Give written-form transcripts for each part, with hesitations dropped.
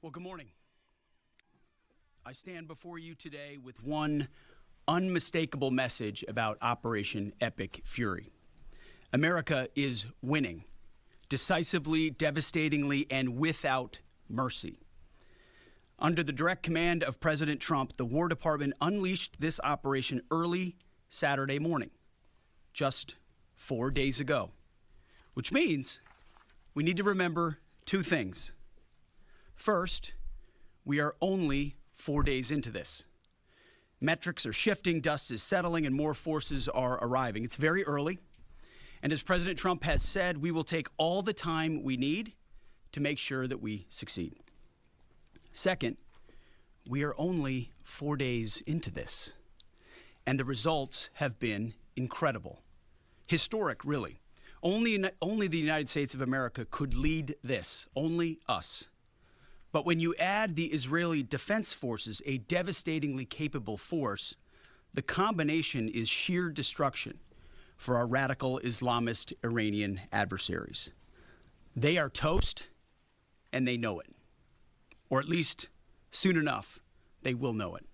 Well, good morning. I stand before you today with one unmistakable message about Operation Epic Fury. America is winning, decisively, devastatingly, and without mercy. Under the direct command of President Trump, the War Department unleashed this operation early Saturday morning, just 4 days ago, which means we need to remember two things. First, we are only 4 days into this. Metrics are shifting, dust is settling, and more forces are arriving. It's very early, and as President Trump has said, we will take all the time we need to make sure that we succeed. Second, we are only 4 days into this, and the results have been incredible. Historic, really. Only the United States of America could lead this, only us. But when you add the Israeli Defense Forces, a devastatingly capable force, the combination is sheer destruction for our radical Islamist Iranian adversaries. They are toast, and they know it. Or at least, soon enough, they will know it.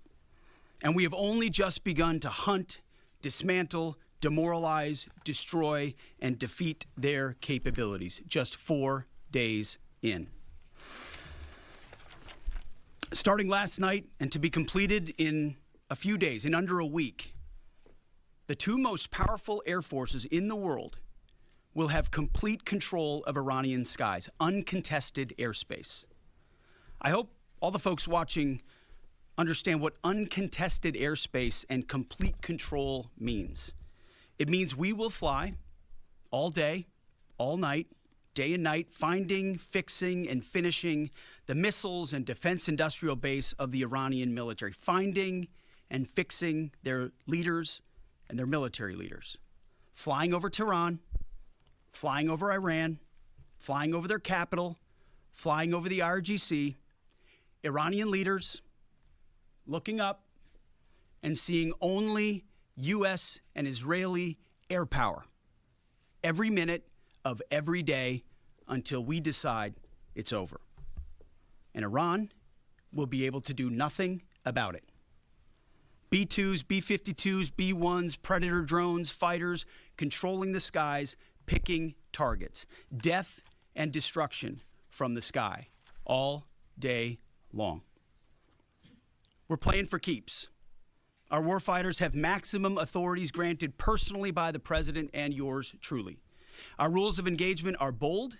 And we have only just begun to hunt, dismantle, demoralize, destroy, and defeat their capabilities, just 4 days in. Starting last night and to be completed in a few days, in under a week, the two most powerful air forces in the world will have complete control of Iranian skies, uncontested airspace. I hope all the folks watching understand what uncontested airspace and complete control means. It means we will fly all day, all night, day and night, finding, fixing, and finishing the missiles and defense industrial base of the Iranian military, finding and fixing their leaders and their military leaders, flying over Tehran, flying over Iran, flying over their capital, flying over the IRGC, Iranian leaders looking up and seeing only U.S. and Israeli air power every minute of every day until we decide it's over. And Iran will be able to do nothing about it. B-2s, B-52s, B-1s, Predator drones, fighters, controlling the skies, picking targets. Death and destruction from the sky all day long. We're playing for keeps. Our warfighters have maximum authorities granted personally by the president and yours truly. Our rules of engagement are bold,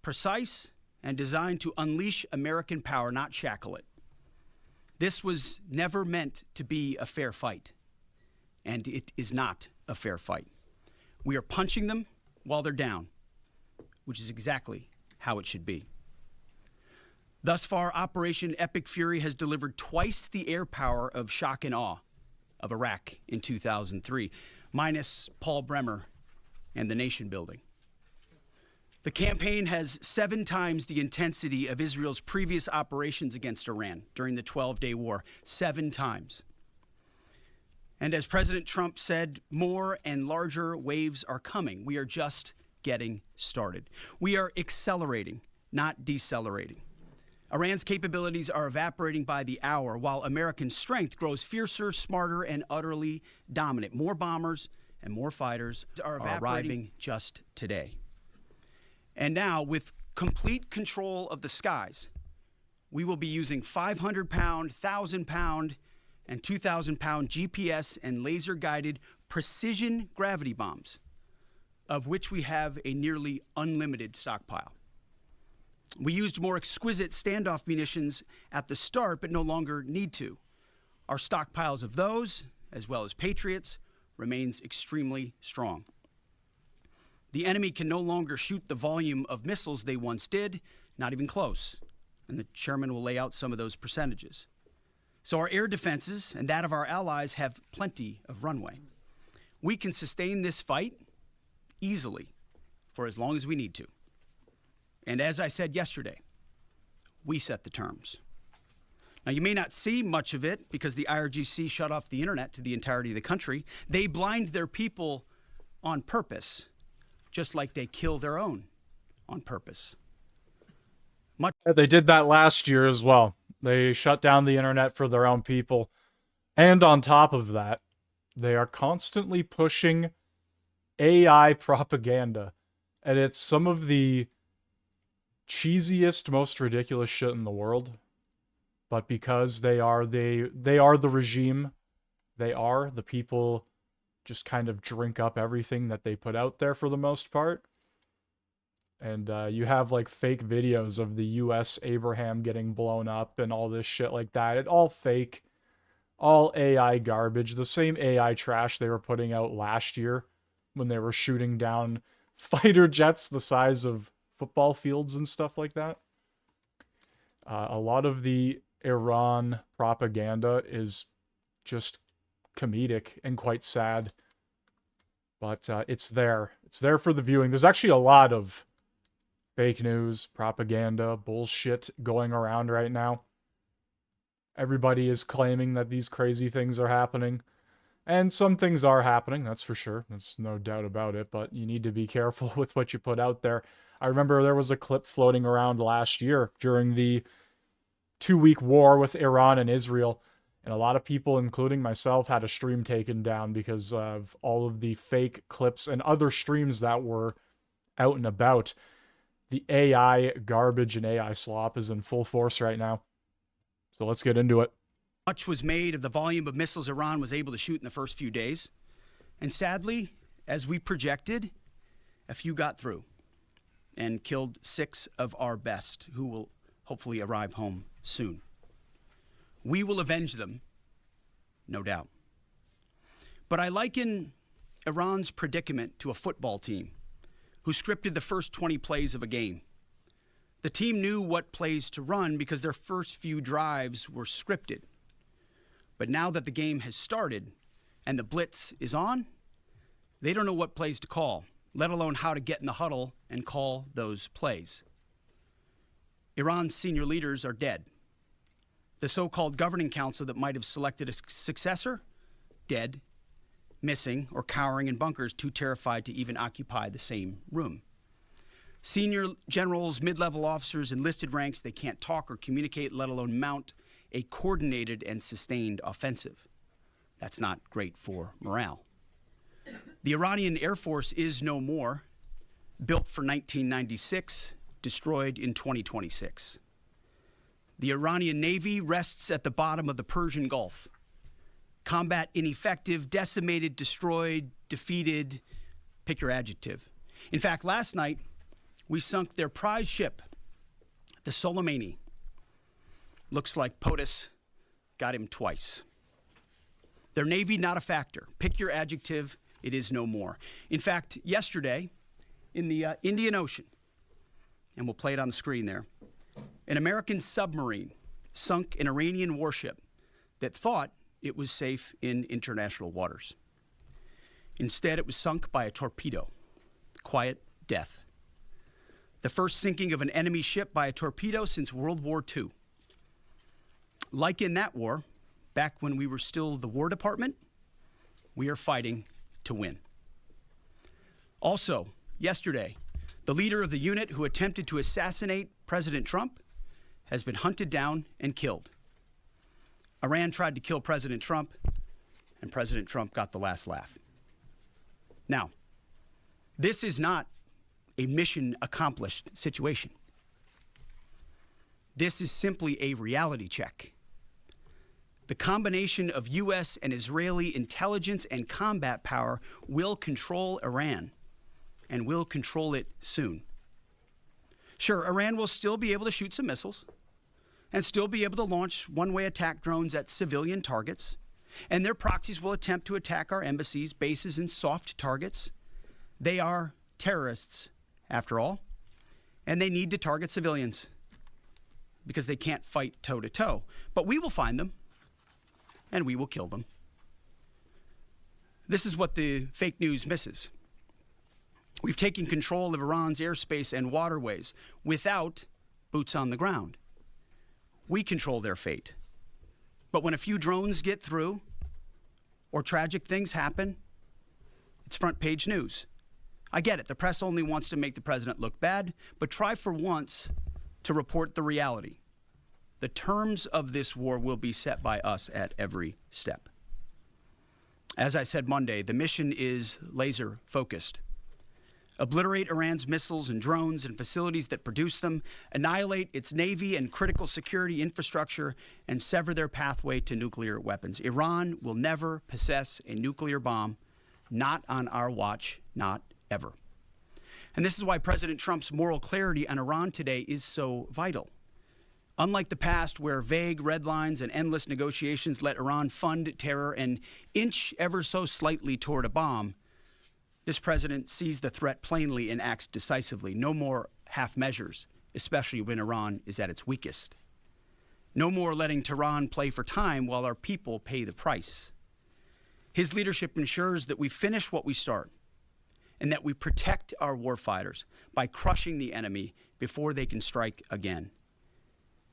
precise, and designed to unleash American power, not shackle it. This was never meant to be a fair fight, and it is not a fair fight. We are punching them while they're down, which is exactly how it should be. Thus far, Operation Epic Fury has delivered twice the air power of shock and awe of Iraq in 2003, minus Paul Bremer and the nation building. The campaign has 7 times the intensity of Israel's previous operations against Iran during the 12-day war, 7 times. And as President Trump said, more and larger waves are coming. We are just getting started. We are accelerating, not decelerating. Iran's capabilities are evaporating by the hour, while American strength grows fiercer, smarter, and utterly dominant. More bombers and more fighters are arriving just today. And now, with complete control of the skies, we will be using 500-pound, 1,000-pound, and 2,000-pound GPS and laser-guided precision gravity bombs, of which we have a nearly unlimited stockpile. We used more exquisite standoff munitions at the start, but no longer need to. Our stockpiles of those, as well as Patriots, remains extremely strong. The enemy can no longer shoot the volume of missiles they once did, not even close. And the chairman will lay out some of those percentages. So our air defenses and that of our allies have plenty of runway. We can sustain this fight easily for as long as we need to. And as I said yesterday, we set the terms. Now, you may not see much of it because the IRGC shut off the internet to the entirety of the country. They blind their people on purpose, just like they kill their own on purpose. Much They did that last year as well. They shut down the internet for their own people. And on top of that, they are constantly pushing AI propaganda. And it's some of the cheesiest, most ridiculous shit in the world. But because they are the regime, the people just kind of drink up everything that they put out there for the most part. And you have like fake videos of the US Abraham getting blown up and all this shit like that. It's all fake, all AI garbage. The same AI trash they were putting out last year when they were shooting down fighter jets the size of football fields and stuff like that. A lot of the Iran propaganda is just comedic and quite sad. But it's there. It's there for the viewing. There's actually a lot of fake news, propaganda, bullshit going around right now. Everybody is claiming that these crazy things are happening. And some things are happening, that's for sure. There's no doubt about it. But you need to be careful with what you put out there. I remember there was a clip floating around last year during the 2-week war with Iran and Israel. And a lot of people, including myself, had a stream taken down because of all of the fake clips and other streams that were out and about. The AI garbage and AI slop is in full force right now. So let's get into it. Much was made of the volume of missiles Iran was able to shoot in the first few days. And sadly, as we projected, a few got through and killed 6 of our best, who will hopefully arrive home soon. We will avenge them, no doubt. But I liken Iran's predicament to a football team who scripted the first 20 plays of a game. The team knew what plays to run because their first few drives were scripted. But now that the game has started and the blitz is on, they don't know what plays to call, let alone how to get in the huddle and call those plays. Iran's senior leaders are dead. The so-called governing council that might have selected a successor, dead, missing, or cowering in bunkers, too terrified to even occupy the same room. Senior generals, mid-level officers, enlisted ranks, they can't talk or communicate, let alone mount a coordinated and sustained offensive. That's not great for morale. The Iranian Air Force is no more, built for 1996, destroyed in 2026. The Iranian Navy rests at the bottom of the Persian Gulf. Combat ineffective, decimated, destroyed, defeated, pick your adjective. In fact, last night, we sunk their prize ship, the Soleimani. Looks like POTUS got him twice. Their Navy, not a factor. Pick your adjective, it is no more. In fact, yesterday, in the Indian Ocean, and we'll play it on the screen there, an American submarine sunk an Iranian warship that thought it was safe in international waters. Instead, it was sunk by a torpedo. Quiet death. The first sinking of an enemy ship by a torpedo since World War II. Like in that war, back when we were still the War Department, we are fighting to win. Also, yesterday, the leader of the unit who attempted to assassinate President Trump has been hunted down and killed. Iran tried to kill President Trump, and President Trump got the last laugh. Now, this is not a mission accomplished situation. This is simply a reality check. The combination of U.S. and Israeli intelligence and combat power will control Iran, and will control it soon. Sure, Iran will still be able to shoot some missiles and still be able to launch one-way attack drones at civilian targets, and their proxies will attempt to attack our embassies, bases, and soft targets. They are terrorists, after all, and they need to target civilians because they can't fight toe-to-toe. But we will find them, and we will kill them. This is what the fake news misses. We've taken control of Iran's airspace and waterways without boots on the ground. We control their fate. But when a few drones get through or tragic things happen, it's front page news. I get it. The press only wants to make the president look bad, but try for once to report the reality. The terms of this war will be set by us at every step. As I said Monday, the mission is laser focused. Obliterate Iran's missiles and drones and facilities that produce them, annihilate its navy and critical security infrastructure, and sever their pathway to nuclear weapons. Iran will never possess a nuclear bomb, not on our watch, not ever. And this is why President Trump's moral clarity on Iran today is so vital. Unlike the past, where vague red lines and endless negotiations let Iran fund terror and inch ever so slightly toward a bomb, this president sees the threat plainly and acts decisively. No more half measures, especially when Iran is at its weakest. No more letting Tehran play for time while our people pay the price. His leadership ensures that we finish what we start and that we protect our warfighters by crushing the enemy before they can strike again.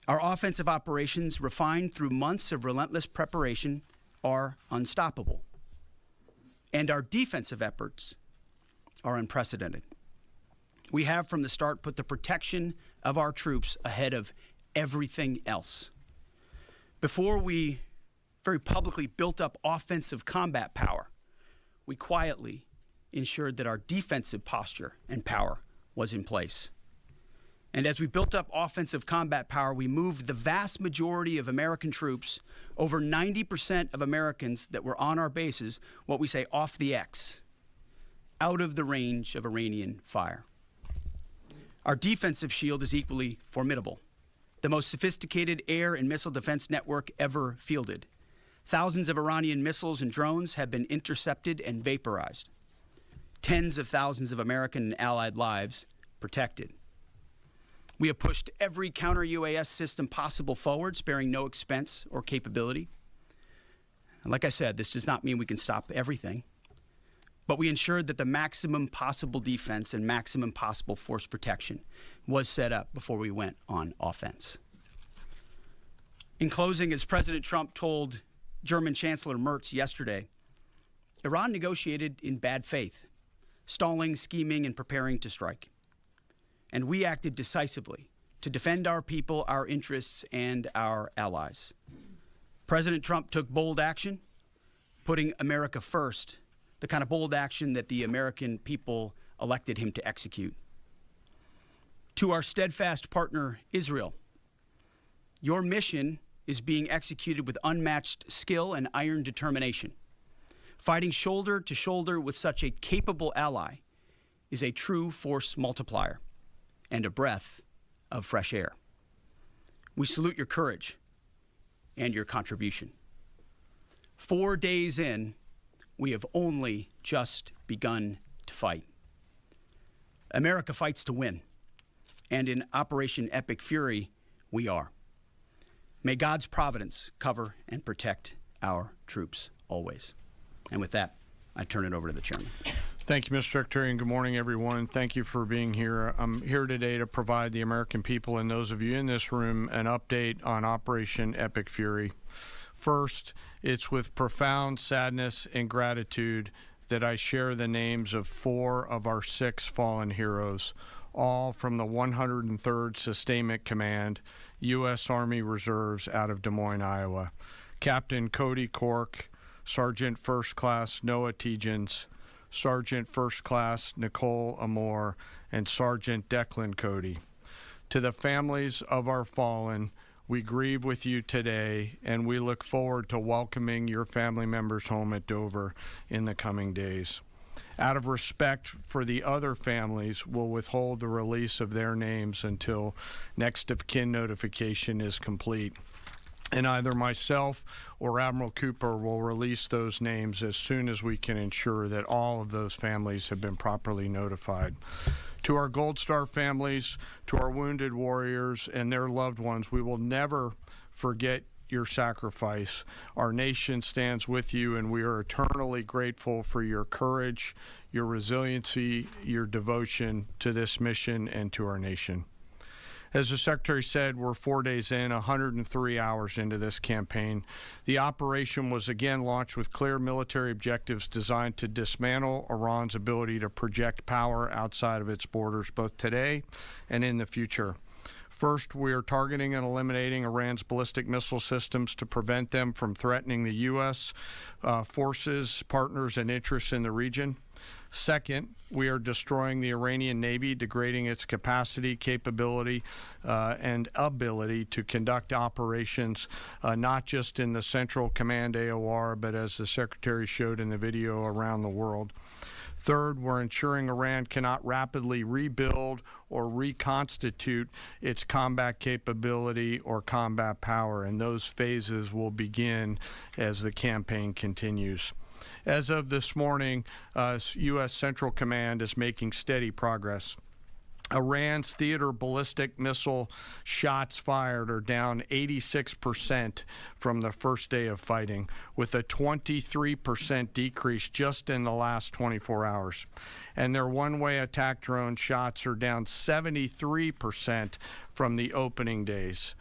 Our offensive operations, refined through months of relentless preparation, are unstoppable. And our defensive efforts are unprecedented. We have from the start put the protection of our troops ahead of everything else. Before we very publicly built up offensive combat power, we quietly ensured that our defensive posture and power was in place. And as we built up offensive combat power, we moved the vast majority of American troops, over 90% of Americans that were on our bases, what we say off the X, out of the range of Iranian fire. Our defensive shield is equally formidable, the most sophisticated air and missile defense network ever fielded. Thousands of Iranian missiles and drones have been intercepted and vaporized. Tens of thousands of American and allied lives protected. We have pushed every counter-UAS system possible forward, sparing no expense or capability. And like I said, this does not mean we can stop everything, but we ensured that the maximum possible defense and maximum possible force protection was set up before we went on offense. In closing, as President Trump told German Chancellor Merz yesterday, Iran negotiated in bad faith, stalling, scheming, and preparing to strike. And we acted decisively to defend our people, our interests, and our allies. President Trump took bold action, putting America first, the kind of bold action that the American people elected him to execute. To our steadfast partner, Israel, your mission is being executed with unmatched skill and iron determination. Fighting shoulder to shoulder with such a capable ally is a true force multiplier and a breath of fresh air. We salute your courage and your contribution. 4 days in, we have only just begun to fight. America fights to win, and in Operation Epic Fury, we are. May God's providence cover and protect our troops always. And with that, I turn it over to the chairman. Thank you, Mr. Secretary, and good morning, everyone. Thank you for being here. I'm here today to provide the American people and those of you in this room an update on Operation Epic Fury. First, it's with profound sadness and gratitude that I share the names of 4 of our 6 fallen heroes, all from the 103rd Sustainment Command, U.S. Army Reserves out of Des Moines, Iowa. Captain Cody Cork, Sergeant First Class Noah Tegens, Sergeant First Class Nicole Amore, and Sergeant Declan Cody. To the families of our fallen, we grieve with you today, and we look forward to welcoming your family members home at Dover in the coming days. Out of respect for the other families, we'll withhold the release of their names until next of kin notification is complete. And either myself or Admiral Cooper will release those names as soon as we can ensure that all of those families have been properly notified. To our Gold Star families, to our wounded warriors and their loved ones, we will never forget your sacrifice. Our nation stands with you, and we are eternally grateful for your courage, your resiliency, your devotion to this mission and to our nation. As the Secretary said, we're 4 days in, 103 hours into this campaign. The operation was again launched with clear military objectives designed to dismantle Iran's ability to project power outside of its borders, both today and in the future. First, we are targeting and eliminating Iran's ballistic missile systems to prevent them from threatening the U.S. Forces, partners, and interests in the region. Second, we are destroying the Iranian Navy, degrading its capacity, capability, and ability to conduct operations, not just in the Central Command AOR, but as the Secretary showed in the video, around the world. Third, we're ensuring Iran cannot rapidly rebuild or reconstitute its combat capability or combat power, and those phases will begin as the campaign continues. As of this morning, U.S. Central Command is making steady progress. Iran's theater ballistic missile shots fired are down 86% from the first day of fighting, with a 23% decrease just in the last 24 hours. And their one-way attack drone shots are down 73% from the opening days.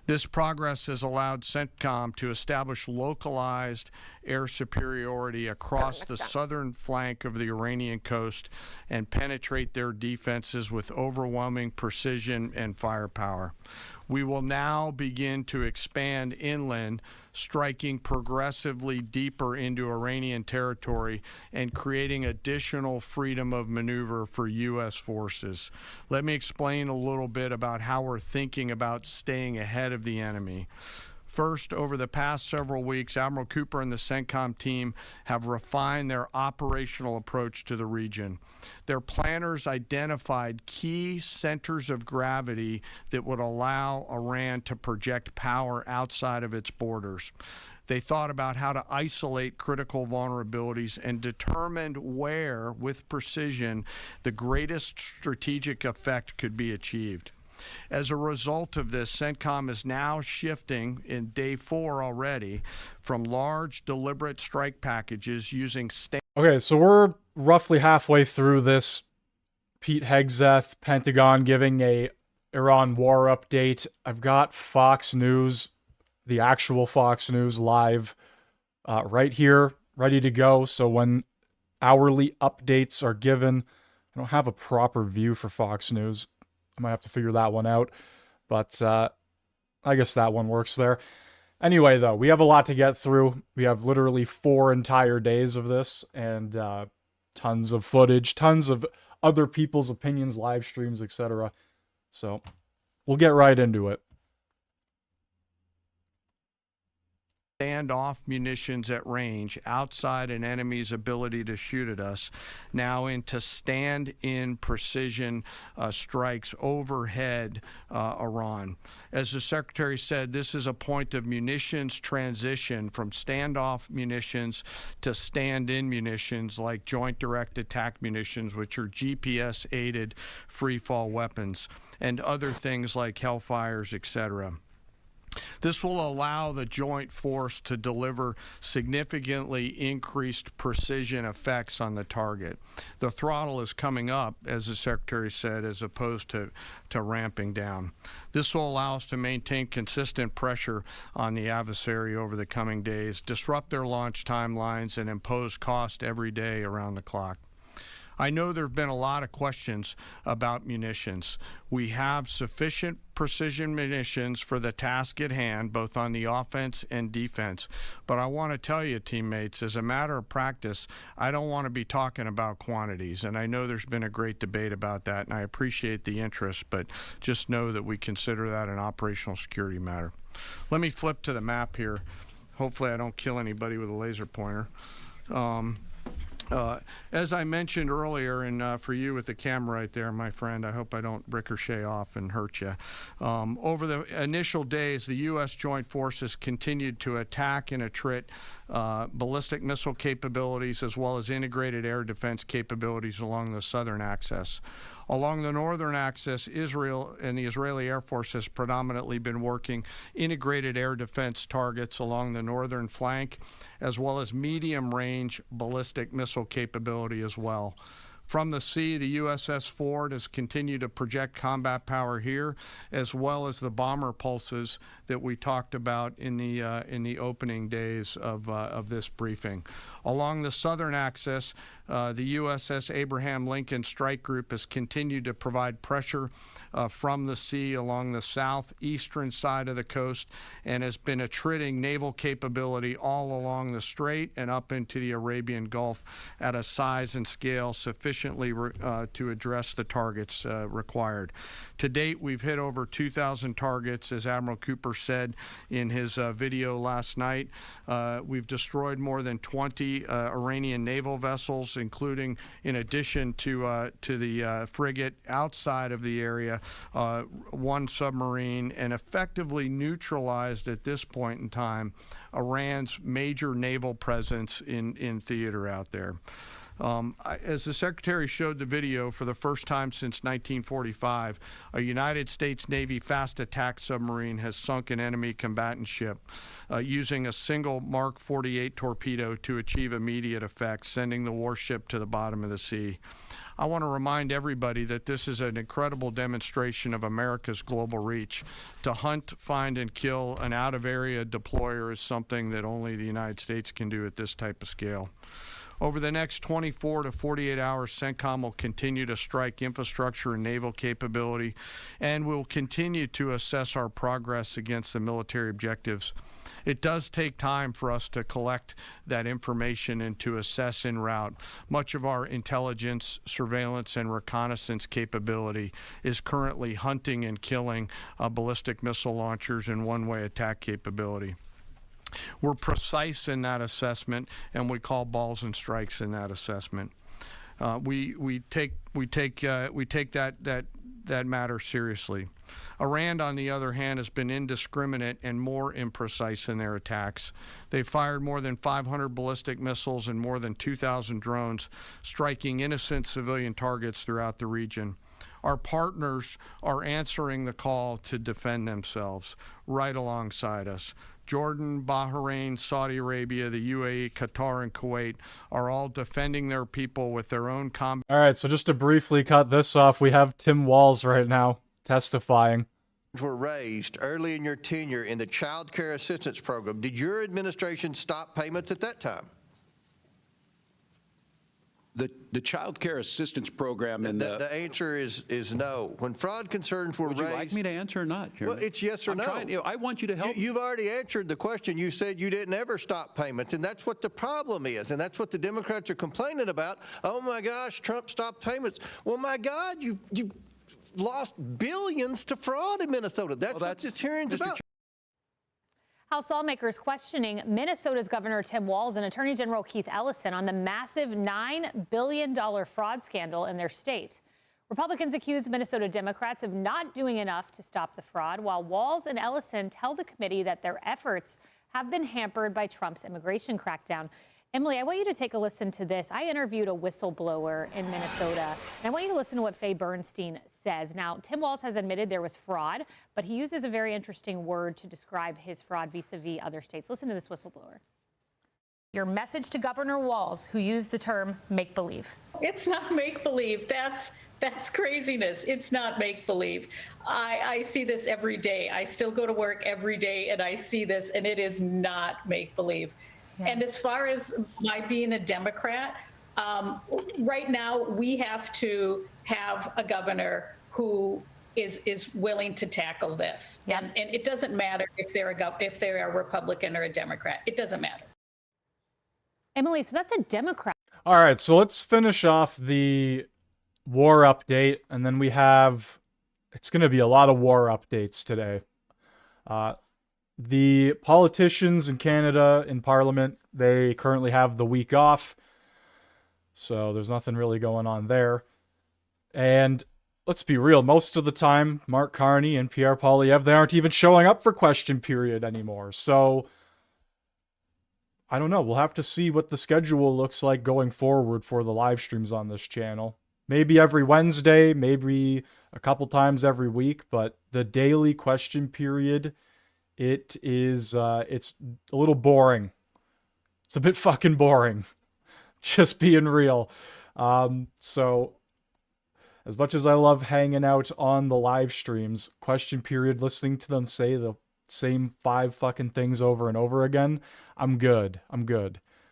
This progress has allowed CENTCOM to establish localized air superiority across the southern flank of the Iranian coast and penetrate their defenses with overwhelming precision and firepower. We will now begin to expand inland, striking progressively deeper into Iranian territory and creating additional freedom of maneuver for U.S. forces. Let me explain a little bit about how we're thinking about staying ahead of the enemy. First, over the past several weeks, Admiral Cooper and the CENTCOM team have refined their operational approach to the region. Their planners identified key centers of gravity that would allow Iran to project power outside of its borders. They thought about how to isolate critical vulnerabilities and determined where, with precision, the greatest strategic effect could be achieved. As a result of this, CENTCOM is now shifting in day 4 already from large, deliberate strike packages using Okay, so we're roughly halfway through this. Pete Hegseth, Pentagon giving a Iran war update. I've got Fox News, the actual Fox News live right here, ready to go. So when hourly updates are given, I don't have a proper view for Fox News. I might have to figure that one out, but I guess that one works there. Anyway, though, we have a lot to get through. We have literally 4 entire days of this, and tons of footage, tons of other people's opinions, live streams, etc. So we'll get right into it. Standoff munitions at range outside an enemy's ability to shoot at us, now into stand-in precision strikes overhead Iran. As the Secretary said, this is a point of munitions transition from standoff munitions to stand-in munitions like Joint Direct Attack munitions, which are GPS-aided free-fall weapons, and other things like Hellfires, etc. This will allow the joint force to deliver significantly increased precision effects on the target. The throttle is coming up, as the Secretary said, as opposed to ramping down. This will allow us to maintain consistent pressure on the adversary over the coming days, disrupt their launch timelines, and impose cost every day around the clock. I know there have been a lot of questions about munitions. We have sufficient precision munitions for the task at hand, both on the offense and defense. But I want to tell you, teammates, as a matter of practice, I don't want to be talking about quantities. And I know there's been a great debate about that, and I appreciate the interest, but just know that we consider that an operational security matter. Let me flip to the map here. Hopefully I don't kill anybody with a laser pointer. As I mentioned earlier, and for you with the camera right there, my friend, I hope I don't ricochet off and hurt you. Over the initial days, the U.S. Joint Forces continued to attack and attrit ballistic missile capabilities as well as integrated air defense capabilities along the southern axis. Along the northern axis, Israel and the Israeli Air Force has predominantly been working integrated air defense targets along the northern flank, as well as medium-range ballistic missile capability as well. From the sea, the USS Ford has continued to project combat power here, as well as the bomber pulses that we talked about in the opening days of this briefing. Along the southern axis, The USS Abraham Lincoln Strike Group has continued to provide pressure from the sea along the southeastern side of the coast and has been attriting naval capability all along the strait and up into the Arabian Gulf at a size and scale sufficiently to address the targets required. To date, we've hit over 2,000 targets, as Admiral Cooper said in his video last night. We've destroyed more than 20 Iranian naval vessels, including, in addition to the frigate outside of the area, one submarine, and effectively neutralized at this point in time Iran's major naval presence in theater out there. As the Secretary showed the video, for the first time since 1945, a United States Navy fast attack submarine has sunk an enemy combatant ship using a single Mark 48 torpedo to achieve immediate effect, sending the warship to the bottom of the sea. I want to remind everybody that this is an incredible demonstration of America's global reach. To hunt, find, and kill an out-of-area deployer is something that only the United States can do at this type of scale. Over the next 24 to 48 hours, CENTCOM will continue to strike infrastructure and naval capability, and we'll continue to assess our progress against the military objectives. It does take time for us to collect that information and to assess en route. Much of our intelligence, surveillance, and reconnaissance capability is currently hunting and killing ballistic missile launchers and one-way attack capability. We're precise in that assessment, and we call balls and strikes in that assessment. We take that matter seriously. Iran, on the other hand, has been indiscriminate and more imprecise in their attacks. They've fired more than 500 ballistic missiles and more than 2,000 drones, striking innocent civilian targets throughout the region. Our partners are answering the call to defend themselves right alongside us. Jordan, Bahrain, Saudi Arabia, the UAE, Qatar, and Kuwait are all defending their people with their own combat. All right, so just to briefly cut this off, we have Tim Walz right now testifying. Were raised early in your tenure in the Child Care Assistance Program. Did your administration stop payments at that time? The Child Care Assistance Program and the answer is no. When fraud concerns were raised... Would you like me to answer or not, Chairman? Well, it's yes or no. I want you to help. You've already answered the question. You said you didn't ever stop payments, and that's what the problem is, and that's what the Democrats are complaining about. Oh, my gosh, Trump stopped payments. Well, my God, you lost billions to fraud in Minnesota. That's what this hearing's about. House lawmakers questioning Minnesota's Governor Tim Walz and Attorney General Keith Ellison on the massive $9 billion fraud scandal in their state. Republicans accuse Minnesota Democrats of not doing enough to stop the fraud, while Walz and Ellison tell the committee that their efforts have been hampered by Trump's immigration crackdown. Emily, I want you to take a listen to this. I interviewed a whistleblower in Minnesota, and I want you to listen to what Faye Bernstein says. Now, Tim Walz has admitted there was fraud, but he uses a very interesting word to describe his fraud vis-a-vis other states. Listen to this whistleblower. Your message to Governor Walz, who used the term make-believe. It's not make-believe. That's craziness. It's not make-believe. I see this every day. I still go to work every day, and I see this, and it is not make-believe. And as far as my being a Democrat, right now we have to have a governor who is willing to tackle this. Yep. And it doesn't matter if they're a Republican or a Democrat. It doesn't matter. Emily, so that's a Democrat. All right, so let's finish off the war update, and then we have... It's going to be a lot of war updates today. The politicians in Canada, in Parliament, they currently have the week off. So there's nothing really going on there. And let's be real, most of the time, Mark Carney and Pierre Poilievre, they aren't even showing up for question period anymore. So I don't know. We'll have to see what the schedule looks like going forward for the live streams on this channel. Maybe every Wednesday, maybe a couple times every week, but the daily question period... it's a little boring. It's a bit fucking boring. Just being real. So, as much as I love hanging out on the live streams, question period, listening to them say the same 5 fucking things over and over again, I'm good.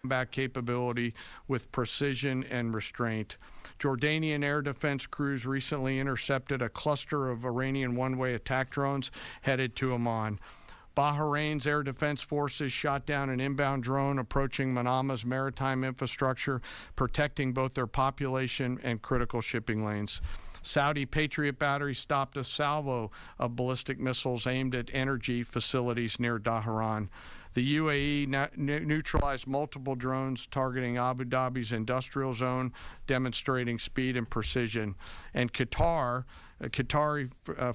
combat capability with precision and restraint. Jordanian air defense crews recently intercepted a cluster of Iranian one-way attack drones headed to Amman. Bahrain's air defense forces shot down an inbound drone approaching Manama's maritime infrastructure, protecting both their population and critical shipping lanes. Saudi Patriot batteries stopped a salvo of ballistic missiles aimed at energy facilities near Dhahran. The UAE neutralized multiple drones targeting Abu Dhabi's industrial zone, demonstrating speed and precision. And Qatari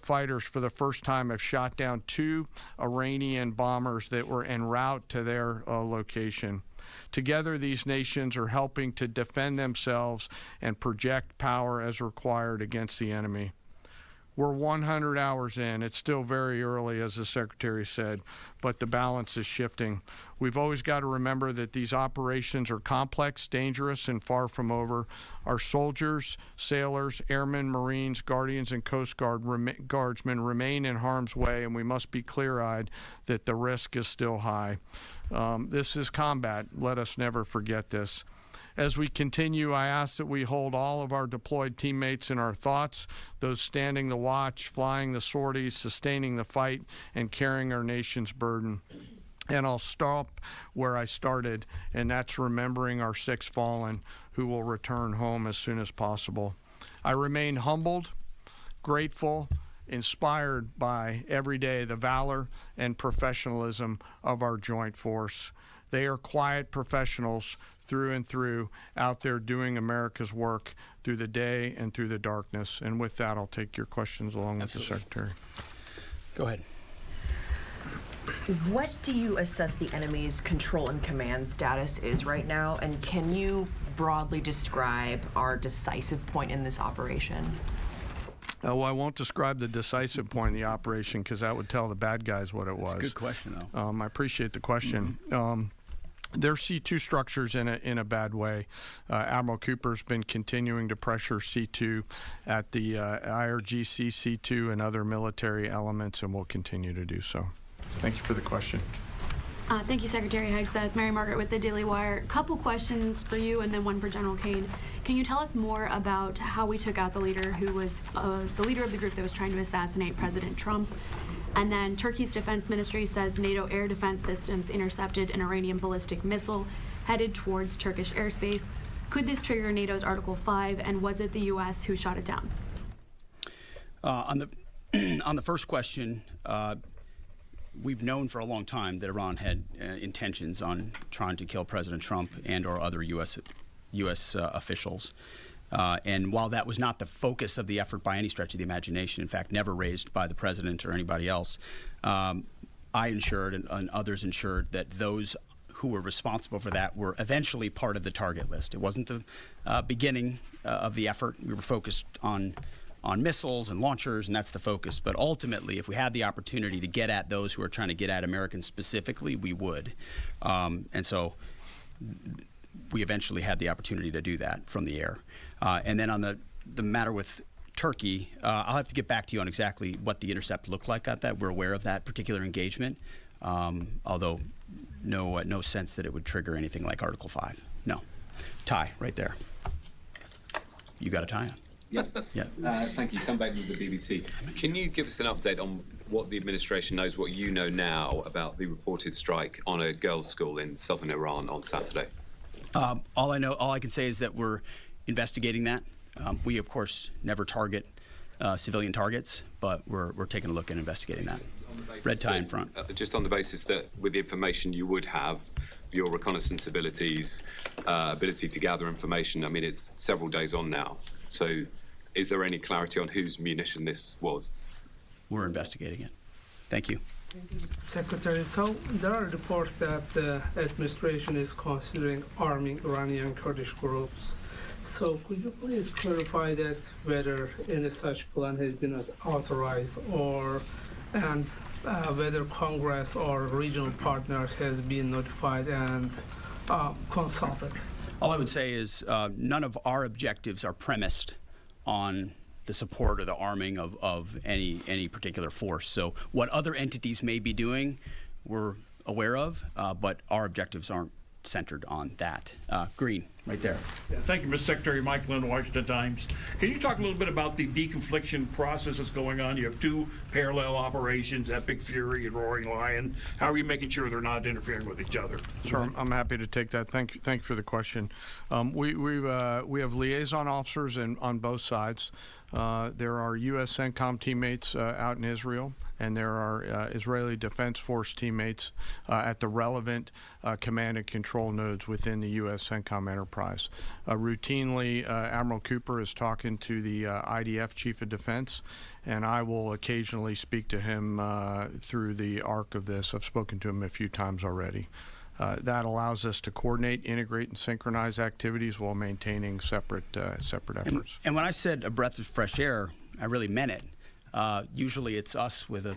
fighters for the first time have shot down 2 Iranian bombers that were en route to their location. Together, these nations are helping to defend themselves and project power as required against the enemy. We're 100 hours in. It's still very early, as the Secretary said, but the balance is shifting. We've always got to remember that these operations are complex, dangerous, and far from over. Our soldiers, sailors, airmen, Marines, Guardians, and Coast Guardsmen remain in harm's way, and we must be clear-eyed that the risk is still high. This is combat. Let us never forget this. As we continue, I ask that we hold all of our deployed teammates in our thoughts, those standing the watch, flying the sorties, sustaining the fight, and carrying our nation's burden. And I'll stop where I started, and that's remembering our 6 fallen who will return home as soon as possible. I remain humbled, grateful, inspired by every day the valor and professionalism of our joint force. They are quiet professionals through and through, out there doing America's work through the day and through the darkness. And with that, I'll take your questions along with the Secretary. Go ahead. What do you assess the enemy's control and command status is right now? And can you broadly describe our decisive point in this operation? Well, I won't describe the decisive point in the operation because that would tell the bad guys what it was. That's a good question, though. I appreciate the question. Their C2 structures in a bad way. Admiral Cooper's been continuing to pressure C2 at the IRGC C2 and other military elements, and will continue to do so. Thank you for the question. Thank you, Secretary Hegseth. Mary Margaret with the Daily Wire. Couple questions for you and then one for General Kane. Can you tell us more about how we took out the leader who was the leader of the group that was trying to assassinate President Trump? And then Turkey's defense ministry says NATO air defense systems intercepted an Iranian ballistic missile headed towards Turkish airspace. Could this trigger NATO's Article 5, and was it the U.S. who shot it down? On the first question, we've known for a long time that Iran had intentions on trying to kill President Trump and or other U.S. Officials. And while that was not the focus of the effort by any stretch of the imagination, in fact, never raised by the president or anybody else, I ensured and others ensured that those who were responsible for that were eventually part of the target list. It wasn't the beginning of the effort. We were focused on missiles and launchers, and that's the focus. But ultimately, if we had the opportunity to get at those who are trying to get at Americans specifically, we would. And so we eventually had the opportunity to do that from the air. And then on the matter with Turkey, I'll have to get back to you on exactly what the intercept looked like at that. We're aware of that particular engagement, although no sense that it would trigger anything like Article 5. No. Tie, right there. You got a tie on? Yeah. Thank you. Tom Bateman with the BBC. Can you give us an update on what the administration knows, what you know now about the reported strike on a girls' school in southern Iran on Saturday? All I can say is that we're investigating that. We, of course, never target civilian targets, but we're taking a look and investigating that. Red tie in front. Just on the basis that with the information you would have, your reconnaissance abilities, ability to gather information, I mean, it's several days on now. So is there any clarity on whose munition this was? We're investigating it. Thank you. Secretary, so there are reports that the administration is considering arming Iranian Kurdish groups. So could you please clarify that whether any such plan has been authorized and whether Congress or regional partners has been notified and consulted? All I would say is none of our objectives are premised on the support or the arming of any particular force. So what other entities may be doing, we're aware of, but our objectives aren't centered on that. Green, right there. Yeah, thank you, Mr. Secretary. Mike Lynn, Washington Times. Can you talk a little bit about the deconfliction process that's going on? You have two parallel operations, Epic Fury and Roaring Lion. How are you making sure they're not interfering with each other? Sure, I'm happy to take that. Thank you for the question. We have liaison officers on both sides. There are U.S. CENTCOM teammates out in Israel, and there are Israeli Defense Force teammates at the relevant command and control nodes within the U.S. CENTCOM enterprise. Routinely, Admiral Cooper is talking to the IDF Chief of Defense, and I will occasionally speak to him through the arc of this. I've spoken to him a few times already. That allows us to coordinate, integrate, and synchronize activities while maintaining separate efforts. And when I said a breath of fresh air, I really meant it. Usually it's us with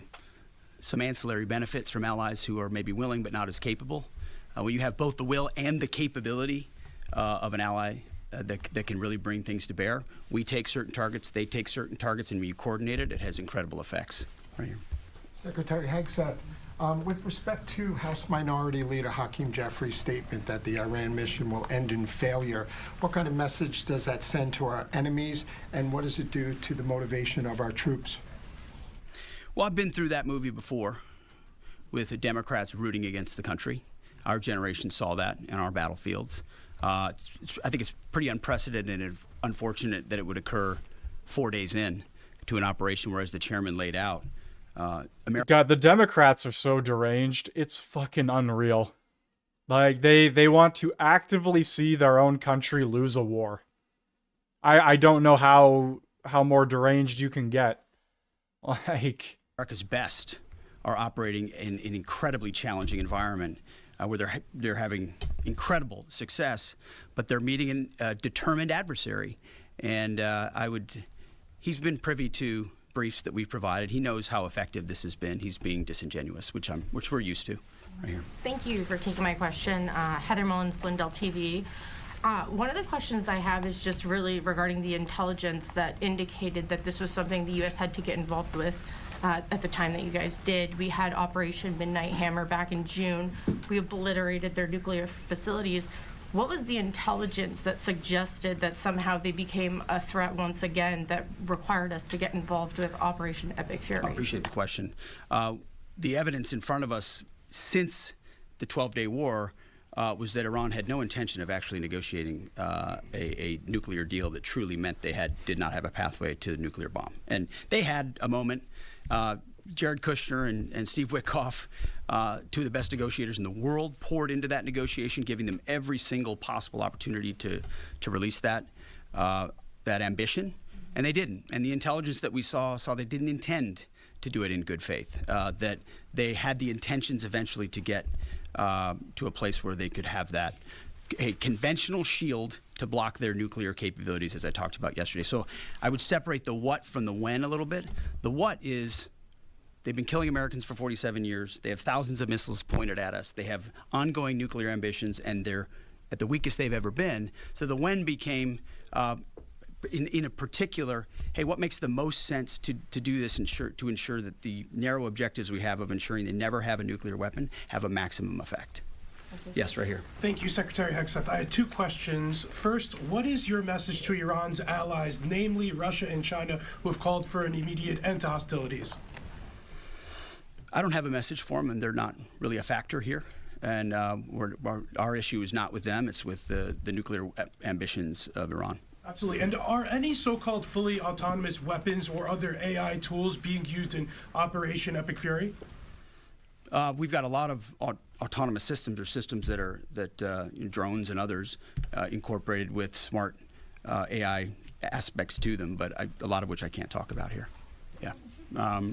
some ancillary benefits from allies who are maybe willing but not as capable. When you have both the will and the capability of an ally that can really bring things to bear, we take certain targets, they take certain targets, and we coordinate it. It has incredible effects. Right here. Secretary Hegseth, with respect to House Minority Leader Hakeem Jeffries' statement that the Iran mission will end in failure, what kind of message does that send to our enemies, and what does it do to the motivation of our troops? Well, I've been through that movie before with the Democrats rooting against the country. Our generation saw that in our battlefields. I think it's pretty unprecedented and unfortunate that it would occur 4 days in to an operation where, as the chairman laid out, God, the Democrats are so deranged. It's fucking unreal. Like, they want to actively see their own country lose a war. I don't know how more deranged you can get. Like, America's best are operating in an incredibly challenging environment where they're having incredible success, but they're meeting a determined adversary. And he's been privy to briefs that we've provided. He knows how effective this has been. He's being disingenuous, which we're used to. Right here. Thank you for taking my question. Heather Mullins, Lindell TV. One of the questions I have is just really regarding the intelligence that indicated that this was something the U.S. had to get involved with at the time that you guys did. We had Operation Midnight Hammer back in June. We obliterated their nuclear facilities. What was the intelligence that suggested that somehow they became a threat once again that required us to get involved with Operation Epic Fury? I appreciate the question. The evidence in front of us since the 12-day war was that Iran had no intention of actually negotiating a nuclear deal that truly meant they did not have a pathway to the nuclear bomb. And they had a moment. Jared Kushner and Steve Witkoff, two of the best negotiators in the world, poured into that negotiation, giving them every single possible opportunity to release that ambition, and they didn't. And the intelligence that we saw they didn't intend to do it in good faith, that they had the intentions eventually to get to a place where they could have a conventional shield to block their nuclear capabilities, as I talked about yesterday. So I would separate the what from the when a little bit. The what is they've been killing Americans for 47 years. They have thousands of missiles pointed at us. They have ongoing nuclear ambitions, and they're at the weakest they've ever been. So the when became, in a particular, hey, what makes the most sense to do this to ensure that the narrow objectives we have of ensuring they never have a nuclear weapon have a maximum effect? Yes, right here. Thank you, Secretary Hegseth. I had two questions. First, what is your message to Iran's allies, namely Russia and China, who have called for an immediate end to hostilities? I don't have a message for them, and they're not really a factor here. And our issue is not with them. It's with the nuclear ambitions of Iran. Absolutely. And are any so-called fully autonomous weapons or other AI tools being used in Operation Epic Fury? We've got a lot of autonomous systems, or systems that drones and others incorporated with smart AI aspects to them, but a lot of which I can't talk about here. Yeah.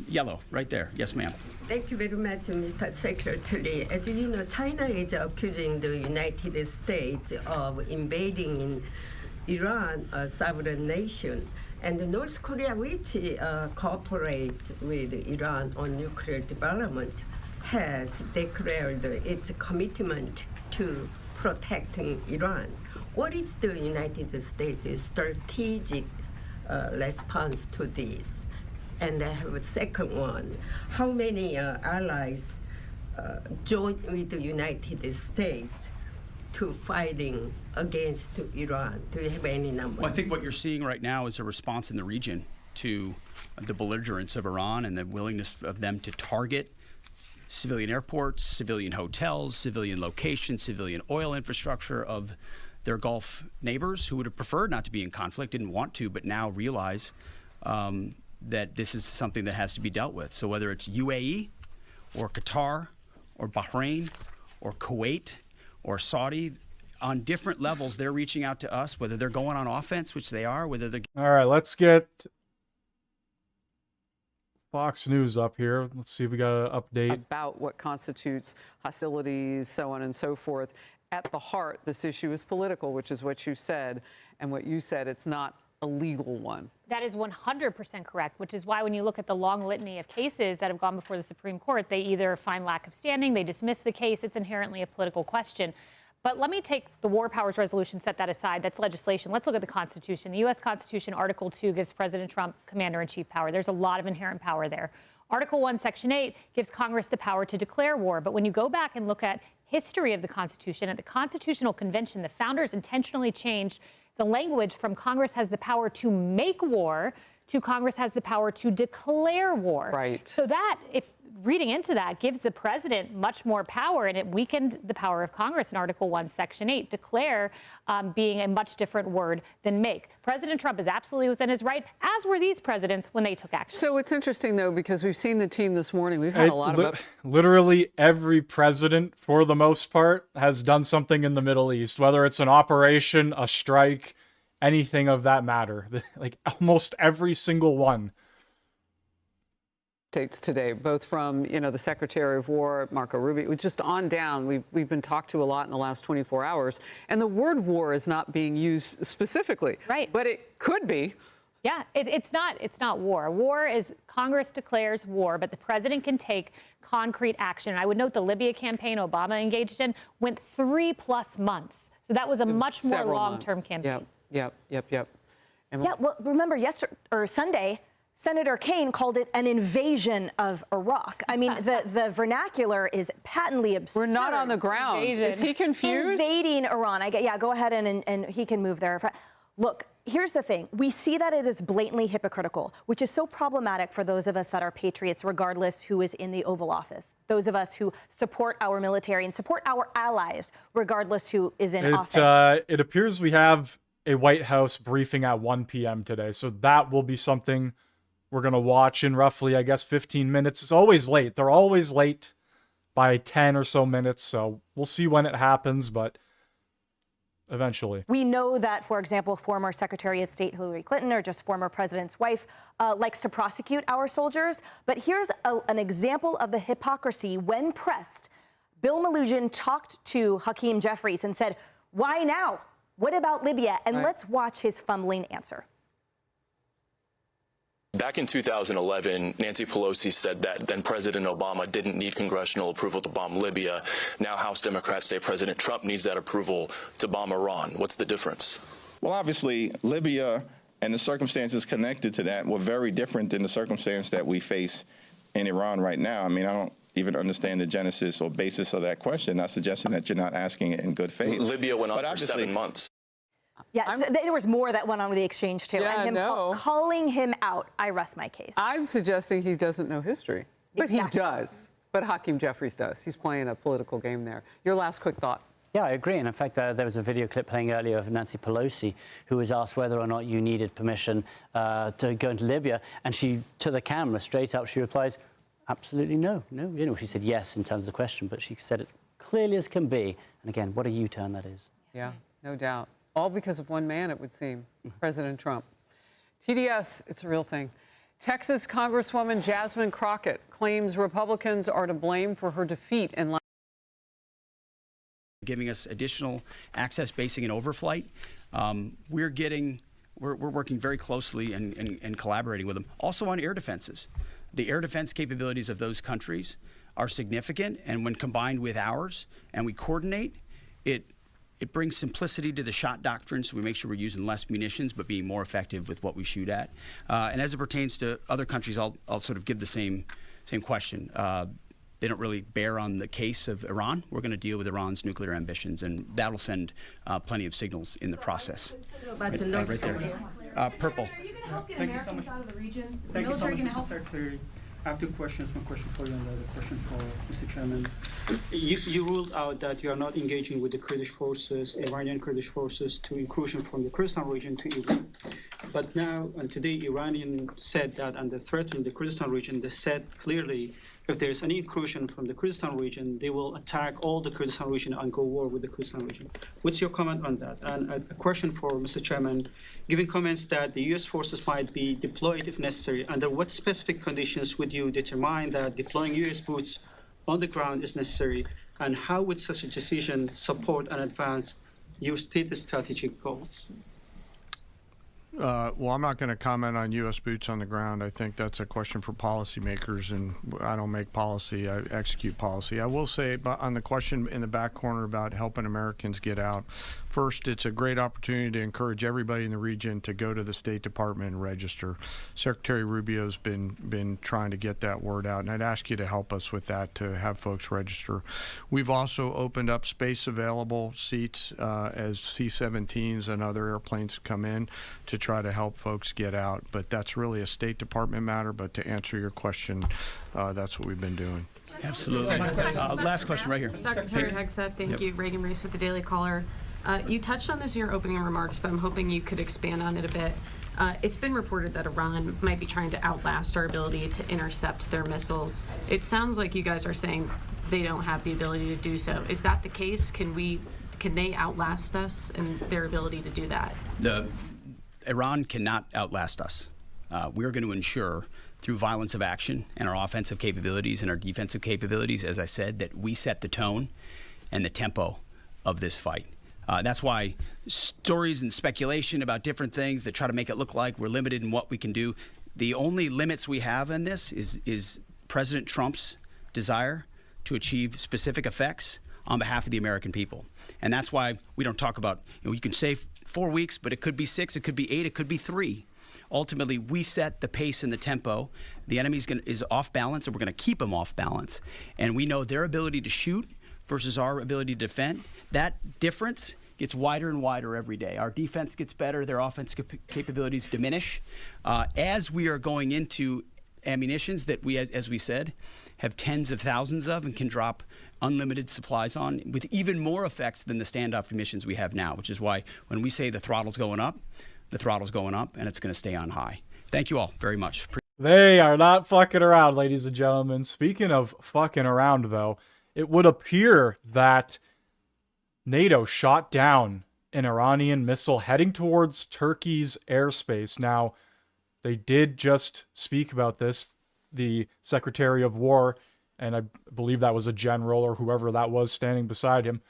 Yellow, right there. Yes, ma'am. Thank you very much, Mr. Secretary. As you know, China is accusing the United States of invading in Iran, a sovereign nation, and North Korea, which cooperate with Iran on nuclear development, has declared its commitment to protecting Iran. What is the United States' strategic response to this? And I have a second one. How many allies joined with the United States to fighting against Iran? Do you have any numbers? Well, I think what you're seeing right now is a response in the region to the belligerence of Iran and the willingness of them to target civilian airports, civilian hotels, civilian locations, civilian oil infrastructure of their Gulf neighbors who would have preferred not to be in conflict, didn't want to, but now realize that this is something that has to be dealt with. So whether it's UAE or Qatar or Bahrain or Kuwait or Saudi, on different levels, they're reaching out to us, whether they're going on offense, which they are, whether they're... All right, let's get Fox News up here. Let's see if we got an update. About what constitutes hostilities, so on and so forth. At the heart, this issue is political, which is what you said. And what you said, it's not a legal one. That is 100% correct, which is why when you look at the long litany of cases that have gone before the Supreme Court, they either find lack of standing, they dismiss the case. It's inherently a political question. But let me take the War Powers Resolution, set that aside. That's legislation. Let's look at the Constitution. The U.S. Constitution, Article 2, gives President Trump commander-in-chief power. There's a lot of inherent power there. Article 1, Section 8 gives Congress the power to declare war. But when you go back and look at history of the Constitution, at the Constitutional Convention, the founders intentionally changed the language from Congress has the power to make war to Congress has the power to declare war. Right. So that, if reading into that, gives the president much more power, and it weakened the power of Congress in Article 1, Section 8. Declare being a much different word than make. President Trump is absolutely within his right, as were these presidents when they took action. So it's interesting, though, because we've seen the team this morning. We've had a lot of... Literally every president, for the most part, has done something in the Middle East, whether it's an operation, a strike, anything of that matter. Like almost every single one. Today, both from, you know, the Secretary of War, Marco Rubio, just on down. We've been talked to a lot in the last 24 hours, and the word war is not being used specifically. Right. But it could be. Yeah, it's not war. War is Congress declares war, but the president can take concrete action. I would note the Libya campaign Obama engaged in went 3+ months. So that was a much more long-term campaign. Yep. Yeah, well, remember Sunday, Senator Kaine called it an invasion of Iraq. I mean, the vernacular is patently absurd. We're not on the ground. Is he confused? Invading Iran. Yeah, go ahead and he can move there. Look, here's the thing. We see that it is blatantly hypocritical, which is so problematic for those of us that are patriots, regardless who is in the Oval Office. Those of us who support our military and support our allies, regardless who is in office. It appears we have a White House briefing at 1 p.m. today, so that will be something we're going to watch in roughly, I guess, 15 minutes. It's always late. They're always late by 10 or so minutes, so we'll see when it happens, but eventually. We know that, for example, former Secretary of State Hillary Clinton or just former president's wife likes to prosecute our soldiers. But here's an example of the hypocrisy. When pressed, Bill Melugin talked to Hakeem Jeffries and said, why now? What about Libya? And let's watch his fumbling answer. Back in 2011, Nancy Pelosi said that then President Obama didn't need congressional approval to bomb Libya. Now House Democrats say President Trump needs that approval to bomb Iran. What's the difference? Well, obviously, Libya and the circumstances connected to that were very different than the circumstance that we face in Iran right now. I mean, I don't even understand the genesis or basis of that question. Not suggesting that you're not asking it in good faith. Libya went on for 7 months. Yeah, so there was more that went on with the exchange, too. Yeah, and him calling him out, I rest my case. I'm suggesting he doesn't know history. But he does. But Hakeem Jeffries does. He's playing a political game there. Your last quick thought. Yeah, I agree. And in fact, there was a video clip playing earlier of Nancy Pelosi, who was asked whether or not you needed permission to go into Libya. And she, to the camera, straight up, she replies, absolutely no. No, you know, she said yes in terms of the question, but she said it clearly as can be. And again, what a U-turn that is. Yeah, no doubt. All because of one man, it would seem, President Trump. TDS, it's a real thing. Texas Congresswoman Jasmine Crockett claims Republicans are to blame for her defeat in giving us additional access, basing, and overflight. We're working very closely and collaborating with them. Also on air defenses. The air defense capabilities of those countries are significant, and when combined with ours and we coordinate, it brings simplicity to the shot doctrine, so we make sure we're using less munitions but being more effective with what we shoot at. And as it pertains to other countries, I'll sort of give the same question. they don't really bear on the case of Iran. We're going to deal with Iran's nuclear ambitions, and that'll send plenty of signals in the process. Right there. Purple. Thank you so much. Thank you so much, Mr. Secretary. I have two questions. One question for you and the other question for Mr. Chairman. You ruled out that you are not engaging with the Kurdish forces, Iranian Kurdish forces, to incursion from the Kurdistan region to Iran. But now and today, Iranian said that under threatening the Kurdistan region, they said clearly if there is any incursion from the Kurdistan region, they will attack all the Kurdistan region and go war with the Kurdistan region. What's your comment on that? And a question for Mr. Chairman, given comments that the U.S. forces might be deployed if necessary, under what specific conditions would you determine that deploying U.S. boots on the ground is necessary, and how would such a decision support and advance your stated strategic goals? Well, I'm not going to comment on U.S. boots on the ground. I think that's a question for policymakers, and I don't make policy, I execute policy. I will say on the question in the back corner about helping Americans get out, first, it's a great opportunity to encourage everybody in the region to go to the State Department and register. Secretary Rubio's been trying to get that word out, and I'd ask you to help us with that, to have folks register. We've also opened up space available seats as C-17s and other airplanes come in to try to help folks get out. But that's really a State Department matter. But to answer your question, that's what we've been doing. Absolutely. Last question right here. Secretary Hegseth, thank you. Reagan Reese with the Daily Caller. You touched on this in your opening remarks, but I'm hoping you could expand on it a bit. It's been reported that Iran might be trying to outlast our ability to intercept their missiles. It sounds like you guys are saying they don't have the ability to do so. Is that the case? Can they outlast us in their ability to do that? Iran cannot outlast us. We're going to ensure through violence of action and our offensive capabilities and our defensive capabilities, as I said, that we set the tone and the tempo of this fight. That's why stories and speculation about different things that try to make it look like we're limited in what we can do. The only limits we have in this is President Trump's desire to achieve specific effects on behalf of the American people. And that's why we don't talk about, you can say 4 weeks, but it could be 6, it could be 8, it could be 3. Ultimately, we set the pace and the tempo. The enemy is off balance, and we're going to keep them off balance. And we know their ability to shoot versus our ability to defend. That difference gets wider and wider every day. Our defense gets better, their offense capabilities diminish. As we are going into ammunitions that we, as we said, have tens of thousands of and can drop unlimited supplies on with even more effects than the standoff munitions we have now, which is why when we say the throttle's going up, the throttle's going up, and it's going to stay on high. Thank you all very much. They are not fucking around, ladies and gentlemen. Speaking of fucking around, though, it would appear that NATO shot down an Iranian missile heading towards Turkey's airspace. Now, they did just speak about this. The Secretary of War, and I believe that was a general or whoever that was standing beside him,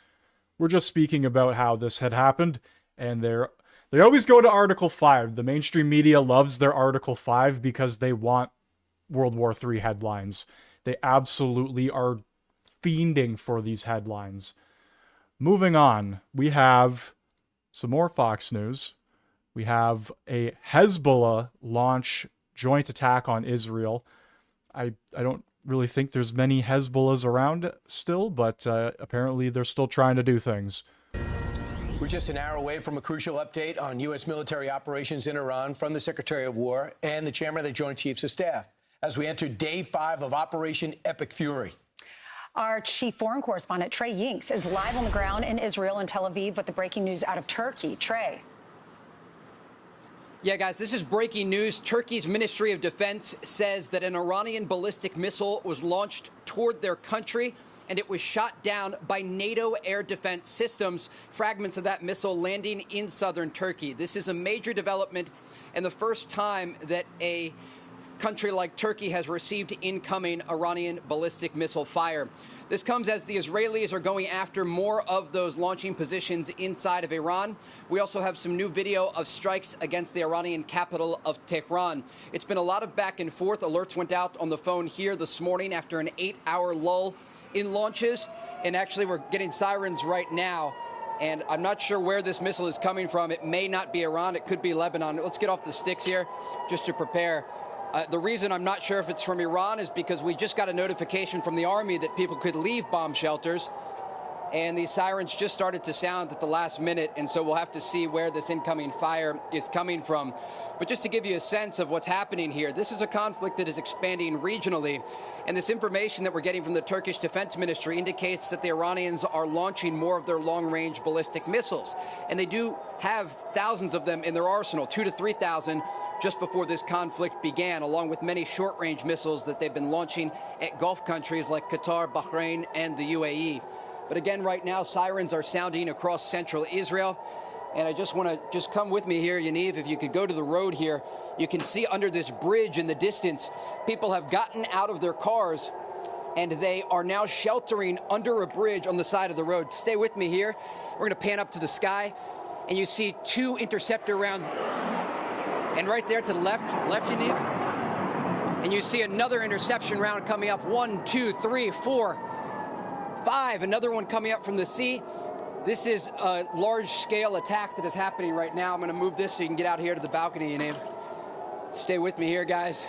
were just speaking about how this had happened, and they always go to Article 5. The mainstream media loves their Article 5 because they want World War III headlines. They absolutely are fiending for these headlines. Moving on, we have some more Fox News. We have a Hezbollah launch joint attack on Israel. I don't really think there's many Hezbollahs around still, but apparently they're still trying to do things. We're just an hour away from a crucial update on U.S. military operations in Iran from the Secretary of War and the Chairman of the Joint Chiefs of Staff as we enter Day 5 of Operation Epic Fury. Our chief foreign correspondent, Trey Yinks, is live on the ground in Israel and Tel Aviv with the breaking news out of Turkey. Trey. Yeah, guys, this is breaking news. Turkey's Ministry of Defense says that an Iranian ballistic missile was launched toward their country, and it was shot down by NATO air defense systems, fragments of that missile landing in southern Turkey. This is a major development and the first time that a country like Turkey has received incoming Iranian ballistic missile fire. This comes as the Israelis are going after more of those launching positions inside of Iran. We also have some new video of strikes against the Iranian capital of Tehran. It's been a lot of back and forth. Alerts went out on the phone here this morning after an 8-hour lull in launches. And actually, we're getting sirens right now. And I'm not sure where this missile is coming from. It may not be Iran. It could be Lebanon. Let's get off the sticks here just to prepare. The reason I'm not sure if it's from Iran is because we just got a notification from the Army that people could leave bomb shelters. And these sirens just started to sound at the last minute, and so we'll have to see where this incoming fire is coming from. But just to give you a sense of what's happening here, this is a conflict that is expanding regionally, and this information that we're getting from the Turkish Defense Ministry indicates that the Iranians are launching more of their long-range ballistic missiles, and they do have thousands of them in their arsenal, 2,000 to 3,000 just before this conflict began, along with many short-range missiles that they've been launching at Gulf countries like Qatar, Bahrain, and the UAE. But again, right now, sirens are sounding across central Israel. And I just want to come with me here, Yaniv, if you could go to the road here. You can see under this bridge in the distance, people have gotten out of their cars, and they are now sheltering under a bridge on the side of the road. Stay with me here. We're going to pan up to the sky, and you see 2 interceptor rounds. And right there to the left, Yaniv, and you see another interception round coming up. 1, 2, 3, 4, 5, another one coming up from the sea. This is a large-scale attack that is happening right now. I'm going to move this so you can get out here to the balcony, Yaniv. Stay with me here, guys.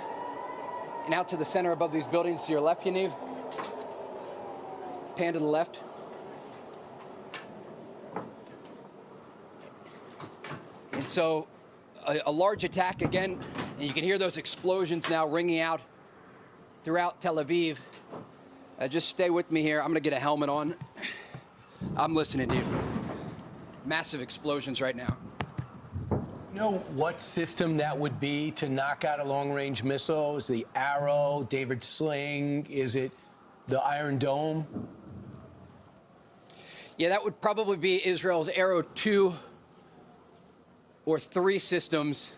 And out to the center above these buildings to your left, Yaniv. Pan to the left. And so a large attack again, and you can hear those explosions now ringing out throughout Tel Aviv. Just stay with me here. I'm going to get a helmet on. I'm listening to you. Massive explosions right now. You know what system that would be to knock out a long-range missile? Is the Arrow, David Sling? Is it the Iron Dome? Yeah, that would probably be Israel's Arrow 2 or 3 systems.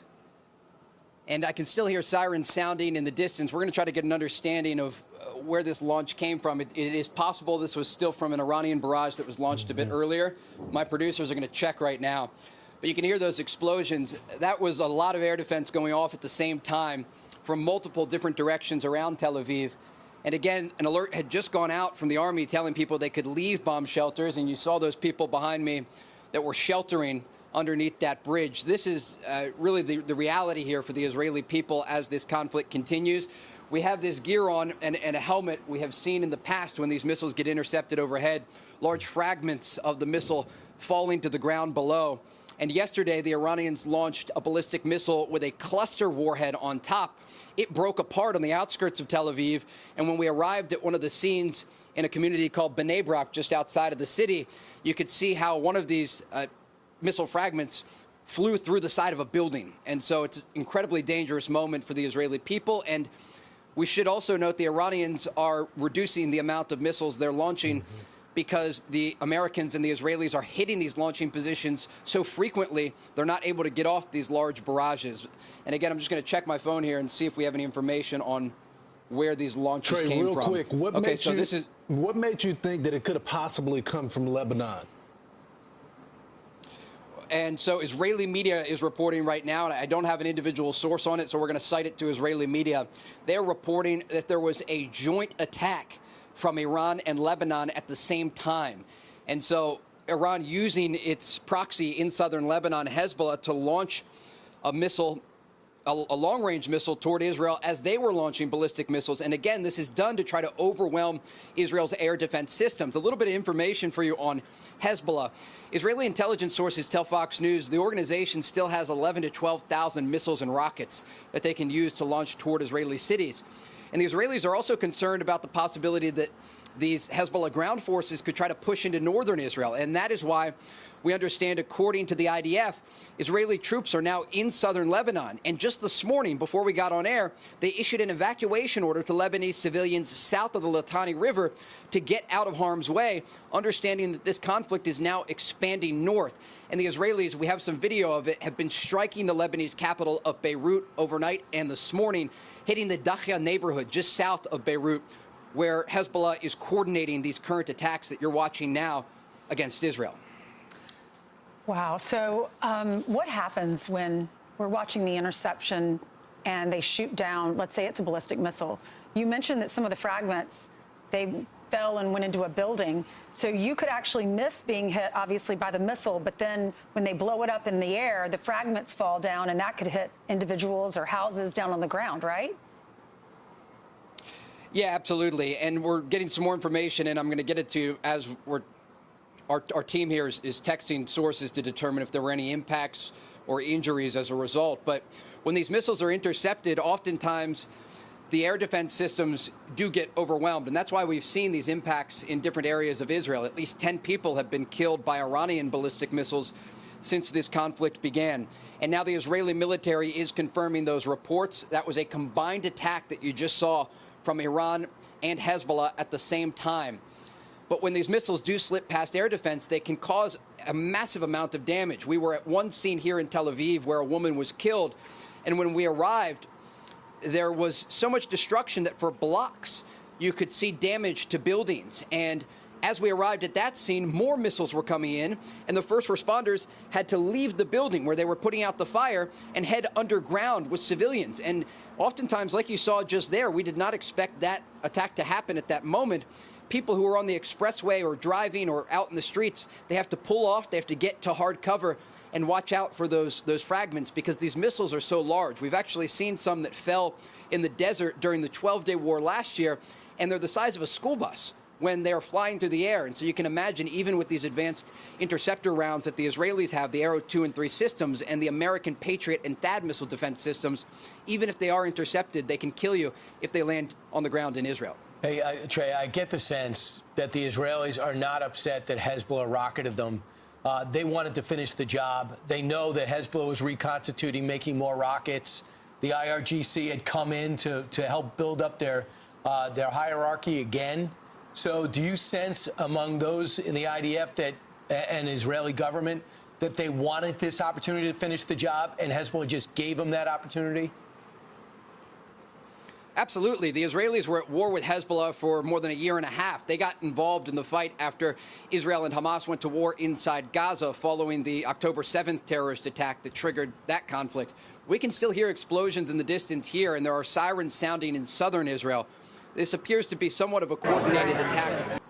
And I can still hear sirens sounding in the distance. We're going to try to get an understanding of where this launch came from. It is possible this was still from an Iranian barrage that was launched a bit earlier. My producers are going to check right now. But you can hear those explosions. That was a lot of air defense going off at the same time from multiple different directions around Tel Aviv. And again, an alert had just gone out from the Army telling people they could leave bomb shelters. And you saw those people behind me that were sheltering underneath that bridge. This is really the reality here for the Israeli people as this conflict continues. We have this gear on and a helmet we have seen in the past when these missiles get intercepted overhead, large fragments of the missile falling to the ground below. And yesterday, the Iranians launched a ballistic missile with a cluster warhead on top. It broke apart on the outskirts of Tel Aviv. And when we arrived at one of the scenes in a community called Bnei Brak, just outside of the city, you could see how one of these missile fragments flew through the side of a building. And so it's an incredibly dangerous moment for the Israeli people. And we should also note the Iranians are reducing the amount of missiles they're launching because the Americans and the Israelis are hitting these launching positions so frequently, they're not able to get off these large barrages. And again, I'm just going to check my phone here and see if we have any information on where these launches Trey, came real from. Quick, what made you think that it could have possibly come from Lebanon? And so Israeli media is reporting right now, and I don't have an individual source on it, so we're going to cite it to Israeli media. They're reporting that there was a joint attack from Iran and Lebanon at the same time. And so Iran using its proxy in southern Lebanon, Hezbollah, to launch a missile, a long-range missile toward Israel as they were launching ballistic missiles. And again, this is done to try to overwhelm Israel's air defense systems. A little bit of information for you on Hezbollah. Israeli intelligence sources tell Fox News the organization still has 11,000 to 12,000 missiles and rockets that they can use to launch toward Israeli cities. And the Israelis are also concerned about the possibility that these Hezbollah ground forces could try to push into northern Israel. And that is why we understand, according to the IDF, Israeli troops are now in southern Lebanon. And just this morning, before we got on air, they issued an evacuation order to Lebanese civilians south of the Litani River to get out of harm's way, understanding that this conflict is now expanding north. And the Israelis, we have some video of it, have been striking the Lebanese capital of Beirut overnight and this morning, hitting the Dakhya neighborhood just south of Beirut, where Hezbollah is coordinating these current attacks that you're watching now against Israel. Wow. So what happens when we're watching the interception and they shoot down, let's say it's a ballistic missile? You mentioned that some of the fragments, they fell and went into a building. So you could actually miss being hit, obviously, by the missile, but then when they blow it up in the air, the fragments fall down, and that could hit individuals or houses down on the ground, right? Yeah, absolutely. And we're getting some more information, and I'm going to get it to you as our team here is texting sources to determine if there were any impacts or injuries as a result. But when these missiles are intercepted, oftentimes the air defense systems do get overwhelmed. And that's why we've seen these impacts in different areas of Israel. At least 10 people have been killed by Iranian ballistic missiles since this conflict began. And now the Israeli military is confirming those reports. That was a combined attack that you just saw from Iran and Hezbollah at the same time. But when these missiles do slip past air defense, they can cause a massive amount of damage. We were at one scene here in Tel Aviv where a woman was killed. And when we arrived, there was so much destruction that for blocks you could see damage to buildings. And as we arrived at that scene, more missiles were coming in, and the first responders had to leave the building where they were putting out the fire and head underground with civilians. And oftentimes, like you saw just there, we did not expect that attack to happen at that moment. People who are on the expressway or driving or out in the streets, they have to pull off, they have to get to hard cover and watch out for those fragments because these missiles are so large. We've actually seen some that fell in the desert during the 12-day war last year, and they're the size of a school bus when they're flying through the air. And so you can imagine, even with these advanced interceptor rounds that the Israelis have, the Arrow 2 and 3 systems, and the American Patriot and THAAD missile defense systems, even if they are intercepted, they can kill you if they land on the ground in Israel. Hey, Trey, I get the sense that the Israelis are not upset that Hezbollah rocketed them. They wanted to finish the job. They know that Hezbollah was reconstituting, making more rockets. The IRGC had come in to help build up their hierarchy again. So do you sense among those in the IDF and Israeli government that they wanted this opportunity to finish the job and Hezbollah just gave them that opportunity? Absolutely. The Israelis were at war with Hezbollah for more than a year and a half. They got involved in the fight after Israel and Hamas went to war inside Gaza following the October 7th terrorist attack that triggered that conflict. We can still hear explosions in the distance here, and there are sirens sounding in southern Israel. This appears to be somewhat of a coordinated attack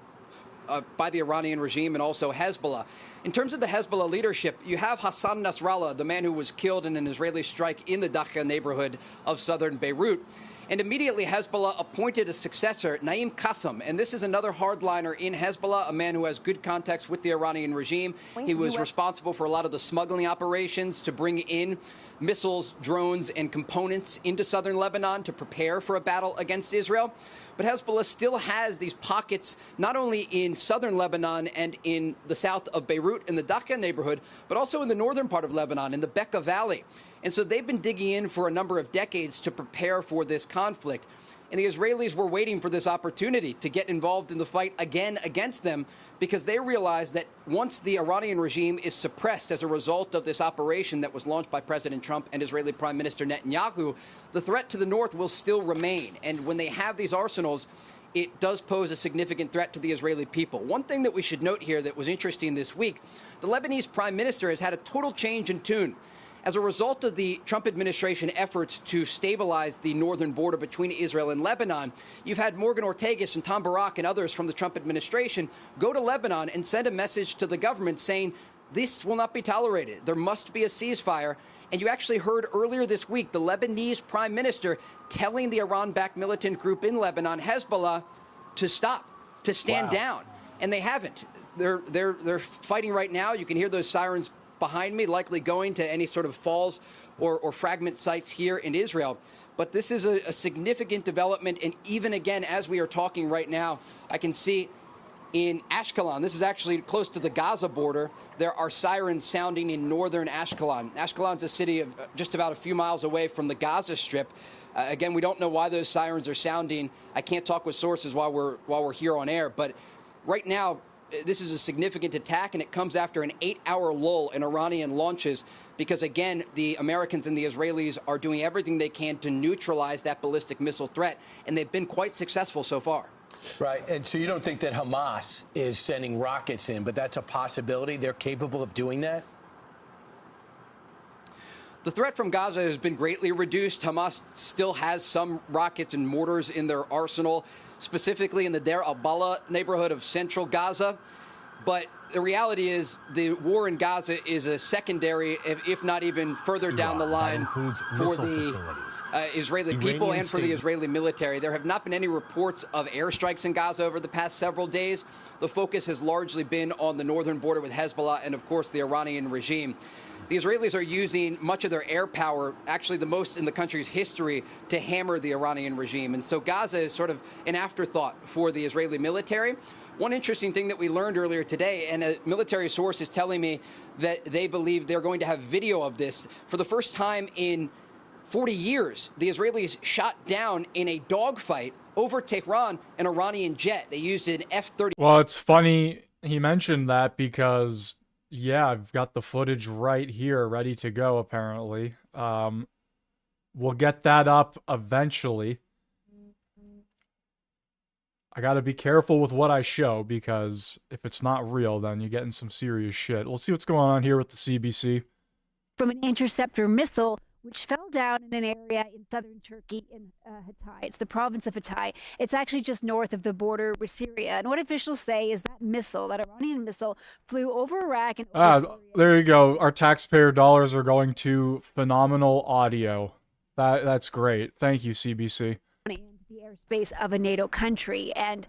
by the Iranian regime and also Hezbollah. In terms of the Hezbollah leadership, you have Hassan Nasrallah, the man who was killed in an Israeli strike in the Dakhla neighborhood of southern Beirut. And immediately Hezbollah appointed a successor, Naim Qassem. And this is another hardliner in Hezbollah, a man who has good contacts with the Iranian regime. He was responsible for a lot of the smuggling operations to bring in missiles, drones, and components into southern Lebanon to prepare for a battle against Israel. But Hezbollah still has these pockets, not only in southern Lebanon and in the south of Beirut in the Dakhla neighborhood, but also in the northern part of Lebanon, in the Bekaa Valley. And so they've been digging in for a number of decades to prepare for this conflict. And the Israelis were waiting for this opportunity to get involved in the fight again against them because they realized that once the Iranian regime is suppressed as a result of this operation that was launched by President Trump and Israeli Prime Minister Netanyahu, the threat to the north will still remain. And when they have these arsenals, it does pose a significant threat to the Israeli people. One thing that we should note here that was interesting this week, the Lebanese Prime Minister has had a total change in tune. As a result of the Trump administration efforts to stabilize the northern border between Israel and Lebanon, you've had Morgan Ortagus and Tom Barak and others from the Trump administration go to Lebanon and send a message to the government saying this will not be tolerated. There must be a ceasefire. And you actually heard earlier this week the Lebanese prime minister telling the Iran-backed militant group in Lebanon, Hezbollah, to stop, to stand down. And they haven't. They're fighting right now. You can hear those sirens behind me, likely going to any sort of falls or fragment sites here in Israel. But this is a significant development. And even again, as we are talking right now, I can see in Ashkelon, this is actually close to the Gaza border, there are sirens sounding in northern Ashkelon. Ashkelon's a city of just about a few miles away from the Gaza Strip. Again, we don't know why those sirens are sounding. I can't talk with sources while we're here on air. But right now, this is a significant attack, and it comes after an 8-hour lull in Iranian launches because, again, the Americans and the Israelis are doing everything they can to neutralize that ballistic missile threat, and they've been quite successful so far. Right. And so you don't think that Hamas is sending rockets in, but that's a possibility? They're capable of doing that? The threat from Gaza has been greatly reduced. Hamas still has some rockets and mortars in their arsenal. specifically in the Deir al-Balah neighborhood of central Gaza. But the reality is the war in Gaza is a secondary, if not even further down the line, for the Israeli people and for the Israeli military. There have not been any reports of airstrikes in Gaza over the past several days. The focus has largely been on the northern border with Hezbollah and, of course, the Iranian regime. The Israelis are using much of their air power, actually the most in the country's history, to hammer the Iranian regime. And so Gaza is sort of an afterthought for the Israeli military. One interesting thing that we learned earlier today, and a military source is telling me that they believe they're going to have video of this. For the first time in 40 years, the Israelis shot down in a dogfight over Tehran an Iranian jet. They used an F-30. Well, it's funny he mentioned that because, yeah, I've got the footage right here ready to go, apparently. We'll get that up eventually. I gotta be careful with what I show, because if it's not real, then you get in some serious shit. We'll see what's going on here with the CBC. From an interceptor missile, which fell down in an area in southern Turkey in Hatay. It's the province of Hatay. It's actually just north of the border with Syria. And what officials say is that missile, that Iranian missile, flew over Iraq and over Syria. There you go. Our taxpayer dollars are going to phenomenal audio. That's great. Thank you, CBC. The airspace of a NATO country. And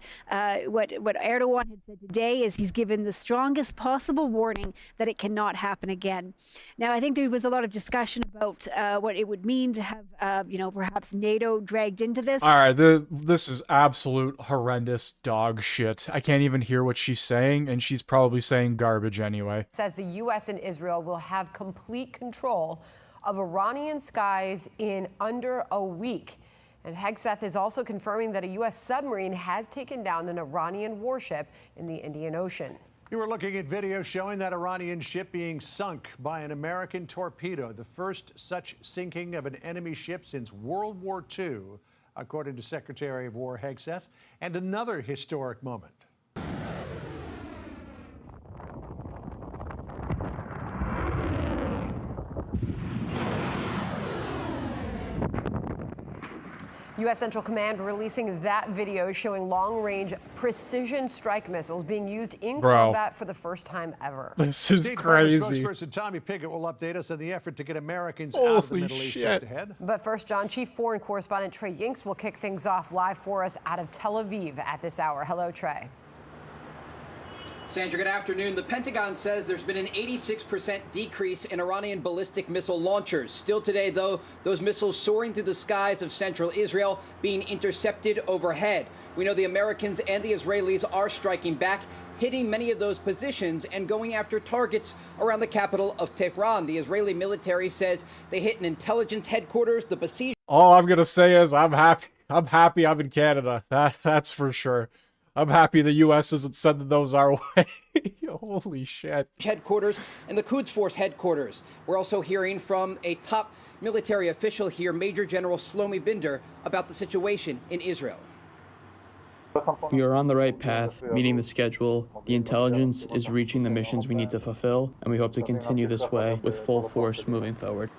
what Erdogan had said today is he's given the strongest possible warning that it cannot happen again. Now, I think there was a lot of discussion about what it would mean to have, perhaps NATO dragged into this. All right, this is absolute horrendous dog shit. I can't even hear what she's saying, and she's probably saying garbage anyway. Says the U.S. and Israel will have complete control of Iranian skies in under a week. And Hegseth is also confirming that a U.S. submarine has taken down an Iranian warship in the Indian Ocean. You were looking at video showing that Iranian ship being sunk by an American torpedo, the first such sinking of an enemy ship since World War II, according to Secretary of War Hegseth, and another historic moment. U.S. Central Command releasing that video showing long-range precision strike missiles being used in combat for the first time ever. This is State crazy. Spokesperson Tommy Pickett will update us on the effort to get Americans out of the Middle East just ahead. But first, John, Chief Foreign Correspondent Trey Yingst will kick things off live for us out of Tel Aviv at this hour. Hello, Trey. Sandra, good afternoon. The Pentagon says there's been an 86% decrease in Iranian ballistic missile launchers. Still today, though, those missiles soaring through the skies of central Israel being intercepted overhead. We know the Americans and the Israelis are striking back, hitting many of those positions and going after targets around the capital of Tehran. The Israeli military says they hit an intelligence headquarters, the Basij. All I'm gonna say is I'm happy I'm in Canada. That's for sure. I'm happy the U.S. isn't sending those our way. Holy shit. Headquarters and the Quds Force headquarters. We're also hearing from a top military official here, Major General Shlomi Binder, about the situation in Israel. We are on the right path, meeting the schedule. The intelligence is reaching the missions we need to fulfill, and we hope to continue this way with full force moving forward.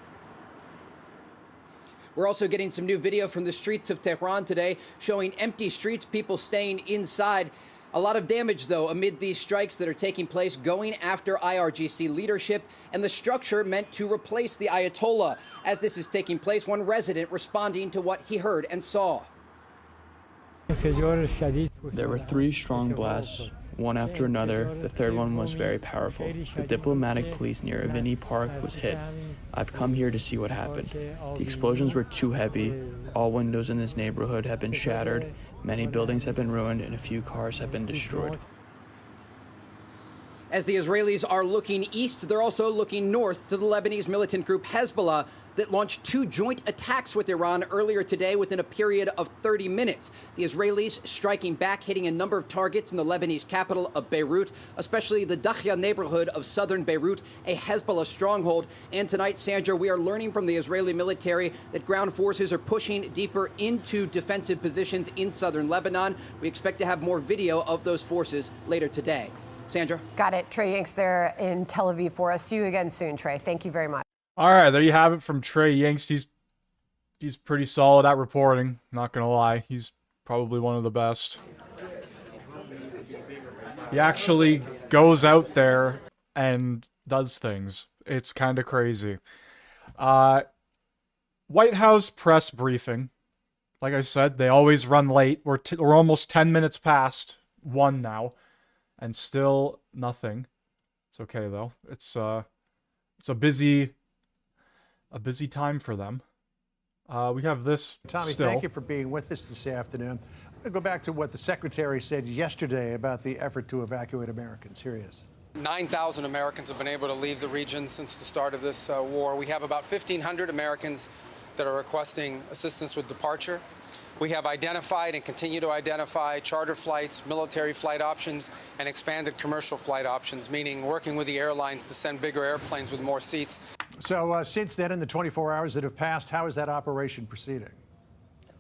We're also getting some new video from the streets of Tehran today showing empty streets, people staying inside. A lot of damage, though, amid these strikes that are taking place, going after IRGC leadership and the structure meant to replace the Ayatollah. As this is taking place, one resident responding to what he heard and saw. There were 3 strong blasts, one after another. The third one was very powerful. The diplomatic police near Avni Park was hit. I've come here to see what happened. The explosions were too heavy. All windows in this neighborhood have been shattered. Many buildings have been ruined and a few cars have been destroyed. As the Israelis are looking east, they're also looking north to the Lebanese militant group Hezbollah that launched 2 joint attacks with Iran earlier today within a period of 30 minutes. The Israelis striking back, hitting a number of targets in the Lebanese capital of Beirut, especially the Dakhya neighborhood of southern Beirut, a Hezbollah stronghold. And tonight, Sandra, we are learning from the Israeli military that ground forces are pushing deeper into defensive positions in southern Lebanon. We expect to have more video of those forces later today. Sandra? Got it. Trey Yingst there in Tel Aviv for us. See you again soon, Trey. Thank you very much. All right, there you have it from Trey Yingst. He's pretty solid at reporting, not gonna lie. He's Probably one of the best. He actually goes out there and does things. It's kind of crazy. White House press briefing. Like I said, they always run late. We're almost 10 minutes past 1 now, and still nothing. It's okay though. It's a busy time for them. We have this. Tommy, still. Thank you for being with us this afternoon. I'm going to go back to what the Secretary said yesterday about the effort to evacuate Americans. Here he is. 9,000 Americans have been able to leave the region since the start of this war. We have about 1,500 Americans that are requesting assistance with departure. We have identified and continue to identify charter flights, military flight options, and expanded commercial flight options, meaning working with the airlines to send bigger airplanes with more seats. So since then, in the 24 hours that have passed, how is that operation proceeding?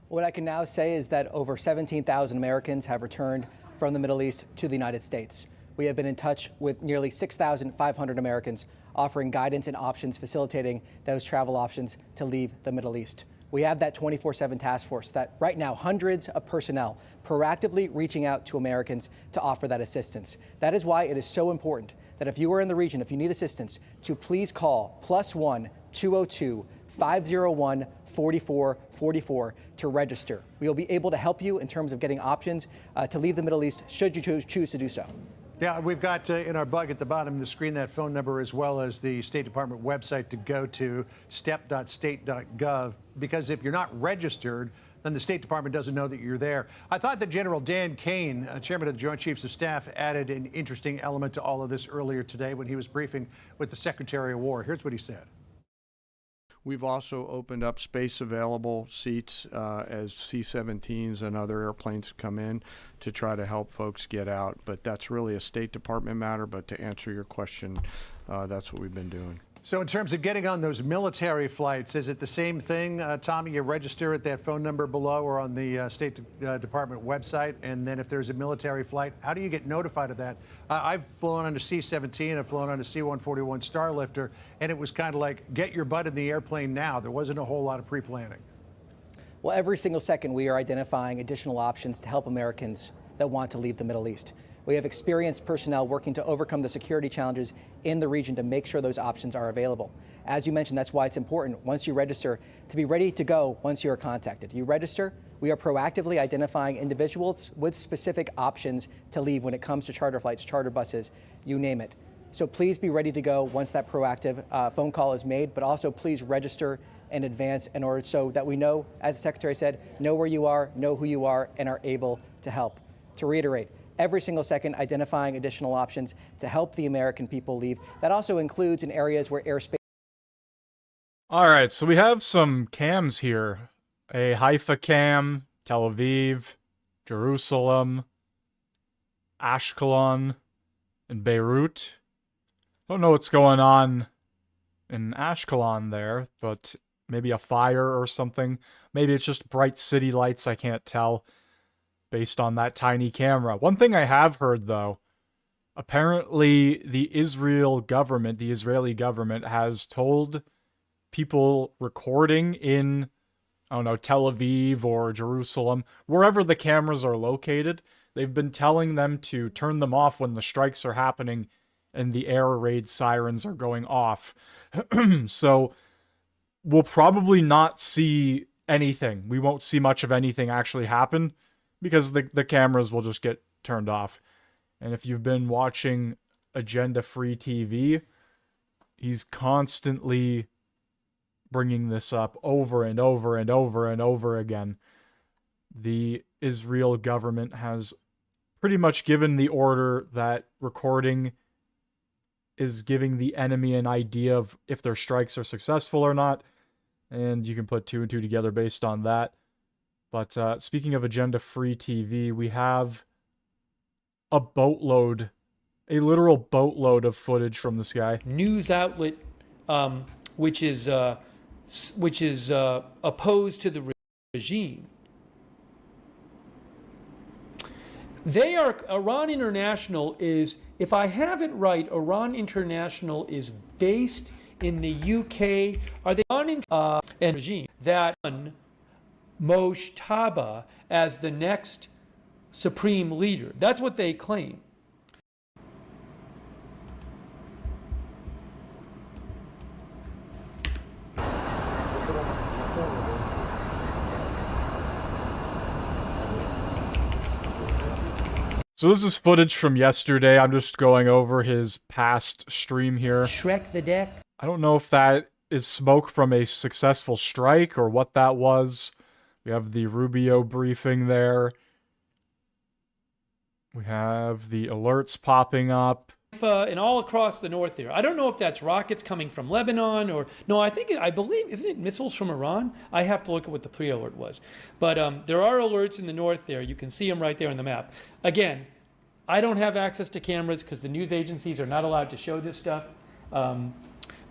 What I can now say is that over 17,000 Americans have returned from the Middle East to the United States. We have been in touch with nearly 6,500 Americans, offering guidance and options facilitating those travel options to leave the Middle East. We have that 24/7 task force that right now hundreds of personnel proactively reaching out to Americans to offer that assistance. That is why it is so important that if you are in the region, if you need assistance, to please call +1 202 501 4444 to register. We will be able to help you in terms of getting options to leave the Middle East should you choose to do so. Yeah, we've got in our bug at the bottom of the screen that phone number as well as the State Department website to go to, step.state.gov, because if you're not registered, then the State Department doesn't know that you're there. I thought that General Dan Kane, chairman of the Joint Chiefs of Staff, added an interesting element to all of this earlier today when he was briefing with the Secretary of War. Here's what he said. We've also opened up space available seats as C-17s and other airplanes come in to try to help folks get out. But that's really a State Department matter. But to answer your question, that's what we've been doing. So in terms of getting on those military flights, is it the same thing, Tommy? You register at that phone number below or on the State Department website, and then if there's a military flight, how do you get notified of that? I've flown on a C-17, I've flown on a C-141 Starlifter, and it was kind of like, get your butt in the airplane now. There wasn't a whole lot of pre-planning. Well, every single second we are identifying additional options to help Americans that want to leave the Middle East. We have experienced personnel working to overcome the security challenges in the region to make sure those options are available. As you mentioned, that's why it's important, once you register, to be ready to go once you are contacted. You register, we are proactively identifying individuals with specific options to leave when it comes to charter flights, charter buses, you name it. So please be ready to go once that proactive phone call is made, but also please register in advance in order so that we know, as the Secretary said, know where you are, know who you are, and are able to help. To reiterate, every single second identifying additional options to help the American people leave. That also includes in areas where airspace. All right, so we have some cams here. A Haifa cam, Tel Aviv, Jerusalem, Ashkelon, and Beirut. Don't know what's going on in Ashkelon there, but maybe a fire or something. Maybe it's just bright city lights, I can't tell, based on that tiny camera. One thing I have heard, though, apparently the Israeli government has told people recording in, I don't know, Tel Aviv or Jerusalem, wherever the cameras are located, they've been telling them to turn them off when the strikes are happening and the air raid sirens are going off. So we'll probably not see anything. We won't see much of anything actually happen, because the cameras will just get turned off. And if you've been watching Agenda Free TV, he's constantly bringing this up over and over and over and over again. The Israel government has pretty much given the order that recording is giving the enemy an idea of if their strikes are successful or not, and you can put two and two together based on that. But speaking of Agenda Free TV, we have a boatload, a literal boatload of footage from this guy. News outlet, which is opposed to the regime. They are, Iran International is, if I have it right, Iran International is based in the UK. Are they on and regime that Mojtaba as the next supreme leader. That's what they claim. So this is footage from yesterday. I'm just going over his past stream here. Shrek the deck. I don't know if that is smoke from a successful strike or what that was. We have the Rubio briefing there. We have the alerts popping up. And all across the north there. I don't know if that's rockets coming from Lebanon or... No, I believe, isn't it missiles from Iran? I have to look at what the pre-alert was. But there are alerts in the north there. You can see them right there on the map. Again, I don't have access to cameras because the news agencies are not allowed to show this stuff. So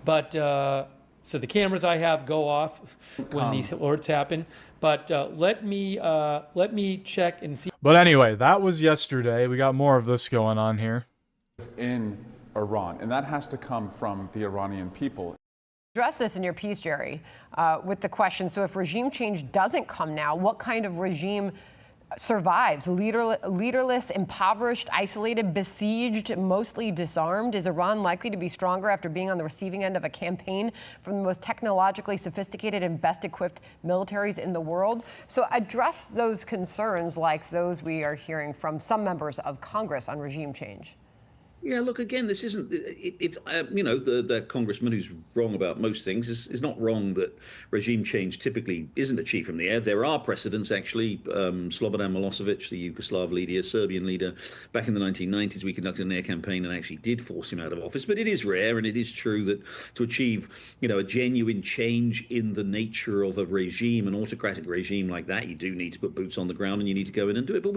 the cameras I have go off when these alerts happen. But let me check and see. But anyway, that was yesterday. We got more of this going on here. In Iran, and that has to come from the Iranian people. Address this in your piece, Jerry, with the question, so if regime change doesn't come now, what kind of regime survives? Leaderless, impoverished, isolated, besieged, mostly disarmed? Is Iran likely to be stronger after being on the receiving end of a campaign from the most technologically sophisticated and best equipped militaries in the world? So address those concerns like those we are hearing from some members of Congress on regime change. Yeah, look, again, this isn't, the congressman who's wrong about most things is not wrong that regime change typically isn't achieved from the air. There are precedents, actually. Slobodan Milosevic, the Yugoslav leader, Serbian leader, back in the 1990s, we conducted an air campaign and actually did force him out of office. But it is rare, and it is true that to achieve, a genuine change in the nature of a regime, an autocratic regime like that, you do need to put boots on the ground and you need to go in and do it. But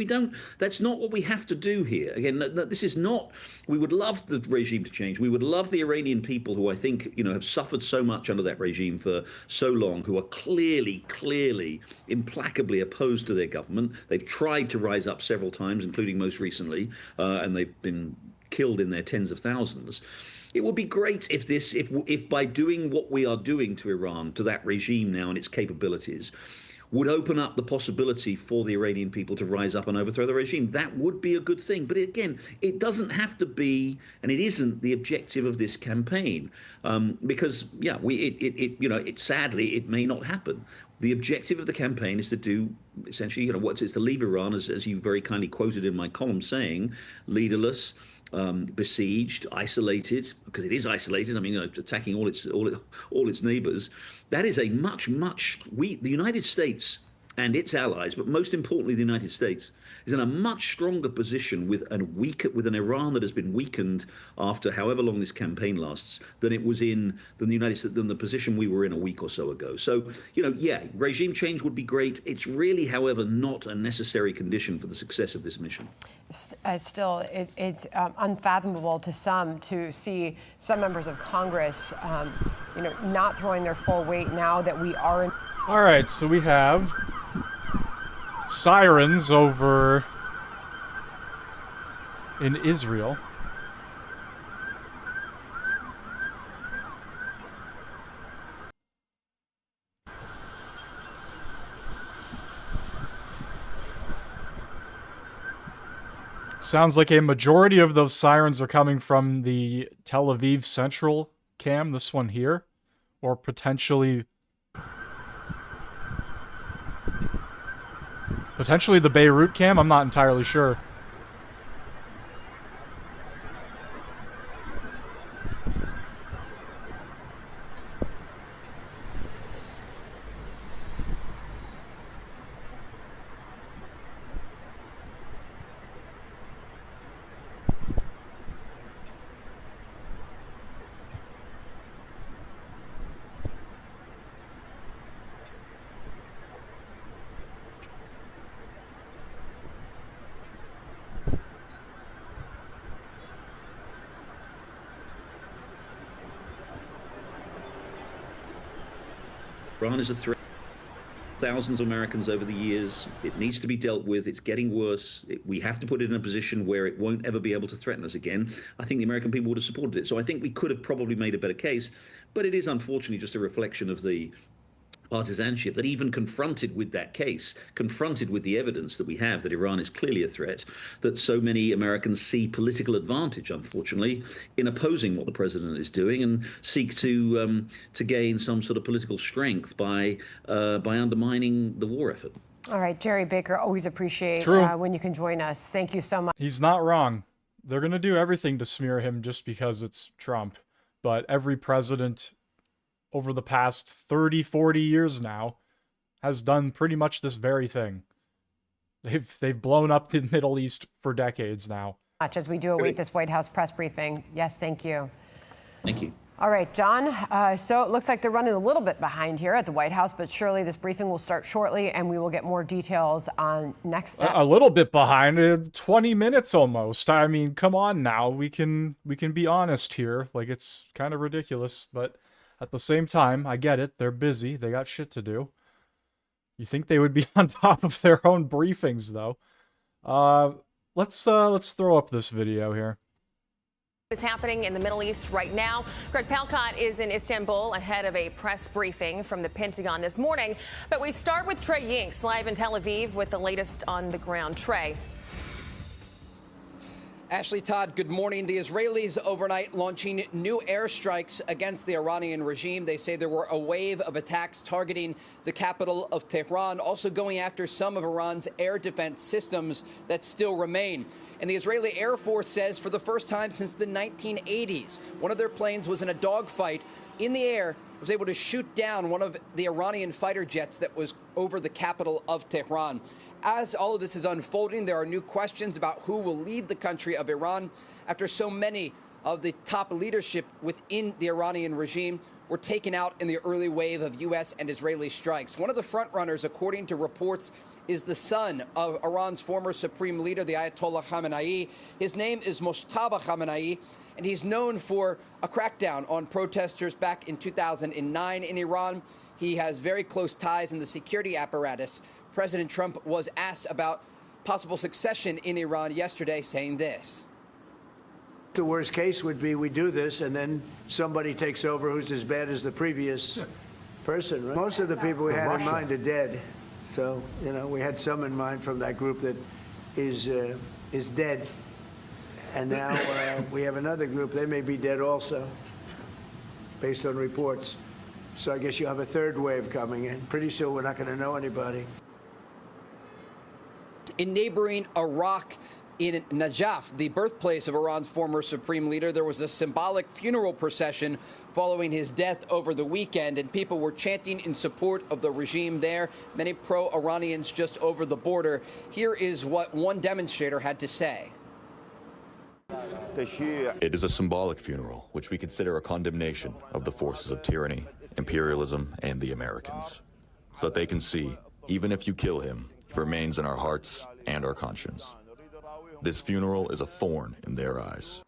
that's not what we have to do here. Again, this is not... We would love the regime to change. We would love the Iranian people who I think, have suffered so much under that regime for so long, who are clearly, implacably opposed to their government. They've tried to rise up several times, including most recently, and they've been killed in their tens of thousands. It would be great if by doing what we are doing to Iran, to that regime now and its capabilities, would open up the possibility for the Iranian people to rise up and overthrow the regime. That would be a good thing. But again, it doesn't have to be, and it isn't the objective of this campaign, because sadly it may not happen. The objective of the campaign is to do essentially, it's to leave Iran, as you very kindly quoted in my column, saying, leaderless, besieged, isolated, because it is isolated. Attacking all its neighbors. That is a the United States and its allies, but most importantly, the United States, is in a much stronger position with an Iran that has been weakened after however long this campaign lasts than it was in than the position we were in a week or so ago. So, regime change would be great. It's really, however, not a necessary condition for the success of this mission. Still, it's unfathomable to some to see some members of Congress, not throwing their full weight now that we are in. All right, so we have sirens over in Israel. Sounds like a majority of those sirens are coming from the Tel Aviv Central cam, this one here, or potentially the Beirut cam. I'm not entirely sure. Iran is a threat. Thousands of Americans over the years. It needs to be dealt with. It's getting worse. We have to put it in a position where it won't ever be able to threaten us again. I think the American people would have supported it. So I think we could have probably made a better case, but it is unfortunately just a reflection of the partisanship, that even confronted with that case, confronted with the evidence that we have that Iran is clearly a threat, that so many Americans see political advantage, unfortunately, in opposing what the president is doing and seek to gain some sort of political strength by undermining the war effort. All right, Jerry Baker, always appreciate when you can join us. Thank you so much. He's not wrong. They're going to do everything to smear him just because it's Trump. But every president over the past 30, 40 years now has done pretty much this very thing. They've blown up the Middle East for decades now. As we do await this White House press briefing. Yes, thank you. Thank you. All right, John. So it looks like they're running a little bit behind here at the White House, but surely this briefing will start shortly and we will get more details on next steps. A little bit behind, 20 minutes almost. I mean, come on now. We can be honest here. Like, it's kind of ridiculous, but at the same time, I get it. They're busy. They got shit to do. You think they would be on top of their own briefings, though. Let's throw up this video here. Is happening in the Middle East right now. Greg Palkot is in Istanbul ahead of a press briefing from the Pentagon this morning. But we start with Trey Yingst live in Tel Aviv with the latest on the ground. Trey. Ashley, Todd, good morning. The Israelis overnight launching new airstrikes against the Iranian regime. They say there were a wave of attacks targeting the capital of Tehran, also going after some of Iran's air defense systems that still remain. And the Israeli Air Force says for the first time since the 1980s, one of their planes was in a dogfight in the air, was able to shoot down one of the Iranian fighter jets that was over the capital of Tehran. As all of this is unfolding, there are new questions about who will lead the country of Iran after so many of the top leadership within the Iranian regime were taken out in the early wave of U.S. and Israeli strikes. One of the frontrunners, according to reports, is the son of Iran's former supreme leader, the Ayatollah Khamenei. His name is Mojtaba Khamenei, and he's known for a crackdown on protesters back in 2009 in Iran. He has very close ties in the security apparatus. President Trump was asked about possible succession in Iran yesterday, saying this. The worst case would be we do this and then somebody takes over who's as bad as the previous person. Right? Most of the people we had in mind are dead. So, you know, we had some in mind from that group that is dead. And now we have another group. They may be dead also, based on reports. So I guess you have a third wave coming in. Pretty soon we're not going to know anybody. In neighboring Iraq, in Najaf, the birthplace of Iran's former supreme leader, there was a symbolic funeral procession following his death over the weekend, and people were chanting in support of the regime there, many pro-Iranians just over the border. Here is what one demonstrator had to say. It is a symbolic funeral, which we consider a condemnation of the forces of tyranny, imperialism, and the Americans, so that they can see, even if you kill him, he remains in our hearts and our conscience. This funeral is a thorn in their eyes.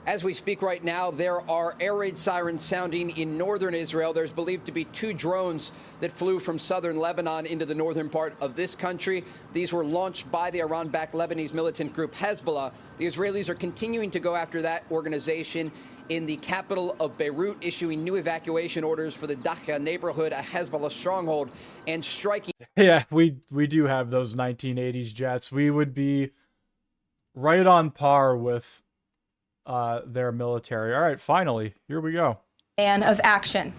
As we speak right now, there are air raid sirens sounding in northern Israel. There's believed to be 2 drones that flew from southern Lebanon into the northern part of this country. These were launched by the Iran-backed Lebanese militant group Hezbollah. The Israelis are continuing to go after that organization in the capital of Beirut, issuing new evacuation orders for the Dakhya neighborhood, a Hezbollah stronghold, and striking. Yeah, we do have those 1980s jets. We would be right on par with their military. All right, finally, here we go. And of action.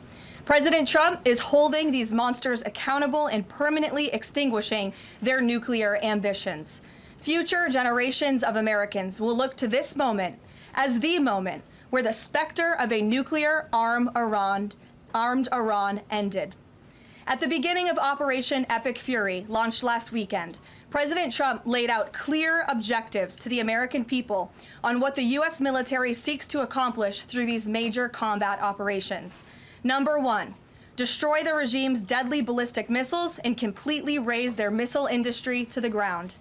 President Trump is holding these monsters accountable and permanently extinguishing their nuclear ambitions. Future generations of Americans will look to this moment as the moment where the specter of a nuclear armed Iran ended. At the beginning of Operation Epic Fury, launched last weekend, President Trump laid out clear objectives to the American people on what the U.S. military seeks to accomplish through these major combat operations. Number 1, destroy the regime's deadly ballistic missiles and completely raze their missile industry to the ground.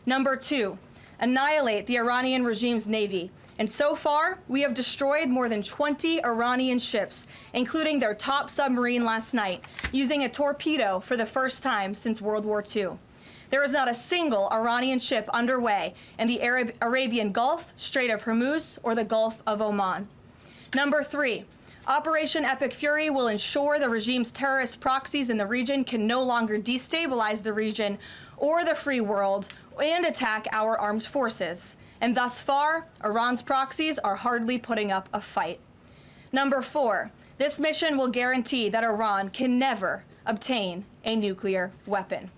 Number 2, annihilate the Iranian regime's navy. And so far, we have destroyed more than 20 Iranian ships, including their top submarine last night, using a torpedo for the first time since World War II. There is not a single Iranian ship underway in the Arabian Gulf, Strait of Hormuz, or the Gulf of Oman. Number 3, Operation Epic Fury will ensure the regime's terrorist proxies in the region can no longer destabilize the region or the free world and attack our armed forces. And thus far, Iran's proxies are hardly putting up a fight. Number 4, this mission will guarantee that Iran can never obtain a nuclear weapon.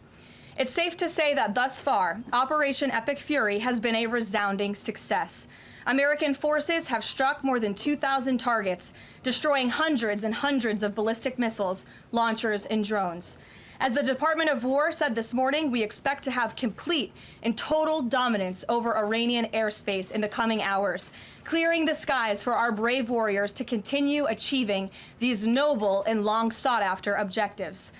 It's safe to say that thus far, Operation Epic Fury has been a resounding success. American forces have struck more than 2,000 targets, destroying hundreds and hundreds of ballistic missiles, launchers, and drones. As the Department of War said this morning, we expect to have complete and total dominance over Iranian airspace in the coming hours, clearing the skies for our brave warriors to continue achieving these noble and long sought-after objectives.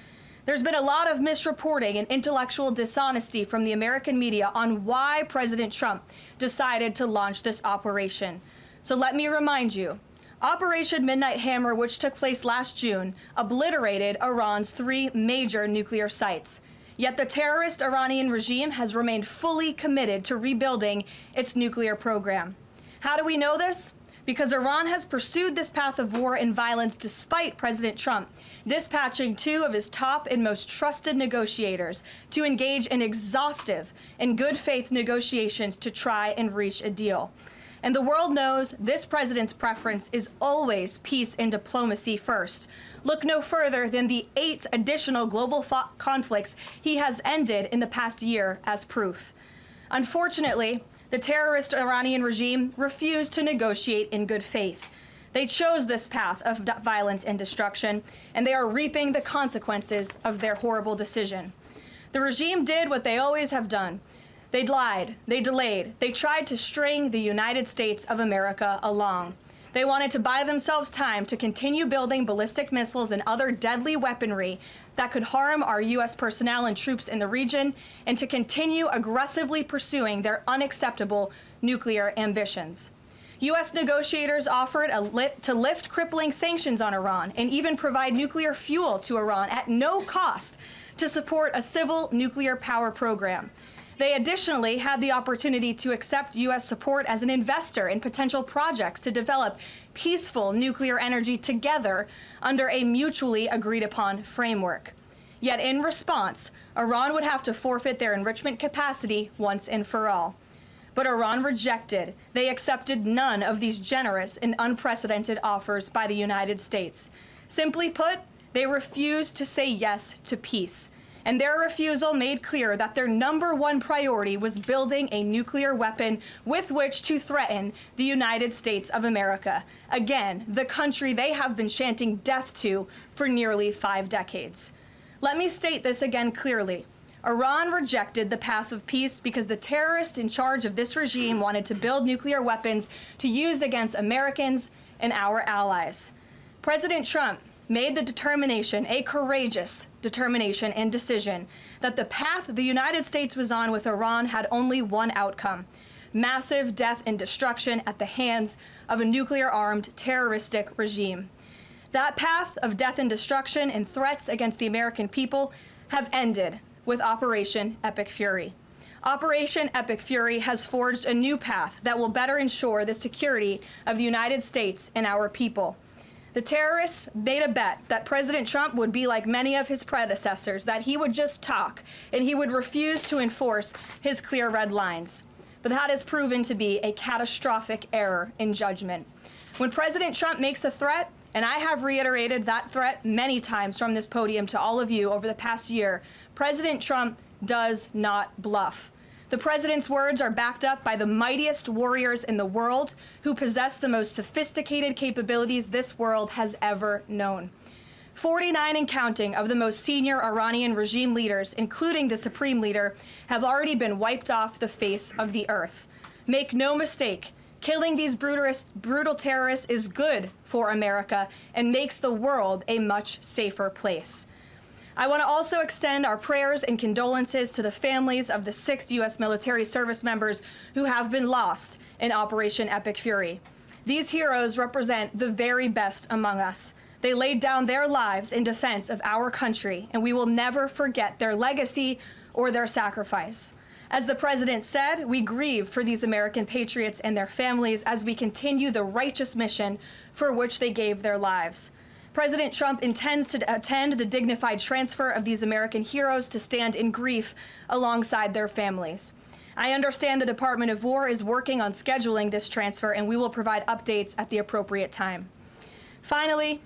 There's been a lot of misreporting and intellectual dishonesty from the American media on why President Trump decided to launch this operation. So let me remind you, Operation Midnight Hammer, which took place last June, obliterated Iran's 3 major nuclear sites. Yet the terrorist Iranian regime has remained fully committed to rebuilding its nuclear program. How do we know this? Because Iran has pursued this path of war and violence despite President Trump dispatching 2 of his top and most trusted negotiators to engage in exhaustive and good faith negotiations to try and reach a deal. And the world knows this president's preference is always peace and diplomacy first. Look no further than the 8 additional global conflicts he has ended in the past year as proof. Unfortunately, the terrorist Iranian regime refused to negotiate in good faith. They chose this path of violence and destruction, and they are reaping the consequences of their horrible decision. The regime did what they always have done. They lied, they delayed, they tried to string the United States of America along. They wanted to buy themselves time to continue building ballistic missiles and other deadly weaponry that could harm our U.S. personnel and troops in the region, and to continue aggressively pursuing their unacceptable nuclear ambitions. U.S. negotiators offered to lift crippling sanctions on Iran and even provide nuclear fuel to Iran at no cost to support a civil nuclear power program. They additionally had the opportunity to accept U.S. support as an investor in potential projects to develop peaceful nuclear energy together under a mutually agreed upon framework. Yet in response, Iran would have to forfeit their enrichment capacity once and for all. But Iran rejected. They accepted none of these generous and unprecedented offers by the United States. Simply put, they refused to say yes to peace. And their refusal made clear that their #1 priority was building a nuclear weapon with which to threaten the United States of America. Again, the country they have been chanting death to for nearly 5 decades. Let me state this again clearly. Iran rejected the path of peace because the terrorists in charge of this regime wanted to build nuclear weapons to use against Americans and our allies. President Trump made the determination, a courageous determination and decision, that the path the United States was on with Iran had only one outcome: massive death and destruction at the hands of a nuclear-armed terroristic regime. That path of death and destruction and threats against the American people have ended with Operation Epic Fury. Operation Epic Fury has forged a new path that will better ensure the security of the United States and our people. The terrorists made a bet that President Trump would be like many of his predecessors, that he would just talk and he would refuse to enforce his clear red lines. But that has proven to be a catastrophic error in judgment. When President Trump makes a threat, and I have reiterated that threat many times from this podium to all of you over the past year, President Trump does not bluff. The president's words are backed up by the mightiest warriors in the world who possess the most sophisticated capabilities this world has ever known. 49 and counting of the most senior Iranian regime leaders, including the supreme leader, have already been wiped off the face of the earth. Make no mistake, killing these brutal terrorists is good for America and makes the world a much safer place. I want to also extend our prayers and condolences to the families of the 6 U.S. military service members who have been lost in Operation Epic Fury. These heroes represent the very best among us. They laid down their lives in defense of our country, and we will never forget their legacy or their sacrifice. As the president said, we grieve for these American patriots and their families as we continue the righteous mission for which they gave their lives. President Trump intends to attend the dignified transfer of these American heroes to stand in grief alongside their families. I understand the Department of War is working on scheduling this transfer, and we will provide updates at the appropriate time. Finally,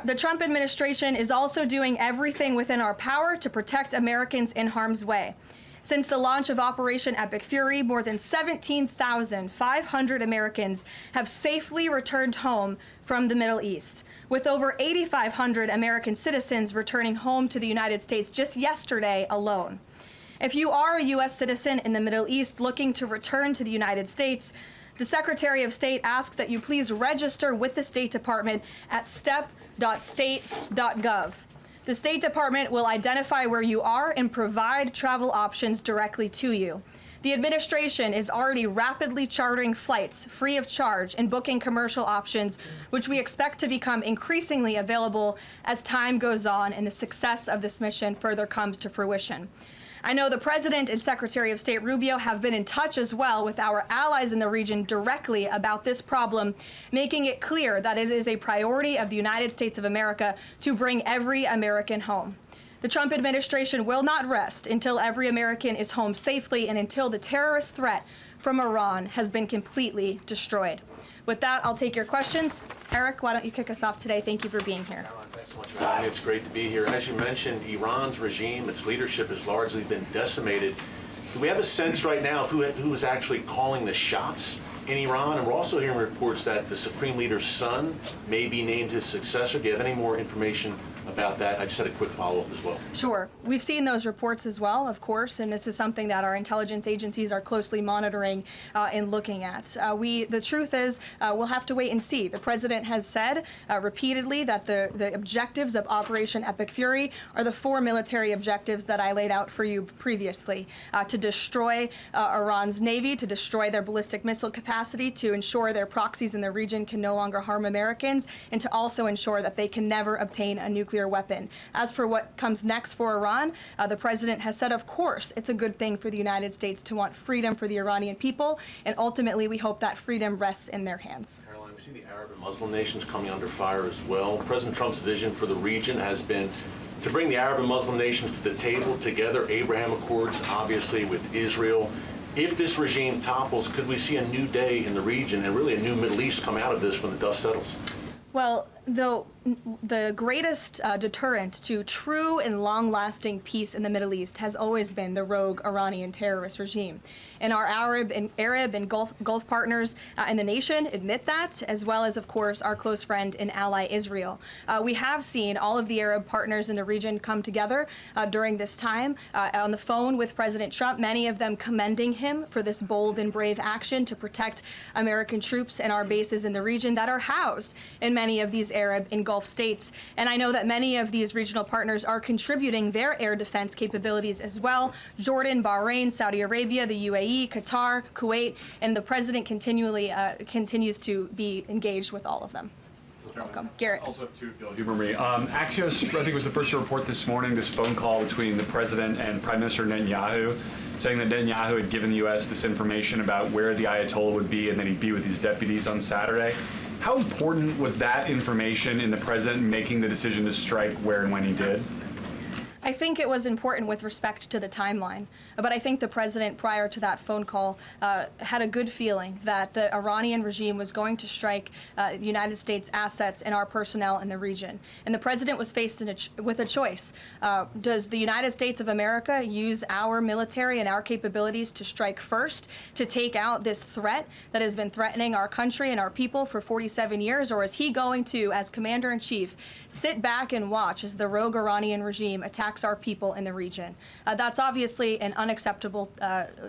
the Trump administration is also doing everything within our power to protect Americans in harm's way. Since the launch of Operation Epic Fury, more than 17,500 Americans have safely returned home from the Middle East, with over 8,500 American citizens returning home to the United States just yesterday alone. If you are a U.S. citizen in the Middle East looking to return to the United States, the Secretary of State asks that you please register with the State Department at step.state.gov. The State Department will identify where you are and provide travel options directly to you. The administration is already rapidly chartering flights free of charge and booking commercial options, which we expect to become increasingly available as time goes on and the success of this mission further comes to fruition. I know the President and Secretary of State Rubio have been in touch as well with our allies in the region directly about this problem, making it clear that it is a priority of the United States of America to bring every American home. The Trump administration will not rest until every American is home safely and until the terrorist threat from Iran has been completely destroyed. With that, I'll take your questions. Eric, why don't you kick us off today? Thank you for being here. Thanks so much for having me. It's great to be here. As you mentioned, Iran's regime, its leadership has largely been decimated. Do we have a sense right now of who is actually calling the shots in Iran? And we're also hearing reports that the Supreme Leader's son may be named his successor. Do you have any more information about that? I just had a quick follow-up as well. Sure. We've seen those reports as well, of course, and this is something that our intelligence agencies are closely monitoring and looking at. The truth is, we'll have to wait and see. The president has said repeatedly that the objectives of Operation Epic Fury are the 4 military objectives that I laid out for you previously: to destroy Iran's navy, to destroy their ballistic missile capacity, to ensure their proxies in the region can no longer harm Americans, and to also ensure that they can never obtain a nuclear weapon. As for what comes next for Iran, the president has said, of course, it's a good thing for the United States to want freedom for the Iranian people, and ultimately we hope that freedom rests in their hands. Caroline, we see the Arab and Muslim nations coming under fire as well. President Trump's vision for the region has been to bring the Arab and Muslim nations to the table together, Abraham Accords, obviously, with Israel. If this regime topples, could we see a new day in the region and really a new Middle East come out of this when the dust settles? Well, the greatest deterrent to true and long-lasting peace in the Middle East has always been the rogue Iranian terrorist regime. And our Arab and Gulf partners in the nation admit that, as well as, of course, our close friend and ally Israel. We have seen all of the Arab partners in the region come together during this time on the phone with President Trump, many of them commending him for this bold and brave action to protect American troops and our bases in the region that are housed in many of these Arab and Gulf states. And I know that many of these regional partners are contributing their air defense capabilities as well: Jordan, Bahrain, Saudi Arabia, the UAE, Qatar, Kuwait, and the president continues to be engaged with all of them. Welcome. Garrett. Also have two, if you'll humor me. Axios, I think, was the first to report this morning this phone call between the president and Prime Minister Netanyahu, saying that Netanyahu had given the U.S. this information about where the Ayatollah would be and that he'd be with his deputies on Saturday. How important was that information in the president making the decision to strike where and when he did? I think it was important with respect to the timeline, but I think the president, prior to that phone call, had a good feeling that the Iranian regime was going to strike the United States assets and our personnel in the region. And the president was faced with a choice. Does the United States of America use our military and our capabilities to strike first, to take out this threat that has been threatening our country and our people for 47 years, or is he going to, as commander-in-chief, sit back and watch as the rogue Iranian regime attacks our people in the region? That's obviously an unacceptable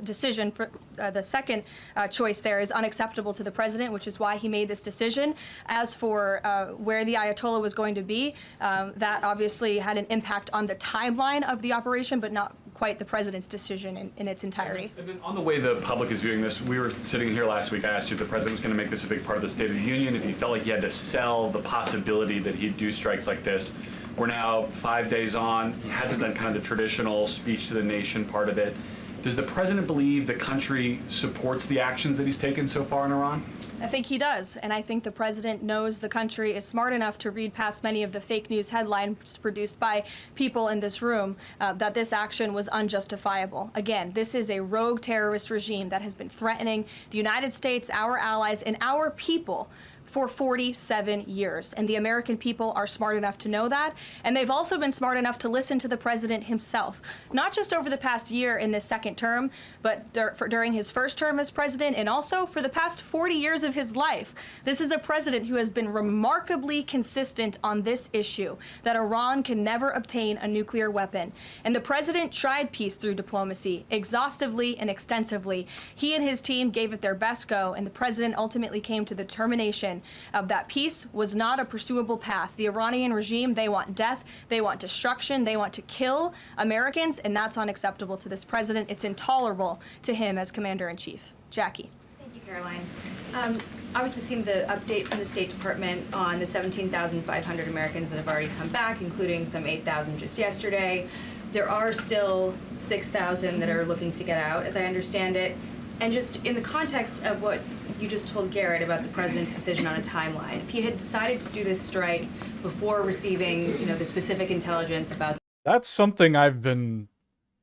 decision. For the second choice there is unacceptable to the president, which is why he made this decision. As for where the Ayatollah was going to be, that obviously had an impact on the timeline of the operation, but not quite the president's decision in its entirety. And then on the way the public is viewing this, we were sitting here last week, I asked you if the president was going to make this a big part of the State of the Union, if he felt like he had to sell the possibility that he'd do strikes like this. We're now 5 days on. He hasn't done kind of the traditional speech to the nation part of it. Does the president believe the country supports the actions that he's taken so far in Iran? I think he does, and I think the president knows the country is smart enough to read past many of the fake news headlines produced by people in this room that this action was unjustifiable. Again, this is a rogue terrorist regime that has been threatening the United States, our allies, and our people for 47 years. And the American people are smart enough to know that. And they've also been smart enough to listen to the president himself, not just over the past year in this second term, but during his first term as president, and also for the past 40 years of his life. This is a president who has been remarkably consistent on this issue, that Iran can never obtain a nuclear weapon. And the president tried peace through diplomacy, exhaustively and extensively. He and his team gave it their best go, and the president ultimately came to the determination of that peace was not a pursuable path. The Iranian regime, they want death, they want destruction, they want to kill Americans, and that's unacceptable to this president. It's intolerable to him as commander-in-chief. Jackie. Thank you, Caroline. Obviously seen the update from the State Department on the 17,500 Americans that have already come back, including some 8,000 just yesterday. There are still 6,000 that are looking to get out, as I understand it. And just in the context of what you just told Garrett about the president's decision on a timeline, if he had decided to do this strike before receiving, the specific intelligence about... That's something I've been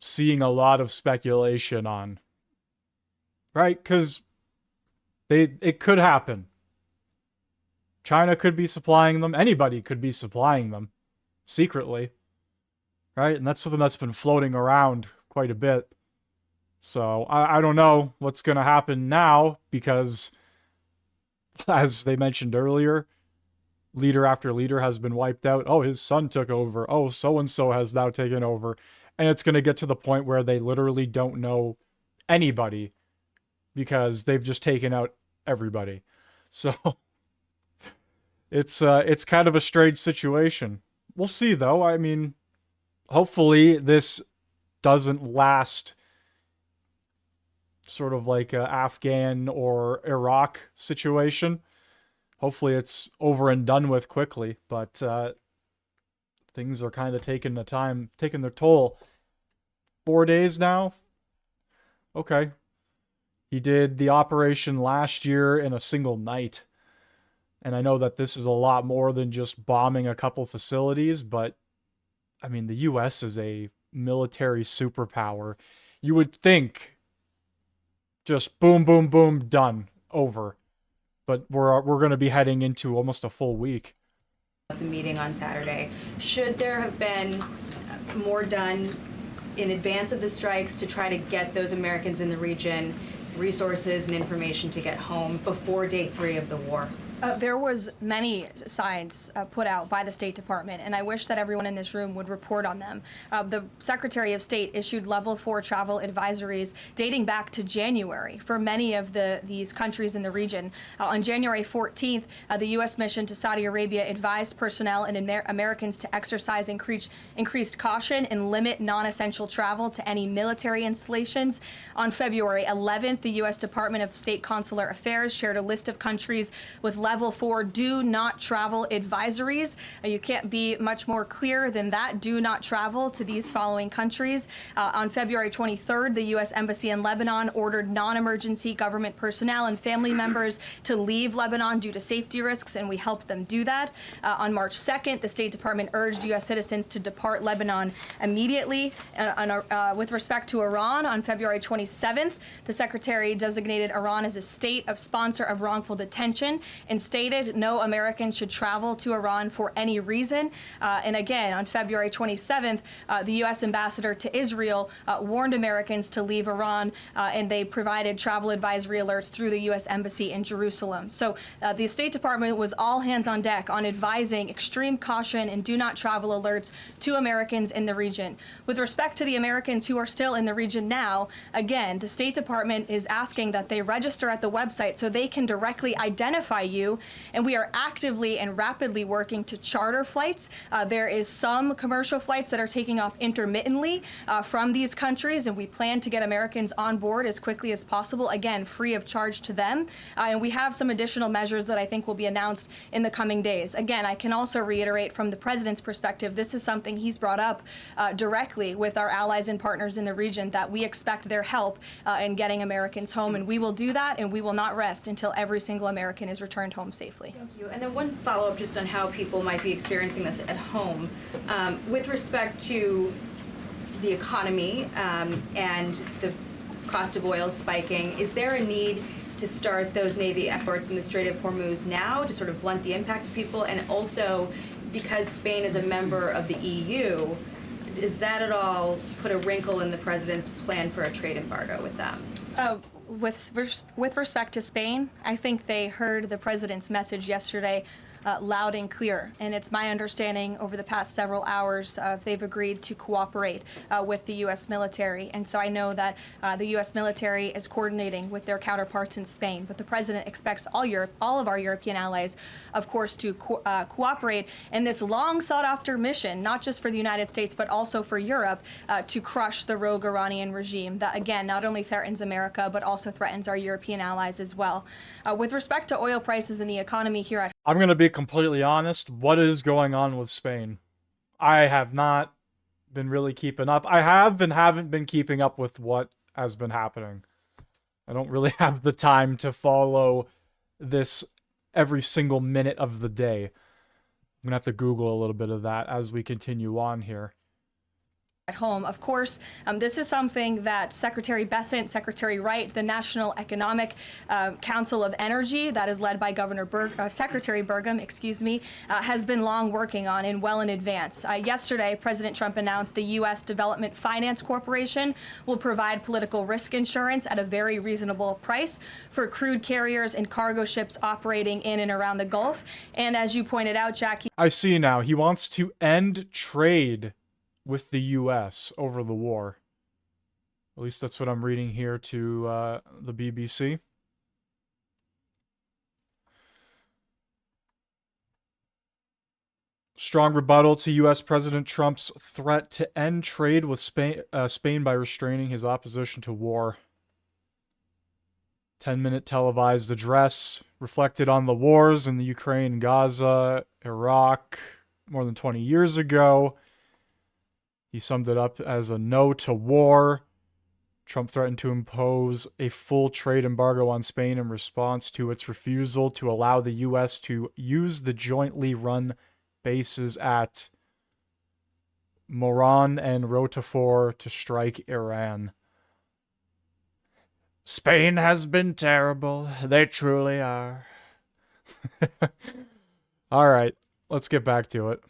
seeing a lot of speculation on. Right? Because it could happen. China could be supplying them. Anybody could be supplying them. Secretly. Right? And that's something that's been floating around quite a bit. So, I don't know what's going to happen now, because, as they mentioned earlier, leader after leader has been wiped out. Oh, his son took over. Oh, so-and-so has now taken over. And it's going to get to the point where they literally don't know anybody, because they've just taken out everybody. So, it's kind of a strange situation. We'll see, though. I mean, hopefully this doesn't last sort of like a Afghan or Iraq situation. Hopefully it's over and done with quickly, but things are kind of taking their toll. 4 days now? Okay. He did the operation last year in a single night. And I know that this is a lot more than just bombing a couple facilities, but I mean, the US is a military superpower. You would think just boom, boom, boom, done, over. But we're going to be heading into almost a full week. The meeting on Saturday. Should there have been more done in advance of the strikes to try to get those Americans in the region resources and information to get home before day 3 of the war? There was many signs put out by the State Department, and I wish that everyone in this room would report on them. The Secretary of State issued level 4 travel advisories dating back to January for many of these countries in the region. On January 14th, the U.S. mission to Saudi Arabia advised personnel and Americans to exercise increased caution and limit non-essential travel to any military installations. On February 11th, the U.S. Department of State Consular Affairs shared a list of countries with level 4 do not travel advisories. You can't be much more clear than that. Do not travel to these following countries. On February 23rd, the U.S. Embassy in Lebanon ordered non-emergency government personnel and family members to leave Lebanon due to safety risks, and we helped them do that. On March 2nd, the State Department urged U.S. citizens to depart Lebanon immediately. With respect to Iran, on February 27th, the Secretary designated Iran as a state of sponsor of wrongful detention and stated no American should travel to Iran for any reason. And again, on February 27th, the U.S. ambassador to Israel warned Americans to leave Iran, and they provided travel advisory alerts through the U.S. Embassy in Jerusalem. So the State Department was all hands on deck on advising extreme caution and do not travel alerts to Americans in the region. With respect to the Americans who are still in the region now, again, the State Department is asking that they register at the website so they can directly identify you EU, and we are actively and rapidly working to charter flights. There is some commercial flights that are taking off intermittently from these countries, and we plan to get Americans on board as quickly as possible, again, free of charge to them. And we have some additional measures that I think will be announced in the coming days. Again, I can also reiterate from the president's perspective, this is something he's brought up directly with our allies and partners in the region, that we expect their help in getting Americans home, and we will do that, and we will not rest until every single American is returned home safely. Thank you. And then one follow-up just on how people might be experiencing this at home. With respect to the economy and the cost of oil spiking, is there a need to start those Navy escorts in the Strait of Hormuz now to sort of blunt the impact to people? And also, because Spain is a member of the EU, does that at all put a wrinkle in the president's plan for a trade embargo with them? With respect to Spain, I think they heard the president's message yesterday loud and clear. And it's my understanding over the past several hours they've agreed to cooperate with the U.S. military. And so I know that the U.S. military is coordinating with their counterparts in Spain. But the president expects all of our European allies, of course, to cooperate in this long sought after mission, not just for the United States, but also for Europe, to crush the rogue Iranian regime that, again, not only threatens America, but also threatens our European allies as well. With respect to oil prices and the economy here at I'm going to be completely honest. What is going on with Spain? I have not been really keeping up. I have and haven't been keeping up with what has been happening. I don't really have the time to follow this every single minute of the day. I'm going to have to Google a little bit of that as we continue on here. At home. Of course, this is something that Secretary Bessent, Secretary Wright, the National Economic Council of Energy, that is led by Secretary Burgum, has been long working on and well in advance. Yesterday, President Trump announced the U.S. Development Finance Corporation will provide political risk insurance at a very reasonable price for crude carriers and cargo ships operating in and around the Gulf. And as you pointed out, Jackie, I see now. He wants to end trade with the U.S. over the war. At least that's what I'm reading here to the BBC. Strong rebuttal to U.S. President Trump's threat to end trade with Spain by restraining his opposition to war. 10-minute televised address reflected on the wars in the Ukraine, Gaza, Iraq more than 20 years ago. He summed it up as a no to war. Trump threatened to impose a full trade embargo on Spain in response to its refusal to allow the U.S. to use the jointly run bases at Moran and Rochefort to strike Iran. Spain has been terrible. They truly are. All right, let's get back to it.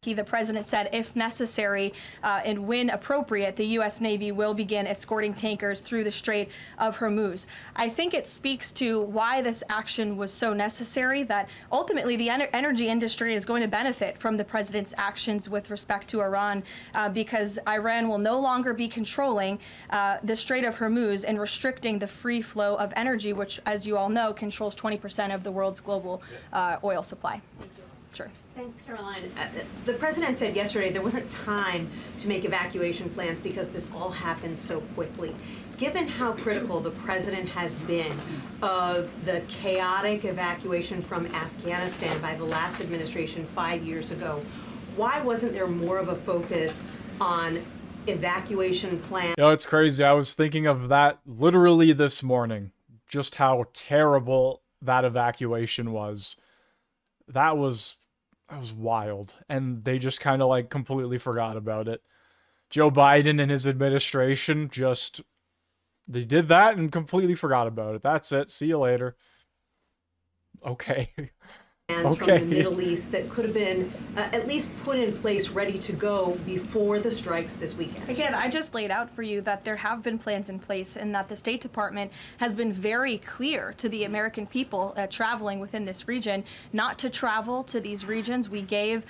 The president said, if necessary and when appropriate, the U.S. Navy will begin escorting tankers through the Strait of Hormuz. I think it speaks to why this action was so necessary, that ultimately the energy industry is going to benefit from the president's actions with respect to Iran, because Iran will no longer be controlling the Strait of Hormuz and restricting the free flow of energy, which, as you all know, controls 20% of the world's global oil supply. Sure. Thanks, Caroline. The president said yesterday there wasn't time to make evacuation plans because this all happened so quickly. Given how critical the president has been of the chaotic evacuation from Afghanistan by the last administration 5 years ago, why wasn't there more of a focus on evacuation plans? You know, it's crazy. I was thinking of that literally this morning, just how terrible that evacuation was. That was wild, and they just kind of like completely forgot about it. Joe Biden and his administration they did that and completely forgot about it. That's it. See you later. Okay. From Okay. the Middle East that could have been at least put in place, ready to go before the strikes this weekend? Again, I just laid out for you that there have been plans in place and that the State Department has been very clear to the American people traveling within this region not to travel to these regions. We gave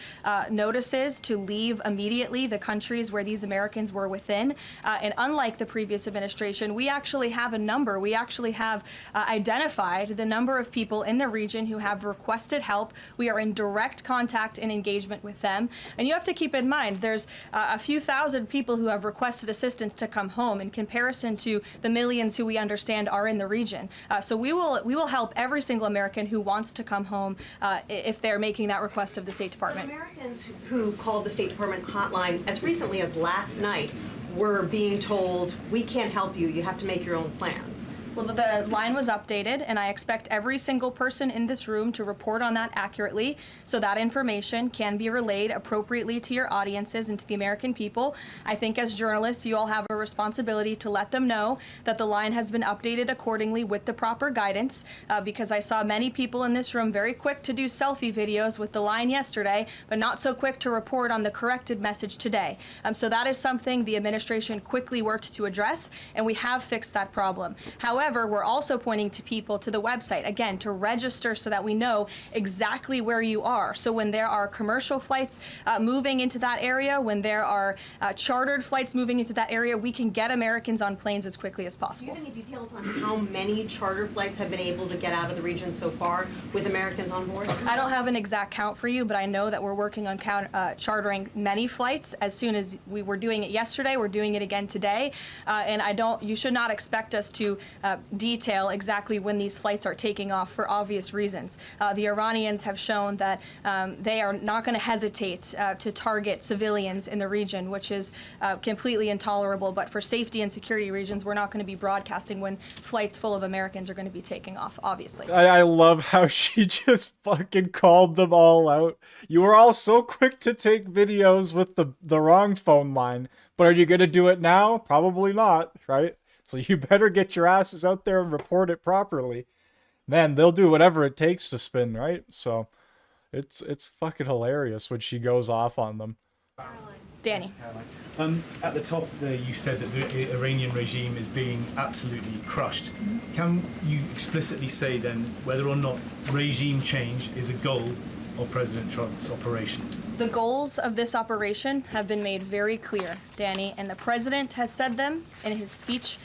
notices to leave immediately the countries where these Americans were within. And unlike the previous administration, we actually have a number. We actually have identified the number of people in the region who have requested help. We are in direct contact and engagement with them. And you have to keep in mind, there's a few thousand people who have requested assistance to come home in comparison to the millions who we understand are in the region. So we will help every single American who wants to come home if they're making that request of the State Department. Americans who called the State Department hotline as recently as last night were being told, we can't help you, you have to make your own plans. Well, the line was updated, and I expect every single person in this room to report on that accurately, so that information can be relayed appropriately to your audiences and to the American people. I think as journalists, you all have a responsibility to let them know that the line has been updated accordingly with the proper guidance, because I saw many people in this room very quick to do selfie videos with the line yesterday, but not so quick to report on the corrected message today. So that is something the administration quickly worked to address, and we have fixed that problem. However, we're also pointing to people to the website, again, to register so that we know exactly where you are. So when there are commercial flights moving into that area, when there are chartered flights moving into that area, we can get Americans on planes as quickly as possible. Do you have any details on how many charter flights have been able to get out of the region so far with Americans on board? I don't have an exact count for you, but I know that we're working on chartering many flights. As soon as we were doing it yesterday, we're doing it again today. And you should not expect us to detail exactly when these flights are taking off for obvious reasons. The Iranians have shown that they are not going to hesitate to target civilians in the region, which is completely intolerable. But for safety and security reasons, we're not going to be broadcasting when flights full of Americans are going to be taking off, obviously. I love how she just fucking called them all out. You were all so quick to take videos with the wrong phone line, but are you going to do it now? Probably not, right? So you better get your asses out there and report it properly. Man, they'll do whatever it takes to spin, right? So it's fucking hilarious when she goes off on them. Danny. At the top there, you said that the Iranian regime is being absolutely crushed. Can you explicitly say then whether or not regime change is a goal of President Trump's operation? The goals of this operation have been made very clear, Danny, and the president has said them in his speech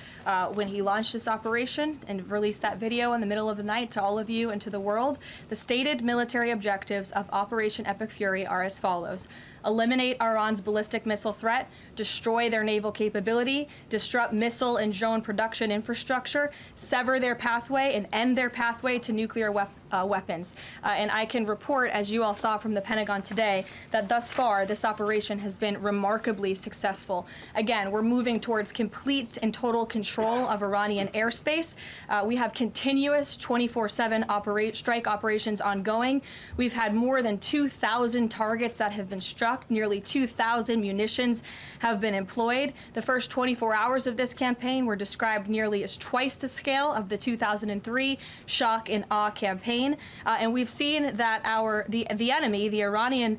when he launched this operation and released that video in the middle of the night to all of you and to the world. The stated military objectives of Operation Epic Fury are as follows: eliminate Iran's ballistic missile threat, destroy their naval capability, disrupt missile and drone production infrastructure, sever their pathway and end their pathway to nuclear weapons. And I can report, as you all saw from the Pentagon today, that thus far this operation has been remarkably successful. Again, we're moving towards complete and total control of Iranian airspace. We have continuous 24/7 strike operations ongoing. We've had more than 2,000 targets that have been struck. Nearly 2,000 munitions have been employed. The first 24 hours of this campaign were described nearly as twice the scale of the 2003 shock and awe campaign. And we've seen that the enemy, the Iranian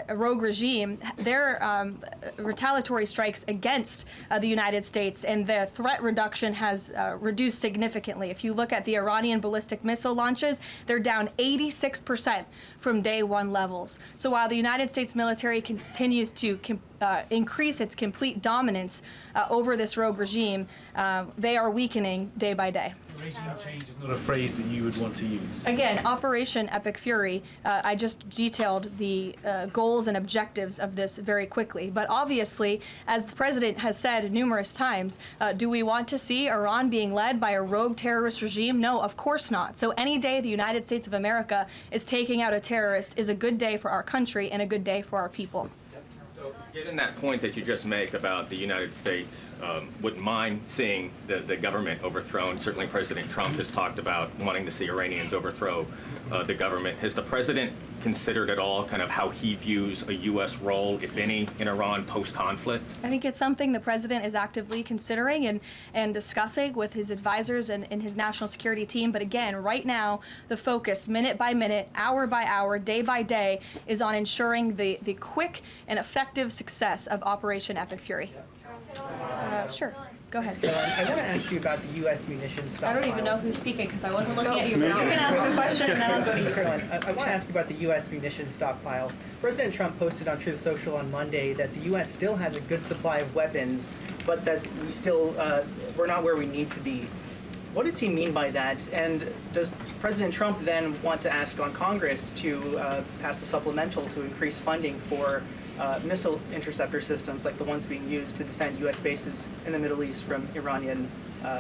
rogue regime, their retaliatory strikes against the United States and the threat reduction has reduced significantly. If you look at the Iranian ballistic missile launches, they're down 86% from day one levels. So while the United States military continues to increase its complete dominance over this rogue regime, they are weakening day by day. Regime change is not a phrase that you would want to use. Again, Operation Epic Fury, I just detailed the goals and objectives of this very quickly. But obviously, as the president has said numerous times, do we want to see Iran being led by a rogue terrorist regime? No, of course not. So any day the United States of America is taking out a terrorist is a good day for our country and a good day for our people. So Given that point that you just make about the United States wouldn't mind seeing the government overthrown, certainly President Trump has talked about wanting to see Iranians overthrow the government. Has the president considered at all kind of how he views a U.S. role, if any, in Iran post-conflict? I think it's something the president is actively considering and discussing with his advisors and his national security team. But again, right now, the focus, minute by minute, hour by hour, day by day, is on ensuring the quick and effective success of Operation Epic Fury. Sure. Go ahead. I want to ask you about the U.S. munitions stockpile. I don't even know who's speaking because I wasn't looking at you. But you can ask a question and then I'll go to you. Caroline, I want to ask you about the U.S. munitions stockpile. President Trump posted on Truth Social on Monday that the U.S. still has a good supply of weapons, but that we're not where we need to be. What does he mean by that? And does President Trump then want to ask on Congress to pass a supplemental to increase funding for missile interceptor systems like the ones being used to defend U.S. bases in the Middle East from Iranian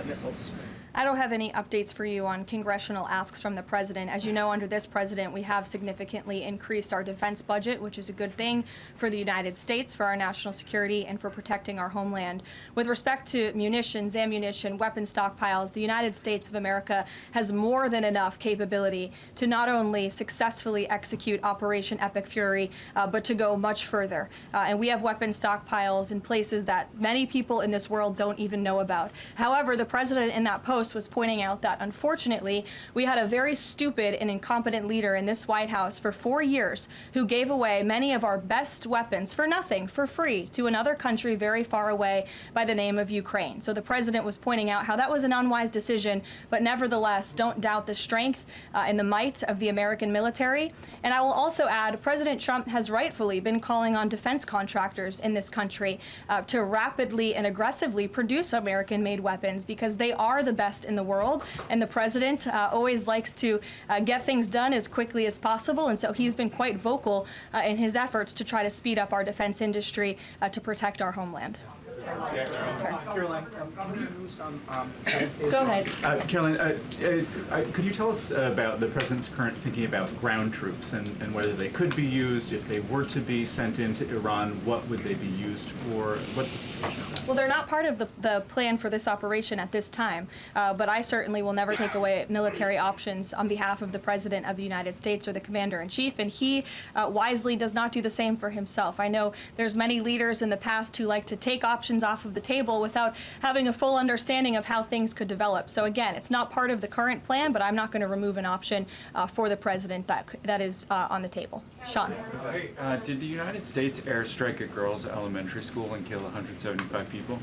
missiles? I don't have any updates for you on congressional asks from the president. As you know, under this president, we have significantly increased our defense budget, which is a good thing for the United States, for our national security, and for protecting our homeland. With respect to munitions, ammunition, weapon stockpiles, the United States of America has more than enough capability to not only successfully execute Operation Epic Fury, but to go much further. And we have weapon stockpiles in places that many people in this world don't even know about. However, the president in that post was pointing out that, unfortunately, we had a very stupid and incompetent leader in this White House for 4 years who gave away many of our best weapons for nothing, for free, to another country very far away by the name of Ukraine. So the president was pointing out how that was an unwise decision, but nevertheless, don't doubt the strength and the might of the American military. And I will also add, President Trump has rightfully been calling on defense contractors in this country to rapidly and aggressively produce American-made weapons because they are the best in the world, and the president always likes to get things done as quickly as possible, and so he's been quite vocal in his efforts to try to speed up our defense industry to protect our homeland. Caroline, go ahead. Caroline, could you tell us about the president's current thinking about ground troops and whether they could be used, if they were to be sent into Iran, what would they be used for? What's the situation of that? Well, they're not part of the plan for this operation at this time, but I certainly will never take away military options on behalf of the President of the United States or the Commander-in-Chief, and he wisely does not do the same for himself. I know there's many leaders in the past who like to take options off of the table without having a full understanding of how things could develop. So again, it's not part of the current plan, but I'm not going to remove an option for the president that is on the table. Sean. Did the United States airstrike a girls' elementary school and kill 175 people?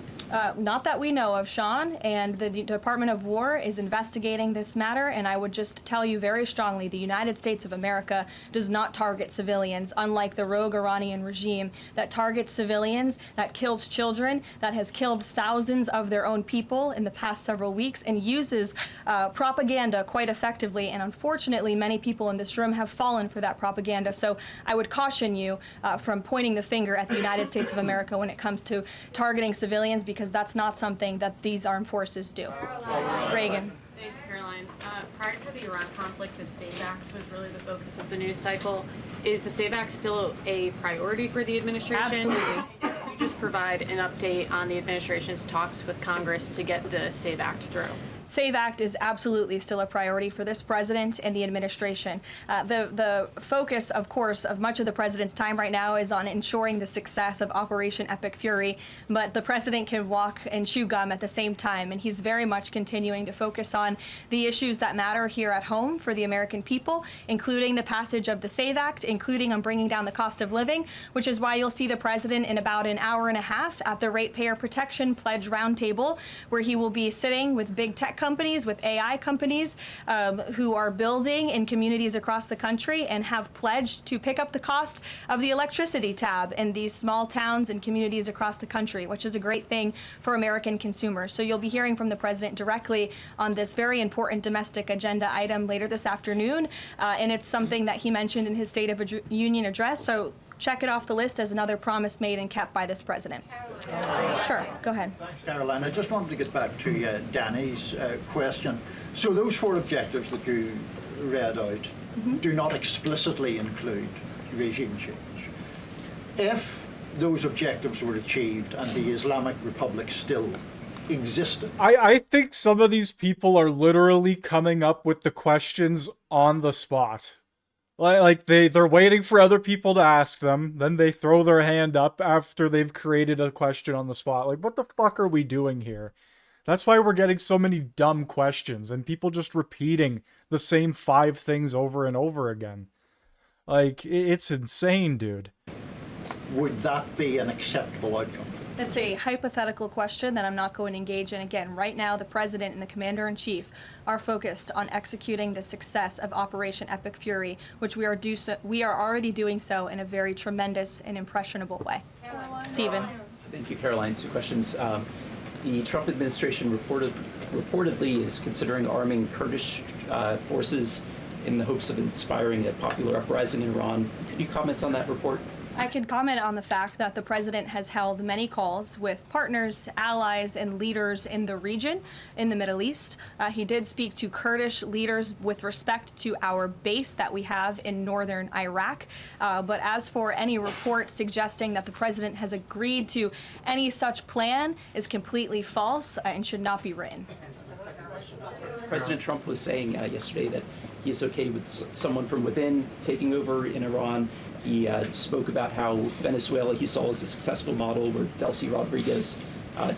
Not that we know of, Sean, and the Department of War is investigating this matter, and I would just tell you very strongly, the United States of America does not target civilians, unlike the rogue Iranian regime that targets civilians, that kills children, that has killed thousands of their own people in the past several weeks, and uses propaganda quite effectively, and unfortunately many people in this room have fallen for that propaganda. So I would caution you from pointing the finger at the United States of America when it comes to targeting civilians, because that's not something that these armed forces do. Reagan. Thanks, Caroline. Prior to the Iran conflict, the SAVE Act was really the focus of the news cycle. Is the SAVE Act still a priority for the administration? Absolutely. Could you just provide an update on the administration's talks with Congress to get the SAVE Act through? SAVE Act is absolutely still a priority for this president and the administration. The focus, of course, of much of the president's time right now is on ensuring the success of Operation Epic Fury, but the president can walk and chew gum at the same time, and he's very much continuing to focus on the issues that matter here at home for the American people, including the passage of the SAVE Act, including on bringing down the cost of living, which is why you'll see the president in about an hour and a half at the Ratepayer Protection Pledge Roundtable, where he will be sitting with big tech companies, with AI companies who are building in communities across the country and have pledged to pick up the cost of the electricity tab in these small towns and communities across the country, which is a great thing for American consumers. So you'll be hearing from the president directly on this very important domestic agenda item later this afternoon, and it's something that he mentioned in his State of the Union address. So check it off the list as another promise made and kept by this president. Sure, go ahead. Thanks, Caroline. I just wanted to get back to Danny's question. So those 4 objectives that you read out do not explicitly include regime change. If those objectives were achieved and the Islamic Republic still existed. I think some of these people are literally coming up with the questions on the spot. Like they're waiting for other people to ask them, then they throw their hand up after they've created a question on the spot. Like, what the fuck are we doing here? That's why we're getting so many dumb questions and people just repeating the same 5 things over and over again. Like, it's insane, dude. Would that be an acceptable outcome? That's a hypothetical question that I'm not going to engage in. Again, right now, the President and the Commander-in-Chief are focused on executing the success of Operation Epic Fury, which we are already doing so in a very tremendous and impressionable way. Stephen. Thank you, Caroline. 2 questions. The Trump administration reportedly is considering arming Kurdish forces in the hopes of inspiring a popular uprising in Iran. Could you comment on that report? I can comment on the fact that the President has held many calls with partners, allies, and leaders in the region, in the Middle East. He did speak to Kurdish leaders with respect to our base that we have in northern Iraq. But as for any report suggesting that the President has agreed to any such plan is completely false and should not be written. President Trump was saying yesterday that he is okay with someone from within taking over in Iran. He spoke about how Venezuela he saw as a successful model where Delcy Rodriguez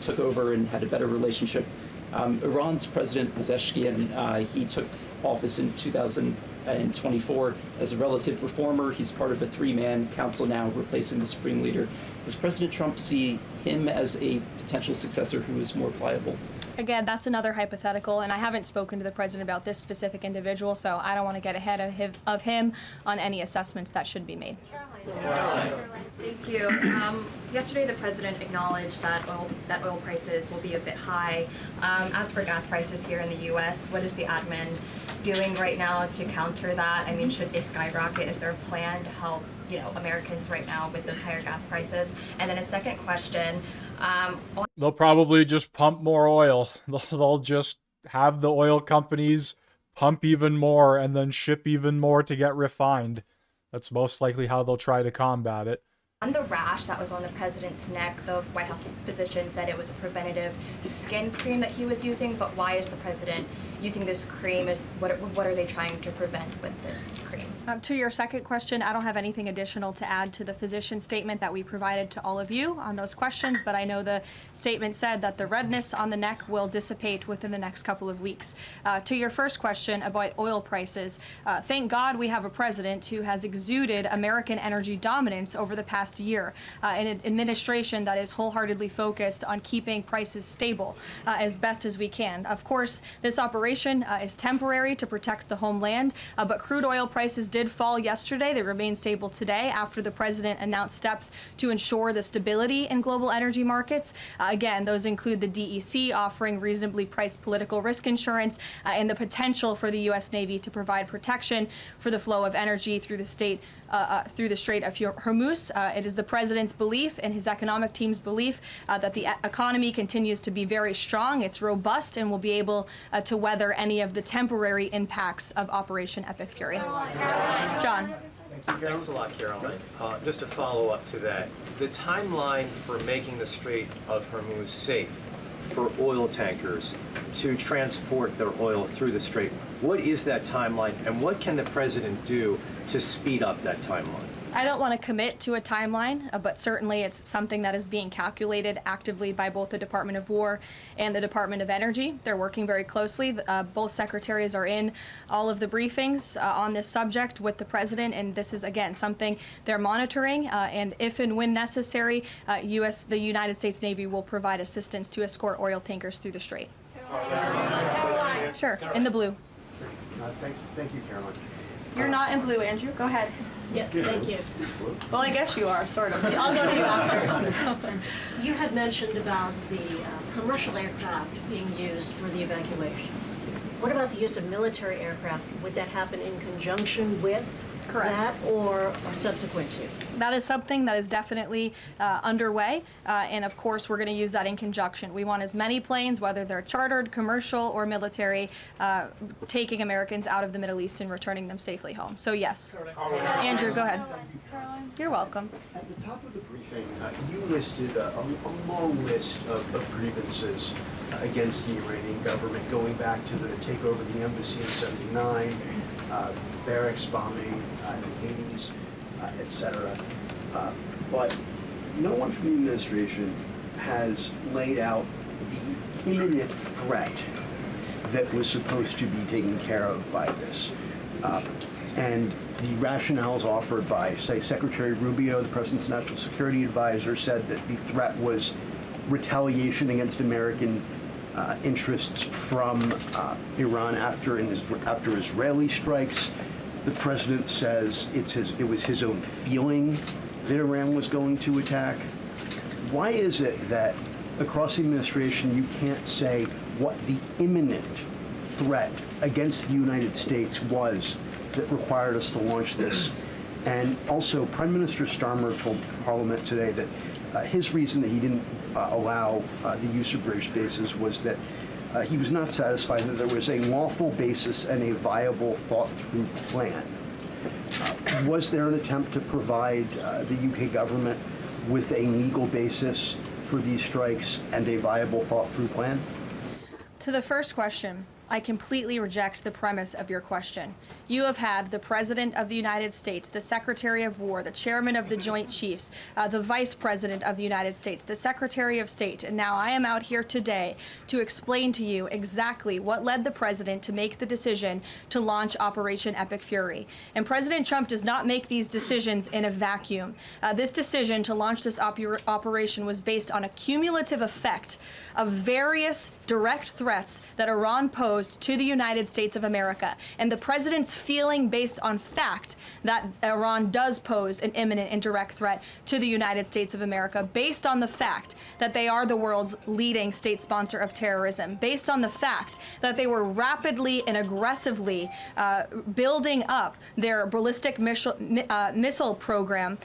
took over and had a better relationship. Iran's President Pezeshkian, he took office in 2024 as a relative reformer. He's part of a 3-man council now replacing the supreme leader. Does President Trump see him as a potential successor who is more pliable? Again, that's another hypothetical, and I haven't spoken to the President about this specific individual, so I don't want to get ahead of him on any assessments that should be made. Thank you. Yesterday, the President acknowledged that oil prices will be a bit high. As for gas prices here in the U.S., what is the admin doing right now to counter that? I mean, should they skyrocket? Is there a plan to help, Americans right now with those higher gas prices? And then a second question. They'll probably just pump more oil. They'll just have the oil companies pump even more and then ship even more to get refined. That's most likely how they'll try to combat it. On the rash that was on the President's neck, the White House physician said it was a preventative skin cream that he was using, but why is the President using this cream? What are they trying to prevent with this cream? To your second question, I don't have anything additional to add to the physician statement that we provided to all of you on those questions, but I know the statement said that the redness on the neck will dissipate within the next couple of weeks. To your first question about oil prices, thank God we have a president who has exuded American energy dominance over the past year, an administration that is wholeheartedly focused on keeping prices stable as best as we can. Of course, this operation is temporary to protect the homeland, but crude oil prices did fall yesterday. They remain stable today after the President announced steps to ensure the stability in global energy markets. Again, those include the DEC offering reasonably priced political risk insurance and the potential for the U.S. Navy to provide protection for the flow of energy through the Strait of Hormuz. It is the President's belief and his economic team's belief that the economy continues to be very strong. It's robust and will be able to weather any of the temporary impacts of Operation Epic Fury. John. Thanks a lot, Caroline. Just to follow up to that, the timeline for making the Strait of Hormuz safe for oil tankers to transport their oil through the strait, what is that timeline, and what can the President do to speed up that timeline? I don't want to commit to a timeline, but certainly it's something that is being calculated actively by both the Department of War and the Department of Energy. They're working very closely. Both secretaries are in all of the briefings on this subject with the President, and this is, again, something they're monitoring. And if and when necessary, the United States Navy will provide assistance to escort oil tankers through the strait. Sure, in the blue. Thank you, Caroline. You're not in blue, Andrew. Go ahead. Yeah, thank you. Well, I guess you are, sort of. I'll go to you after. You had mentioned about the commercial aircraft being used for the evacuations. What about the use of military aircraft? Would that happen in conjunction with Correct. That or subsequent to? That is something that is definitely underway, and of course we're going to use that in conjunction. We want as many planes, whether they're chartered, commercial, or military, taking Americans out of the Middle East and returning them safely home. So yes. Andrew, go ahead. You're welcome. At the top of the briefing, you listed a long list of grievances against the Iranian government, going back to the takeover of the embassy in '79, barracks bombing in the '80s, etc. But no one from the administration has laid out the imminent threat that was supposed to be taken care of by this. And the rationales offered by, say, Secretary Rubio, the President's National Security Advisor, said that the threat was retaliation against American interests from Iran after Israeli strikes. The President says it was his own feeling that Iran was going to attack. Why is it that across the administration you can't say what the imminent threat against the United States was that required us to launch this? And also, Prime Minister Starmer told Parliament today that his reason that he didn't allow the use of British bases was that he was not satisfied that there was a lawful basis and a viable, thought-through plan. Was there an attempt to provide the UK government with a legal basis for these strikes and a viable, thought-through plan? To the first question, I completely reject the premise of your question. You have had the President of the United States, the Secretary of War, the Chairman of the Joint Chiefs, the Vice President of the United States, the Secretary of State, and now I am out here today to explain to you exactly what led the President to make the decision to launch Operation Epic Fury. And President Trump does not make these decisions in a vacuum. This decision to launch this operation was based on a cumulative effect of various direct threats that Iran posed to the United States of America, and the President's feeling based on fact that Iran does pose an imminent and direct threat to the United States of America, based on the fact that they are the world's leading state sponsor of terrorism, based on the fact that they were rapidly and aggressively building up their ballistic missile program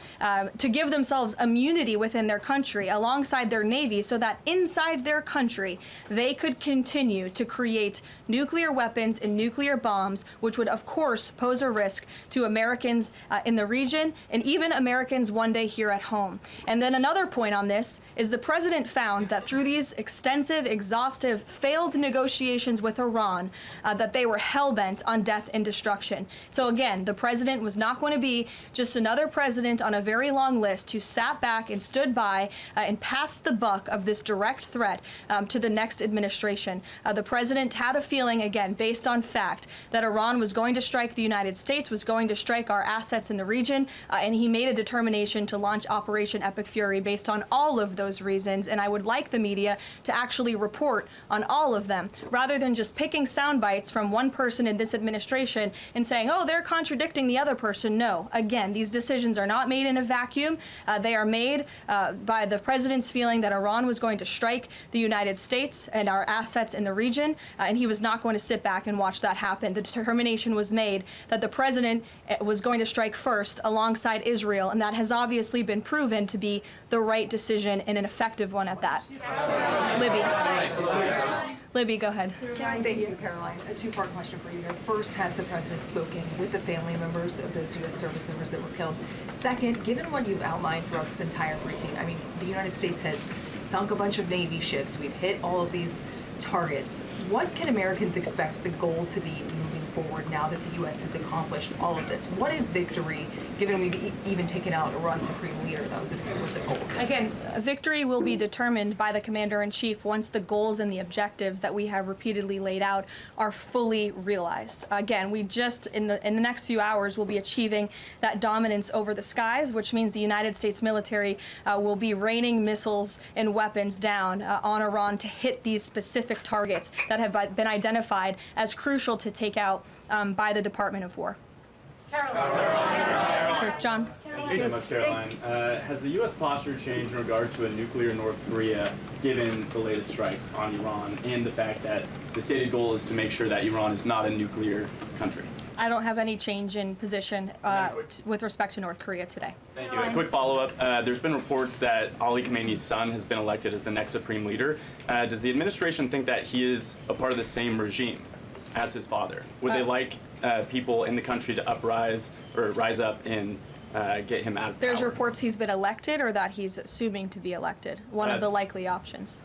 to give themselves immunity within their country alongside their navy, so that inside their country they could continue to create nuclear weapons and nuclear bombs, which would of course pose a risk to Americans in the region and even Americans one day here at home. And then another point on this is the President found that through these extensive, exhaustive, failed negotiations with Iran, that they were hell-bent on death and destruction. So again, the President was not going to be just another president on a very long list who sat back and stood by and passed the buck of this direct threat to the next administration. The President had a feeling, again, based on fact, that Iran was going to strike the United States, was going to strike our assets in the region, and he made a determination to launch Operation Epic Fury based on all of those reasons. And I would like the media to actually report on all of them, rather than just picking sound bites from one person in this administration and saying, oh, they're contradicting the other person. No, again, these decisions are not made in a vacuum. They are made by the President's feeling that Iran was going to strike the United States and our assets in the region, and he was not going to sit back and watch that happen. The determination was made that the President was going to strike first alongside Israel, and that has obviously been proven to be the right decision and an effective one at that. Libby, go ahead. Thank you, Caroline. A two-part question for you. First, has the President spoken with the family members of those U.S. service members that were killed? Second, given what you've outlined throughout this entire briefing, I mean, the United States has sunk a bunch of Navy ships. We've hit all of these targets. What can Americans expect the goal to be moving forward now that the U.S. has accomplished all of this? What is victory, given we've even taken out Iran's supreme leader? That was an explicit goal. Again, victory will be determined by the Commander-in-Chief once the goals and the objectives that we have repeatedly laid out are fully realized. Again, we just, in the next few hours, will be achieving that dominance over the skies, which means the United States military will be raining missiles and weapons down on Iran to hit these specific targets that have been identified as crucial to take out by the Department of War. Caroline. John. Thank you so much, Caroline. Has the U.S. posture changed in regard to a nuclear North Korea, given the latest strikes on Iran and the fact that the stated goal is to make sure that Iran is not a nuclear country? I don't have any change in position with respect to North Korea today. Thank you. A quick follow-up. There's been reports that Ali Khamenei's son has been elected as the next supreme leader. Does the administration think that he is a part of the same regime as his father? Would they like people in the country to rise up and get him out of power? There's reports he's been elected or that he's assuming to be elected. One of the likely options.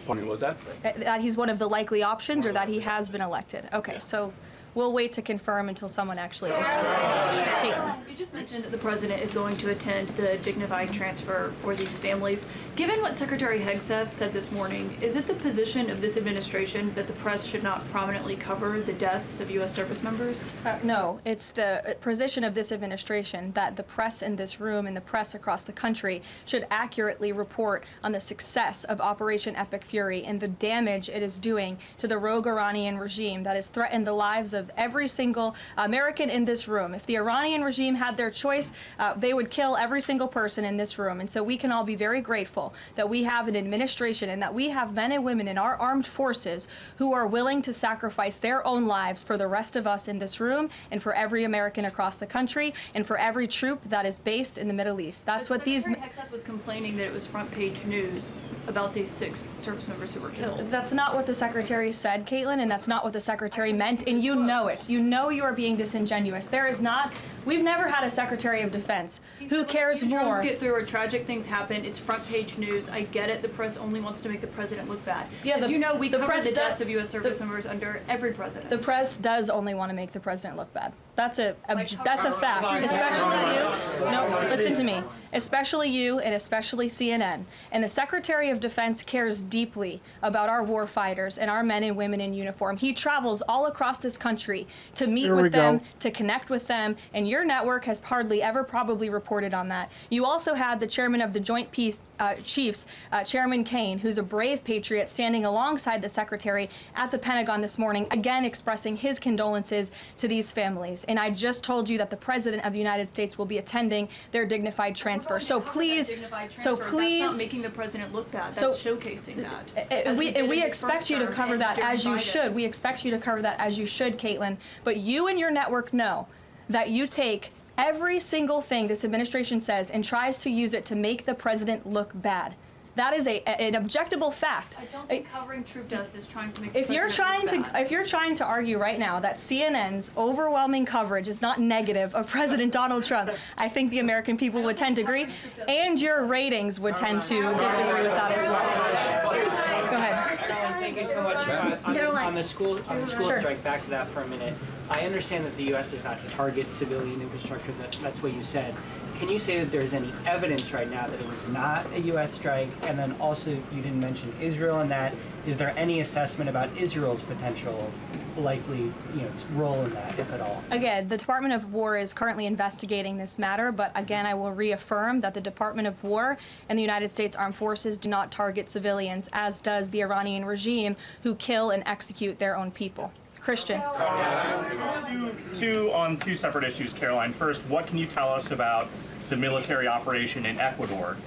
Pardon me, what was that? That he's one of the likely options or that he has been elected. Okay, so we'll wait to confirm until someone actually is elected. Caitlin. You just mentioned that the president is going to attend the dignified transfer for these families. Given what Secretary Hegseth said this morning, is it the position of this administration that the press should not prominently cover the deaths of U.S. service members? No, it's the position of this administration that the press in this room and the press across the country should accurately report on the success of Operation Epic Fury and the damage it is doing to the rogue Iranian regime that has threatened the lives of every single American in this room. If the Iranian regime had their choice, they would kill every single person in this room. And so we can all be very grateful that we have an administration and that we have men and women in our armed forces who are willing to sacrifice their own lives for the rest of us in this room and for every American across the country and for every troop that is based in the Middle East. That's what these... Secretary Hegseth was complaining that it was front page news about these 6 service members who were killed. That's not what the Secretary said, Caitlin, and that's not what the Secretary meant, and you know it. You know you are being disingenuous. There is not... We've never had a Secretary of Defense who cares more... Drones get through or tragic things happen. It's front page news. I get it. The press only wants to make the president look bad. Yeah, As you know, we cover the deaths does, of U.S. service members under every president. The press does only want to make the president look bad. That's a fact. Especially you. No, listen to me. Especially you and especially CNN. And the Secretary of Defense cares deeply about our war fighters and our men and women in uniform. He travels all across this country to meet with them, to connect with them, and your network has hardly ever probably reported on that. You also had the chairman of the Joint Chiefs, Chairman Kane, who's a brave patriot, standing alongside the Secretary at the Pentagon this morning, again expressing his condolences to these families. And I just told you that the President of the United States will be attending their dignified transfer. So please, That's not making the president look bad. That's showcasing that. We expect you to cover that as you should. We expect you to cover that as you should, Caitlin. But you and your network know that you take every single thing this administration says and tries to use it to make the president look bad. That is an objectable fact. I don't think covering troop deaths is trying to make if you're trying to argue right now that CNN's overwhelming coverage is not negative of President Donald Trump, I think the American people would tend to agree, and your ratings would tend to disagree with that as well. Go ahead. Thank you so much. On the school strike, back to that for a minute. I understand that the U.S. does not target civilian infrastructure. That's what you said. Can you say that there is any evidence right now that it was not a U.S. strike? And then also, you didn't mention Israel in that. Is there any assessment about Israel's potential likely role in that, if at all? Again, the Department of War is currently investigating this matter, but again, I will reaffirm that the Department of War and the United States Armed Forces do not target civilians, as does the Iranian regime, who kill and execute their own people. Christian. Two separate issues, Caroline. First, what can you tell us about the military operation in Ecuador?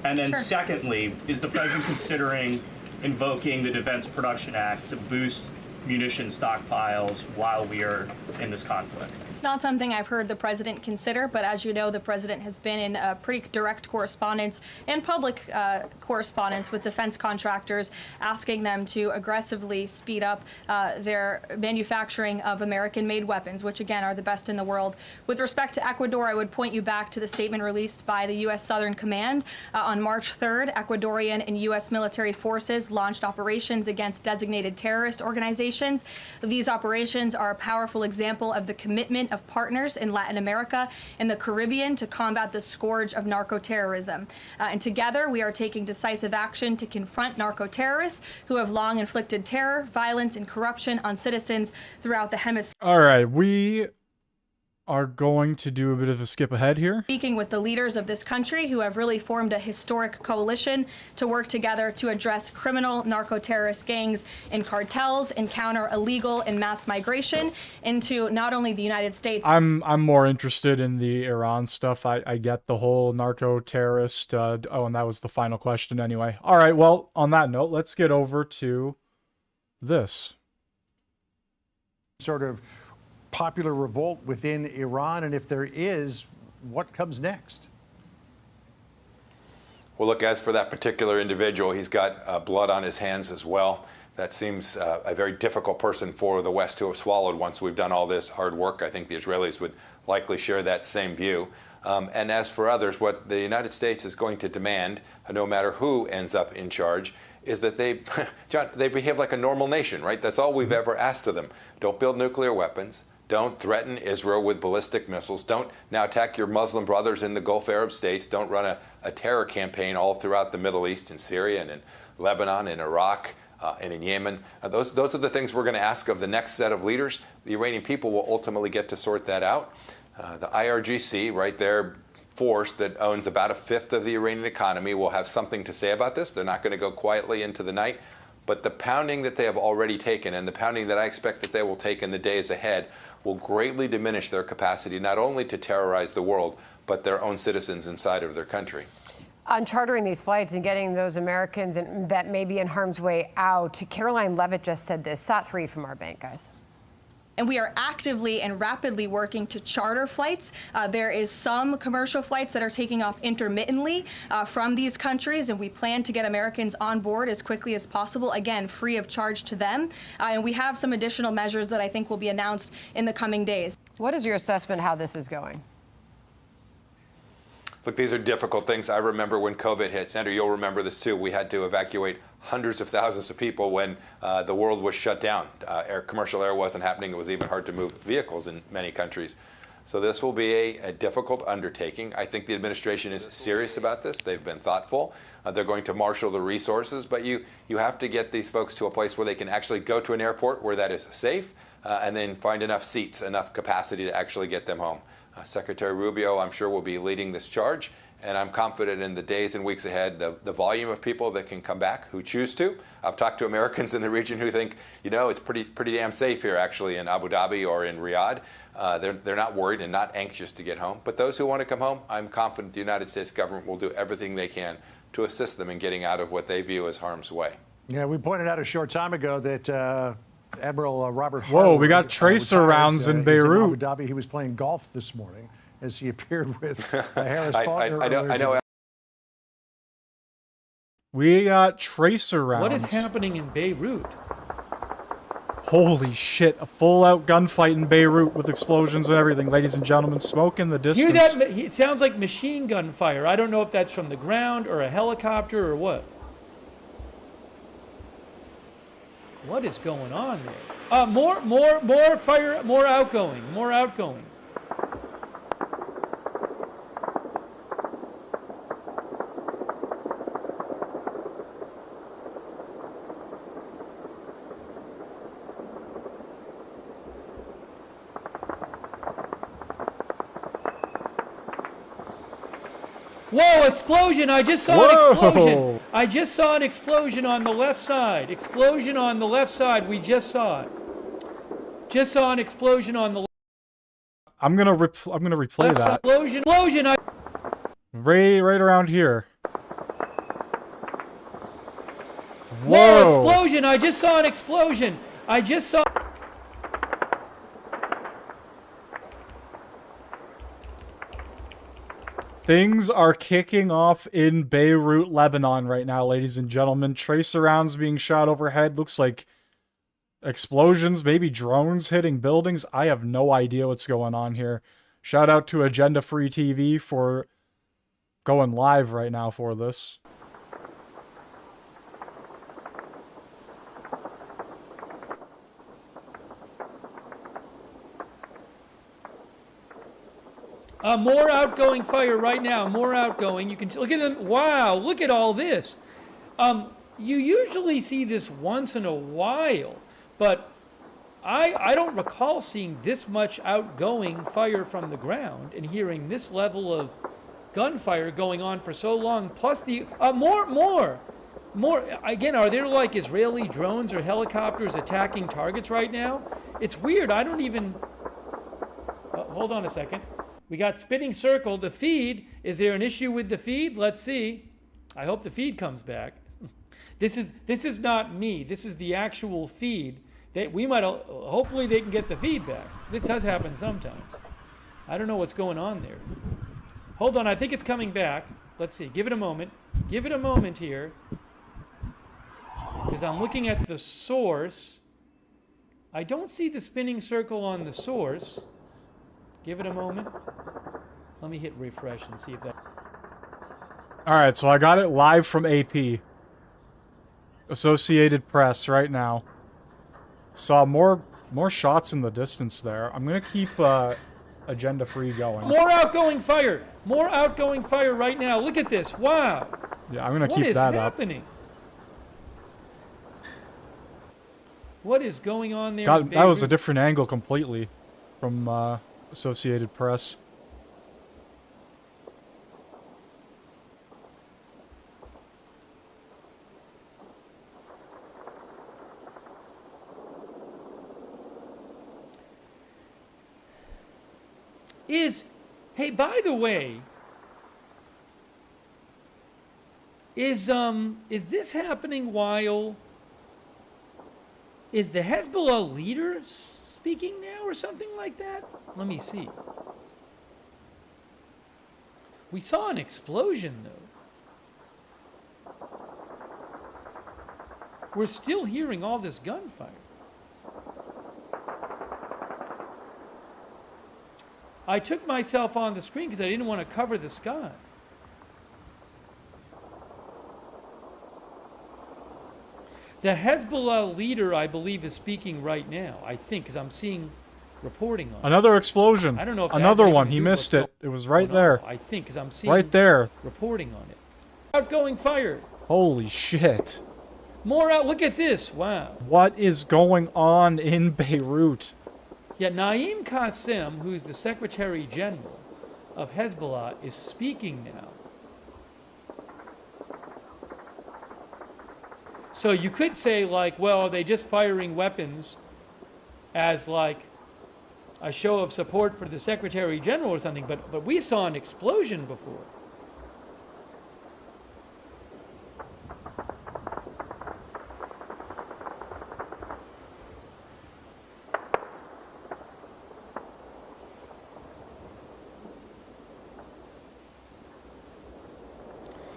And then secondly, is the president considering invoking the Defense Production Act to boost munition stockpiles while we are in this conflict? It's not something I've heard the president consider, but as you know, the president has been in pretty direct correspondence and public correspondence with defense contractors, asking them to aggressively speed up their manufacturing of American-made weapons, which again are the best in the world. With respect to Ecuador, I would point you back to the statement released by the U.S. Southern Command. On March 3rd, Ecuadorian and U.S. military forces launched operations against designated terrorist organizations. These operations are a powerful example of the commitment of partners in Latin America and the Caribbean to combat the scourge of narco-terrorism. And together, we are taking decisive action to confront narco-terrorists who have long inflicted terror, violence, and corruption on citizens throughout the hemisphere. All right, we are going to do a bit of a skip ahead here. Speaking with the leaders of this country who have really formed a historic coalition to work together to address criminal narco-terrorist gangs and cartels and counter illegal and mass migration into not only the United States. I'm more interested in the Iran stuff. I get the whole narco-terrorist. Oh, and that was the final question anyway. All right, well, on that note, let's get over to this. Sort of popular revolt within Iran? And if there is, what comes next? Well, look, as for that particular individual, he's got blood on his hands as well. That seems a very difficult person for the West to have swallowed once we've done all this hard work. I think the Israelis would likely share that same view. And as for others, what the United States is going to demand, no matter who ends up in charge, is that they, John, they behave like a normal nation, right? That's all we've ever asked of them. Don't build nuclear weapons. Don't threaten Israel with ballistic missiles. Don't now attack your Muslim brothers in the Gulf Arab states. Don't run a terror campaign all throughout the Middle East, in Syria and in Lebanon and Iraq and in Yemen. Those are the things we're going to ask of the next set of leaders. The Iranian people will ultimately get to sort that out. The IRGC, right there, force that owns about 1/5 of the Iranian economy, will have something to say about this. They're not going to go quietly into the night. But the pounding that they have already taken and the pounding that I expect that they will take in the days ahead will greatly diminish their capacity not only to terrorize the world, but their own citizens inside of their country. On chartering these flights and getting those Americans that may be in harm's way out, Caroline Levitt just said this. SOT3 from our bank, guys. And we are actively and rapidly working to charter flights. There is some commercial flights that are taking off intermittently from these countries, and we plan to get Americans on board as quickly as possible, again, free of charge to them. And we have some additional measures that I think will be announced in the coming days. What is your assessment how this is going? Look, these are difficult things. I remember when COVID hit. Sandra, you'll remember this too. We had to evacuate hundreds of thousands of people when the world was shut down. Commercial air wasn't happening. It was even hard to move vehicles in many countries. So this will be a difficult undertaking. I think the administration is serious about this. They've been thoughtful. They're going to marshal the resources, but you have to get these folks to a place where they can actually go to an airport where that is safe, and then find enough seats, enough capacity to actually get them home. Secretary Rubio, I'm sure, will be leading this charge, and I'm confident in the days and weeks ahead, the volume of people that can come back who choose to. I've talked to Americans in the region who think, you know, it's pretty damn safe here, actually, in Abu Dhabi or in Riyadh. They're not worried and not anxious to get home. But those who want to come home, I'm confident the United States government will do everything they can to assist them in getting out of what they view as harm's way. Yeah, we pointed out a short time ago that Admiral Robert Whoa, Harwood, we got tracer rounds in Beirut. Abu Dhabi. He was playing golf this morning as he appeared with Harris Faulkner. I know. We got tracer rounds. What is happening in Beirut? Holy shit, a full-out gunfight in Beirut with explosions and everything. Ladies and gentlemen, smoke in the distance. Hear that? It sounds like machine gun fire. I don't know if that's from the ground or a helicopter or what. What is going on there? More fire, more outgoing. Whoa, explosion! I just saw an explosion. I just saw an explosion on the left side. Explosion on the left side. We just saw it. Just saw an explosion on the left. I'm gonna replay that. Explosion! Right around here. Whoa! Explosion! I just saw an explosion. I just saw. Things are kicking off in Beirut, Lebanon right now, ladies and gentlemen. Tracer rounds being shot overhead. Looks like explosions, maybe drones hitting buildings. I have no idea what's going on here. Shout out to Agenda Free TV for going live right now for this. More outgoing fire right now. More outgoing. You can look at them. Wow! Look at all this. You usually see this once in a while, but I don't recall seeing this much outgoing fire from the ground and hearing this level of gunfire going on for so long. Plus the more. Again, are there like Israeli drones or helicopters attacking targets right now? It's weird. I don't even. Hold on a second. We got spinning circle. The feed. Is there an issue with the feed? Let's see. I hope the feed comes back. This is not me. This is the actual feed. We might. Hopefully they can get the feed back. This does happen sometimes. I don't know what's going on there. Hold on, I think it's coming back. Let's see. Give it a moment. Give it a moment here. Because I'm looking at the source. I don't see the spinning circle on the source. Give it a moment. Let me hit refresh and see if that... All right, so I got it live from AP. Associated Press right now. Saw more shots in the distance there. I'm going to keep Agenda Free going. More outgoing fire! More outgoing fire right now. Look at this. Wow. Yeah, I'm going to keep that up. What is happening? What is going on there? God, that was a different angle completely from Associated Press. Hey, by the way, is this happening while, is the Hezbollah leader speaking now or something like that? Let me see. We saw an explosion though. We're still hearing all this gunfire. I took myself on the screen because I didn't want to cover the sky. The Hezbollah leader, I believe, is speaking right now. I think, because I'm seeing reporting on it. Another explosion. I don't know if another one. He missed it. It was right there. I think, because I'm seeing right there. Reporting on it. Outgoing fire. Holy shit. More out. Look at this. Wow. What is going on in Beirut? Yeah, Naim Qassem, who's the Secretary General of Hezbollah, is speaking now. So you could say, like, well, are they just firing weapons as, like, a show of support for the Secretary General or something? But we saw an explosion before.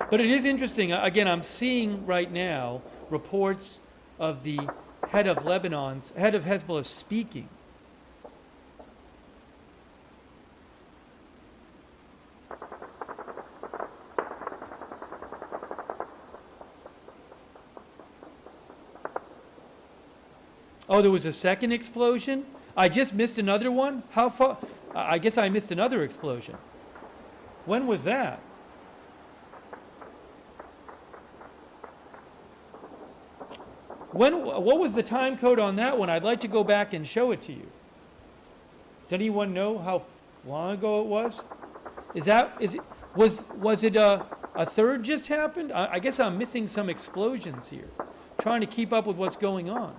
But it is interesting. Again, I'm seeing right now reports of the head of Hezbollah speaking. Oh, there was a second explosion? I just missed another one? How far? I guess I missed another explosion. When was that? What was the time code on that one? I'd like to go back and show it to you. Does anyone know how long ago it was? Was it a third just happened? I guess I'm missing some explosions here. Trying to keep up with what's going on.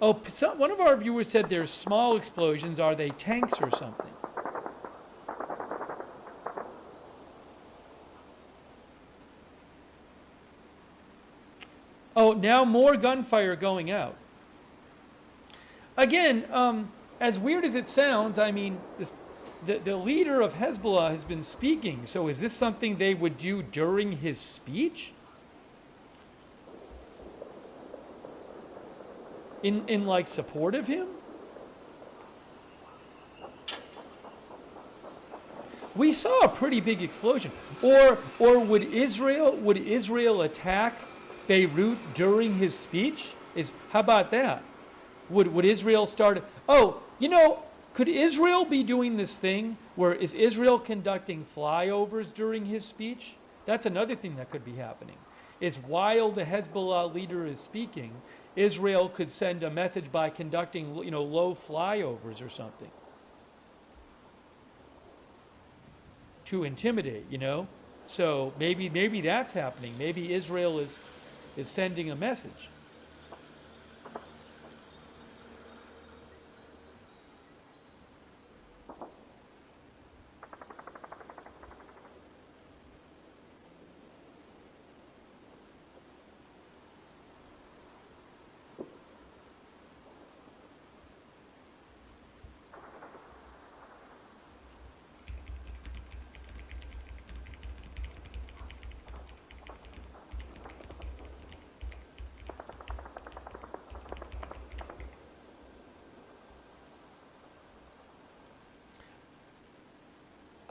Oh, one of our viewers said there's small explosions. Are they tanks or something? Oh, now more gunfire going out. Again, as weird as it sounds, I mean, the leader of Hezbollah has been speaking. So is this something they would do during his speech? In like support of him? We saw a pretty big explosion. Or would Israel attack Beirut during his speech? How about that? Would Israel start? Oh, you know, could Israel be doing this thing where is Israel conducting flyovers during his speech? That's another thing that could be happening. Is while the Hezbollah leader is speaking, Israel could send a message by conducting, you know, low flyovers or something to intimidate, you know. So maybe that's happening. Maybe Israel is sending a message.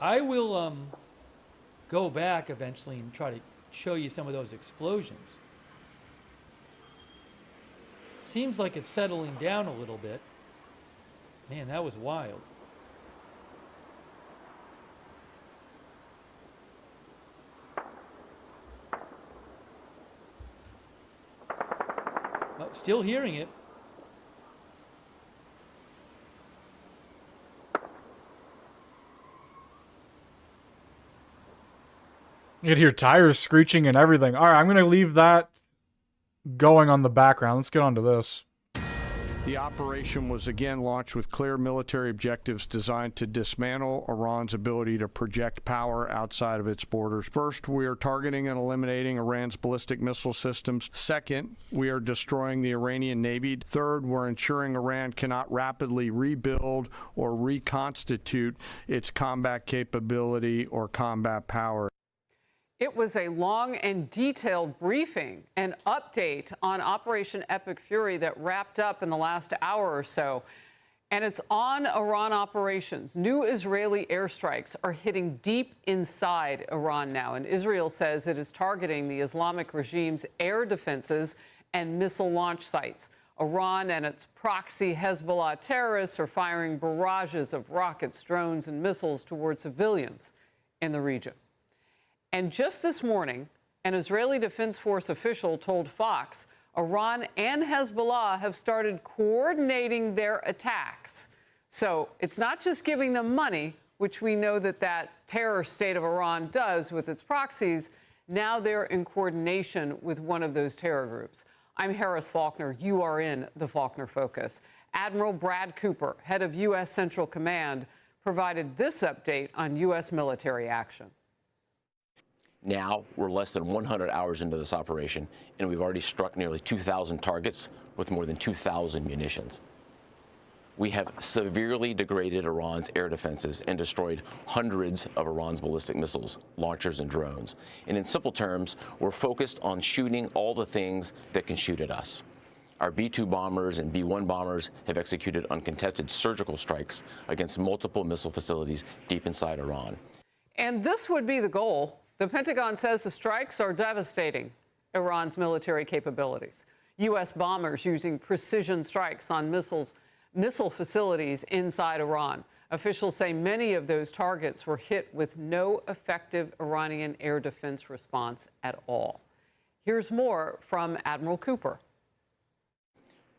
I will go back eventually and try to show you some of those explosions. Seems like it's settling down a little bit. Man, that was wild. Oh, still hearing it. You could hear tires screeching and everything. All right, I'm going to leave that going on the background. Let's get on to this. The operation was again launched with clear military objectives designed to dismantle Iran's ability to project power outside of its borders. First, we are targeting and eliminating Iran's ballistic missile systems. Second, we are destroying the Iranian Navy. Third, we're ensuring Iran cannot rapidly rebuild or reconstitute its combat capability or combat power. It was a long and detailed briefing, an update on Operation Epic Fury that wrapped up in the last hour or so. And it's on Iran operations. New Israeli airstrikes are hitting deep inside Iran now. And Israel says it is targeting the Islamic regime's air defenses and missile launch sites. Iran and its proxy Hezbollah terrorists are firing barrages of rockets, drones, and missiles toward civilians in the region. And just this morning, an Israeli Defense Force official told Fox Iran and Hezbollah have started coordinating their attacks. So it's not just giving them money, which we know that that terror state of Iran does with its proxies. Now they're in coordination with one of those terror groups. I'm Harris Faulkner. You are in the Faulkner Focus. Admiral Brad Cooper, head of U.S. Central Command, provided this update on U.S. military action. Now, we're less than 100 hours into this operation, and we've already struck nearly 2,000 targets with more than 2,000 munitions. We have severely degraded Iran's air defenses and destroyed hundreds of Iran's ballistic missiles, launchers, and drones. And in simple terms, we're focused on shooting all the things that can shoot at us. Our B-2 bombers and B-1 bombers have executed uncontested surgical strikes against multiple missile facilities deep inside Iran. And this would be the goal. The Pentagon says the strikes are devastating Iran's military capabilities. U.S. bombers using precision strikes on missile facilities inside Iran. Officials say many of those targets were hit with no effective Iranian air defense response at all. Here's more from Admiral Cooper.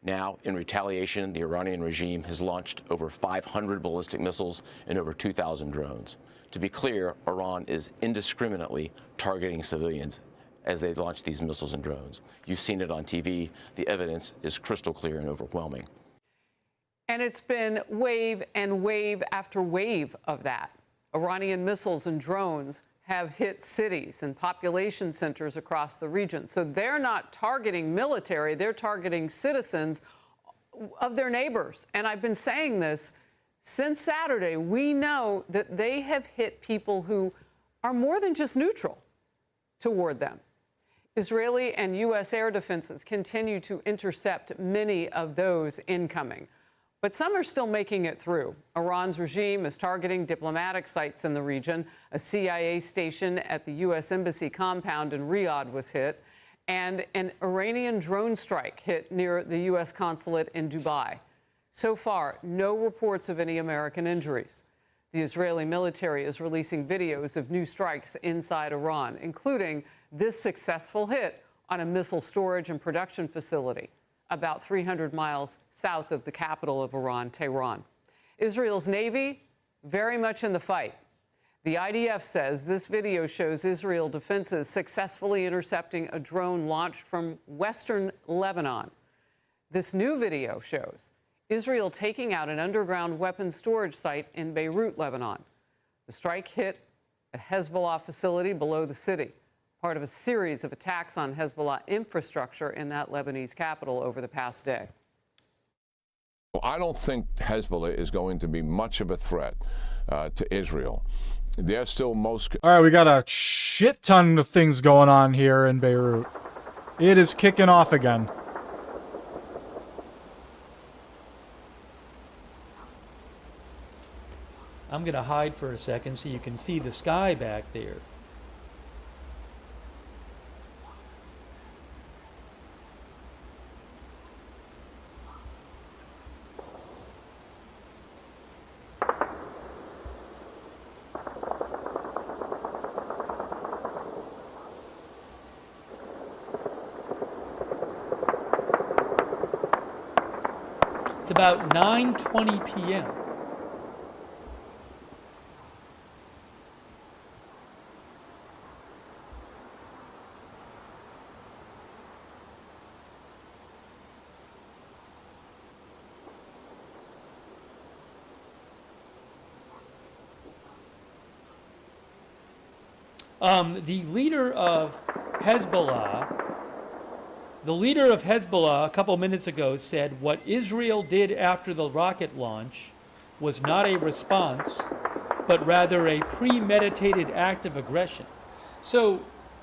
Now, in retaliation, the Iranian regime has launched over 500 ballistic missiles and over 2,000 drones. To be clear, Iran is indiscriminately targeting civilians as they launch these missiles and drones. You've seen it on TV. The evidence is crystal clear and overwhelming. And it's been wave and wave after wave of that. Iranian missiles and drones have hit cities and population centers across the region. So they're not targeting military, they're targeting citizens of their neighbors. And I've been saying this since Saturday. We know that they have hit people who are more than just neutral toward them. Israeli and U.S. air defenses continue to intercept many of those incoming. But some are still making it through. Iran's regime is targeting diplomatic sites in the region. A CIA station at the U.S. Embassy compound in Riyadh was hit, and an Iranian drone strike hit near the U.S. consulate in Dubai. So far, no reports of any American injuries. The Israeli military is releasing videos of new strikes inside Iran, including this successful hit on a missile storage and production facility about 300 miles south of the capital of Iran, Tehran. Israel's Navy very much in the fight. The IDF says this video shows Israel defenses successfully intercepting a drone launched from western Lebanon. This new video shows Israel taking out an underground weapons storage site in Beirut, Lebanon. The strike hit a Hezbollah facility below the city, part of a series of attacks on Hezbollah infrastructure in that Lebanese capital over the past day. I don't think Hezbollah is going to be much of a threat to Israel. They're still most... All right, we got a shit ton of things going on here in Beirut. It is kicking off again. I'm going to hide for a second so you can see the sky back there. It's about 9:20 p.m. The leader of Hezbollah a couple minutes ago said what Israel did after the rocket launch was not a response, but rather a premeditated act of aggression. So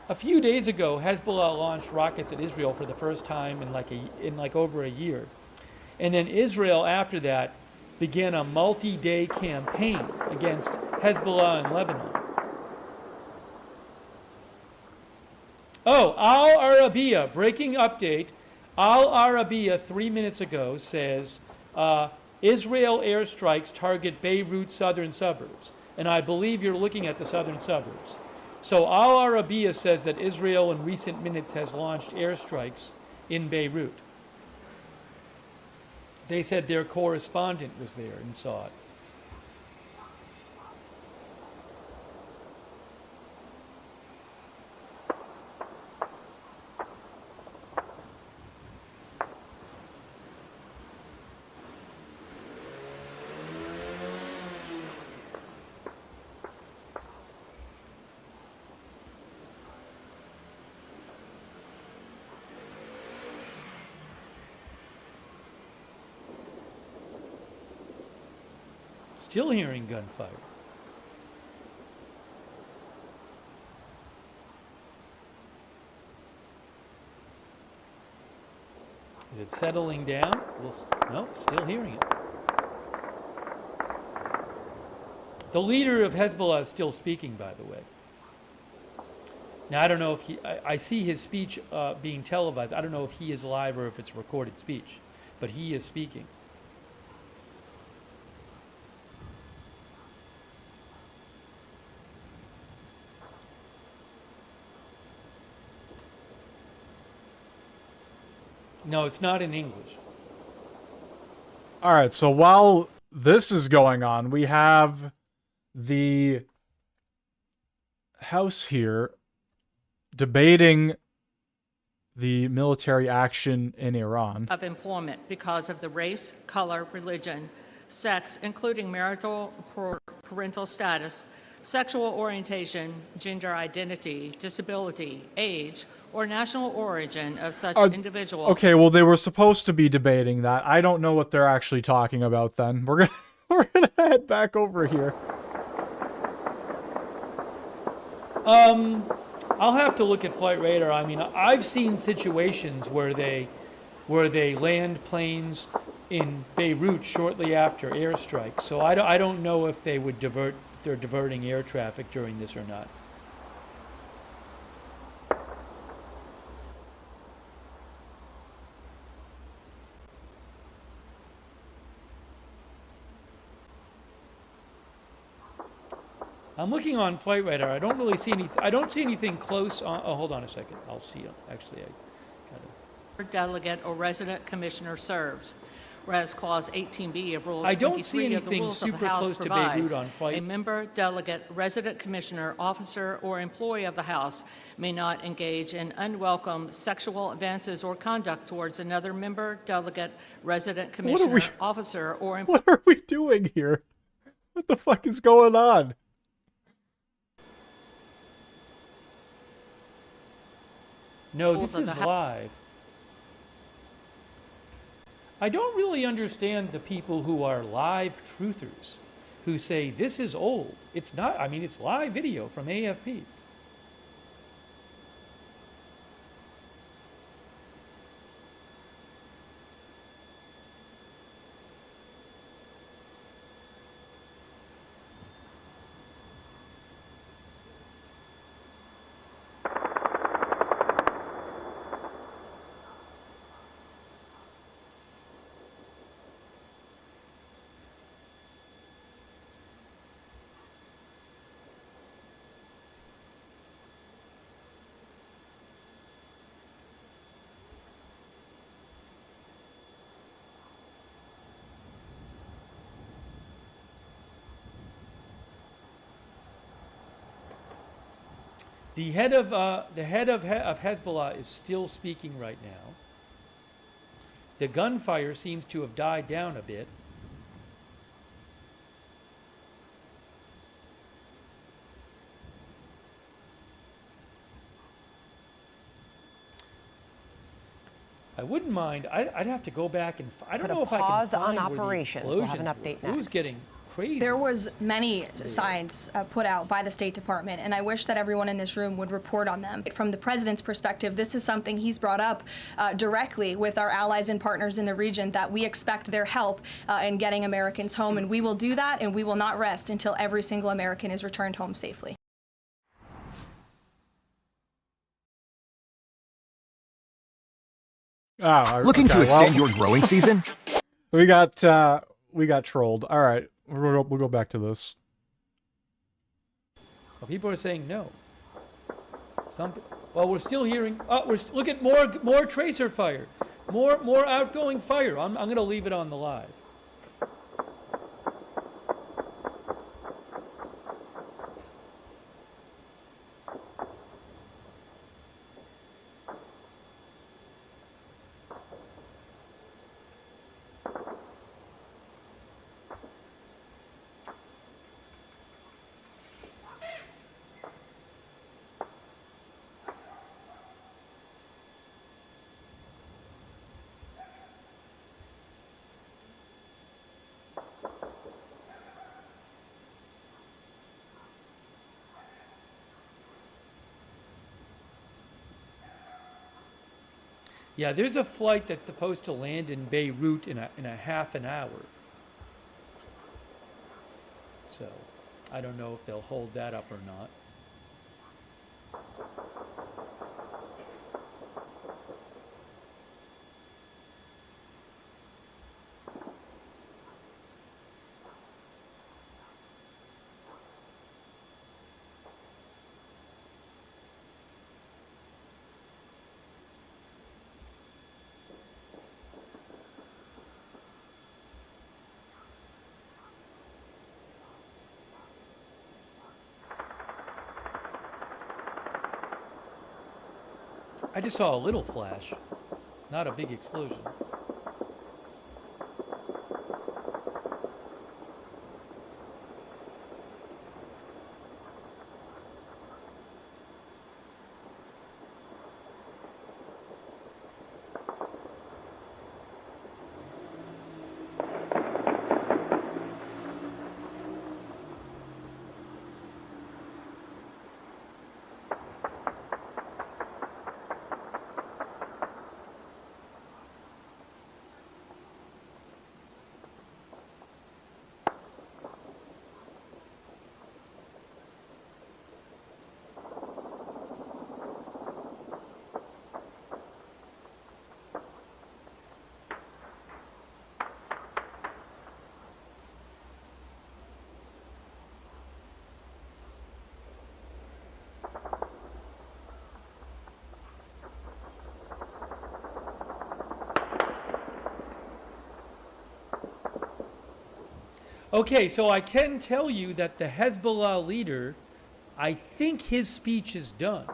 a few days ago, Hezbollah launched rockets at Israel for the first time in like over a year. And then Israel after that began a multi-day campaign against Hezbollah in Lebanon. Oh, Al Arabiya, breaking update. Al Arabiya 3 minutes ago says Israel airstrikes target Beirut southern suburbs. And I believe you're looking at the southern suburbs. So Al Arabiya says that Israel in recent minutes has launched airstrikes in Beirut. They said their correspondent was there and saw it. Still hearing gunfire. Is it settling down? No, still hearing it. The leader of Hezbollah is still speaking, by the way. Now, I don't know if I see his speech being televised. I don't know if he is live or if it's recorded speech, but he is speaking. No, it's not in English. All right, so while this is going on, we have the House here debating the military action in Iran. Of employment because of the race, color, religion, sex, including marital or parental status, sexual orientation, gender identity, disability, age, or national origin of such individual. Okay, well they were supposed to be debating that. I don't know what they're actually talking about then. We're gonna head back over here. I'll have to look at Flight Radar. I mean, I've seen situations where they land planes in Beirut shortly after airstrikes. So I don't know if they would divert, if they're diverting air traffic during this or not. I'm looking on Flight Radar. I don't really see anything. I don't see anything close on. Oh, hold on a second. I'll see. Actually, I delegate or resident commissioner serves. Whereas Clause 18B of Rule I don't see 23 of the anything Rules of the super House close to provides Beirut on flight. a member, delegate, resident commissioner, officer, or employee of the House may not engage in unwelcome sexual advances or conduct towards another member, delegate, resident commissioner, officer, or employee. What are we doing here? What the fuck is going on? No, this is live. I don't really understand the people who are live truthers, who say this is old. It's not. I mean, it's live video from AFP. The head of Hezbollah is still speaking right now. The gunfire seems to have died down a bit. I wouldn't mind. I'd have to go back and I don't Put a know if I can pause find on where the operations. We'll have an explosions update were. It was next. getting crazy. There was many signs put out by the State Department, and I wish that everyone in this room would report on them. From the president's perspective, this is something he's brought up directly with our allies and partners in the region, that we expect their help in getting Americans home, and we will do that, and we will not rest until every single American is returned home safely. Looking to extend your growing season? We got trolled. All right, we'll go back to this. Well, people are saying no. Well, we're still hearing. Look at more tracer fire, more outgoing fire. I'm going to leave it on the live. Yeah, there's a flight that's supposed to land in Beirut in a half an hour. So, I don't know if they'll hold that up or not. I just saw a little flash, not a big explosion. Okay, so I can tell you that the Hezbollah leader, I think his speech is done.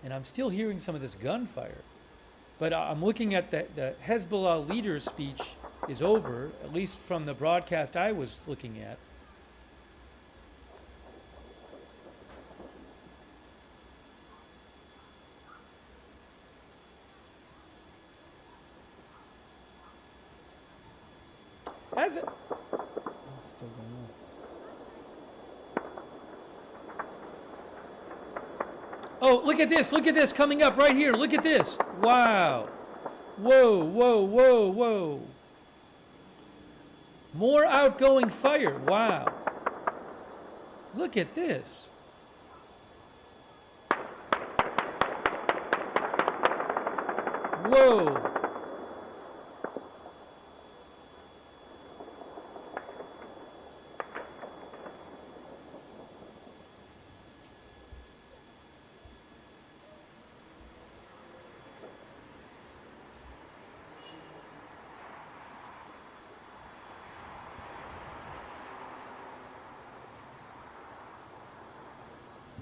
And I'm still hearing some of this gunfire. But I'm looking at the Hezbollah leader's speech is over, at least from the broadcast I was looking at. Has it? Oh, still going on. Oh, look at this. Look at this coming up right here. Look at this. Wow. Whoa, whoa, whoa, whoa. More outgoing fire. Wow. Look at this. Whoa.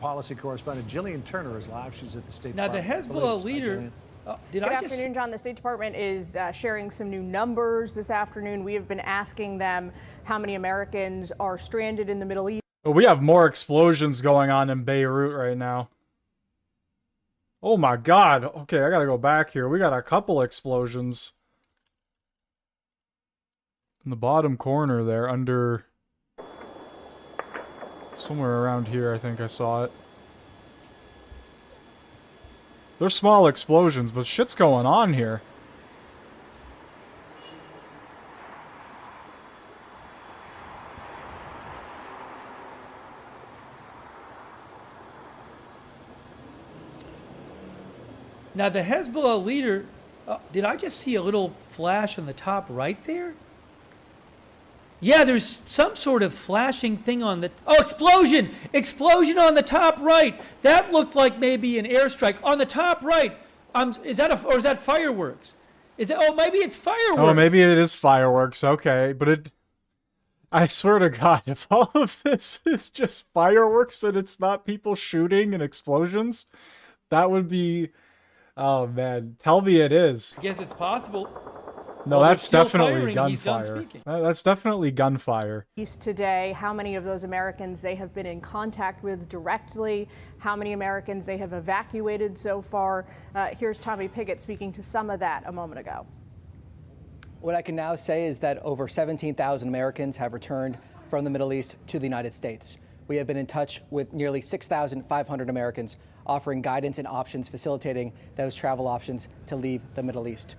policy correspondent Jillian Turner is live. She's at the State Now, the Department. Hezbollah leader, Good afternoon, John. The State Department is sharing some new numbers this afternoon. We have been asking them how many Americans are stranded in the Middle East. But we have more explosions going on in Beirut right now. Oh my God. Okay, I gotta go back here. We got a couple explosions. In the bottom corner there, under... somewhere around here, I think I saw it. They're small explosions, but shit's going on here. Now, the Hezbollah leader, did I just see a little flash on the top right there? Yeah, there's some sort of flashing thing on the... Oh, explosion! Explosion on the top right! That looked like maybe an airstrike. On the top right, is that fireworks? Oh, maybe it's fireworks. Oh, maybe it is fireworks. Okay, but it... I swear to God, if all of this is just fireworks and it's not people shooting and explosions, that would be... Oh, man. Tell me it is. I guess it's possible. No, Well, that's they're still definitely firing, he's done gunfire. speaking. That's definitely gunfire. Today, how many of those Americans they have been in contact with directly, how many Americans they have evacuated so far. Here's Tommy Pigott speaking to some of that a moment ago. What I can now say is that over 17,000 Americans have returned from the Middle East to the United States. We have been in touch with nearly 6,500 Americans, offering guidance and options, facilitating those travel options to leave the Middle East.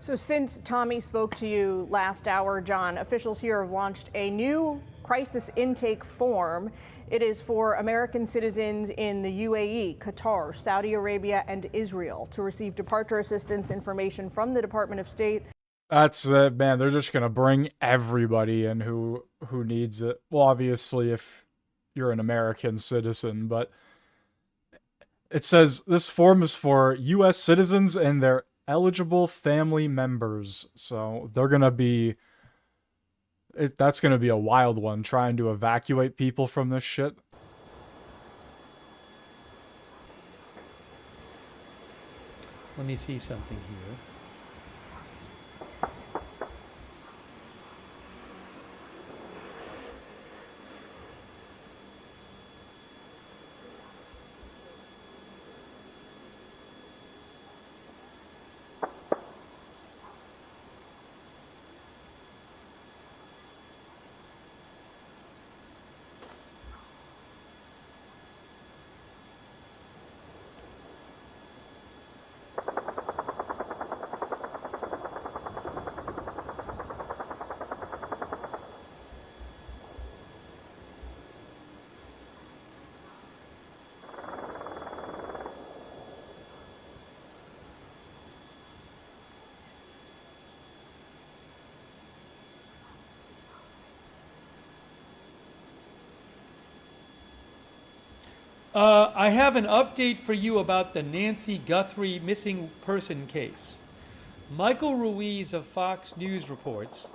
So since Tommy spoke to you last hour, John, officials here have launched a new crisis intake form. It is for American citizens in the UAE, Qatar, Saudi Arabia, and Israel to receive departure assistance information from the Department of State. That's man, they're just gonna bring everybody in who needs it. Well, obviously, if you're an American citizen, but it says this form is for U.S. citizens and their eligible family members. So they're gonna be... that's gonna be a wild one, trying to evacuate people from this shit. Let me see something here. I have an update for you about the Nancy Guthrie missing person case. Michael Ruiz of Fox News reports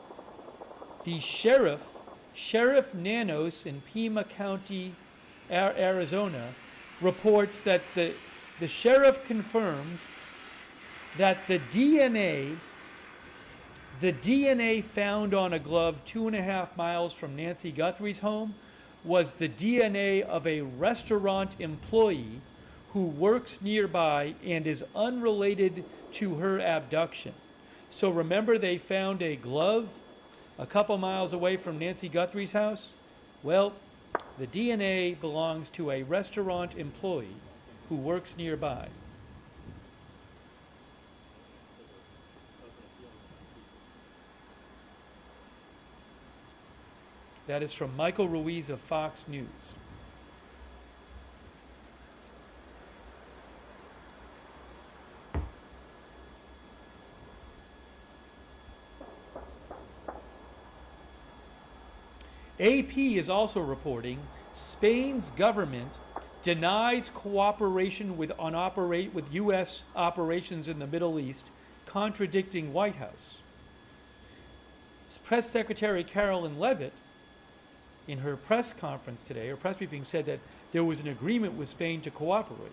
the Sheriff Nanos in Pima County, Arizona, reports that the sheriff confirms that the DNA found on a glove 2.5 miles from Nancy Guthrie's home was the DNA of a restaurant employee who works nearby and is unrelated to her abduction. So remember, they found a glove a couple miles away from Nancy Guthrie's house? Well, the DNA belongs to a restaurant employee who works nearby. That is from Michael Ruiz of Fox News. AP is also reporting Spain's government denies cooperation with U.S. operations in the Middle East, contradicting White House. Press Secretary Carolyn Leavitt in her press conference today, her press briefing, said that there was an agreement with Spain to cooperate.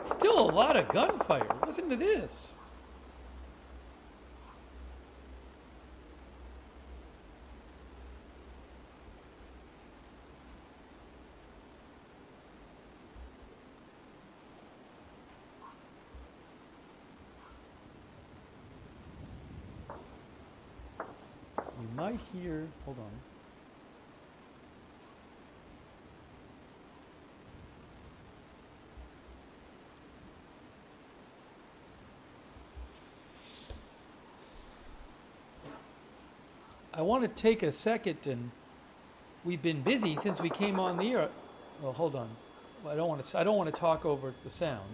Still a lot of gunfire. Listen to this. You might hear, hold on. I want to take a second, and we've been busy since we came on the air. Well, hold on. I don't want to talk over the sound.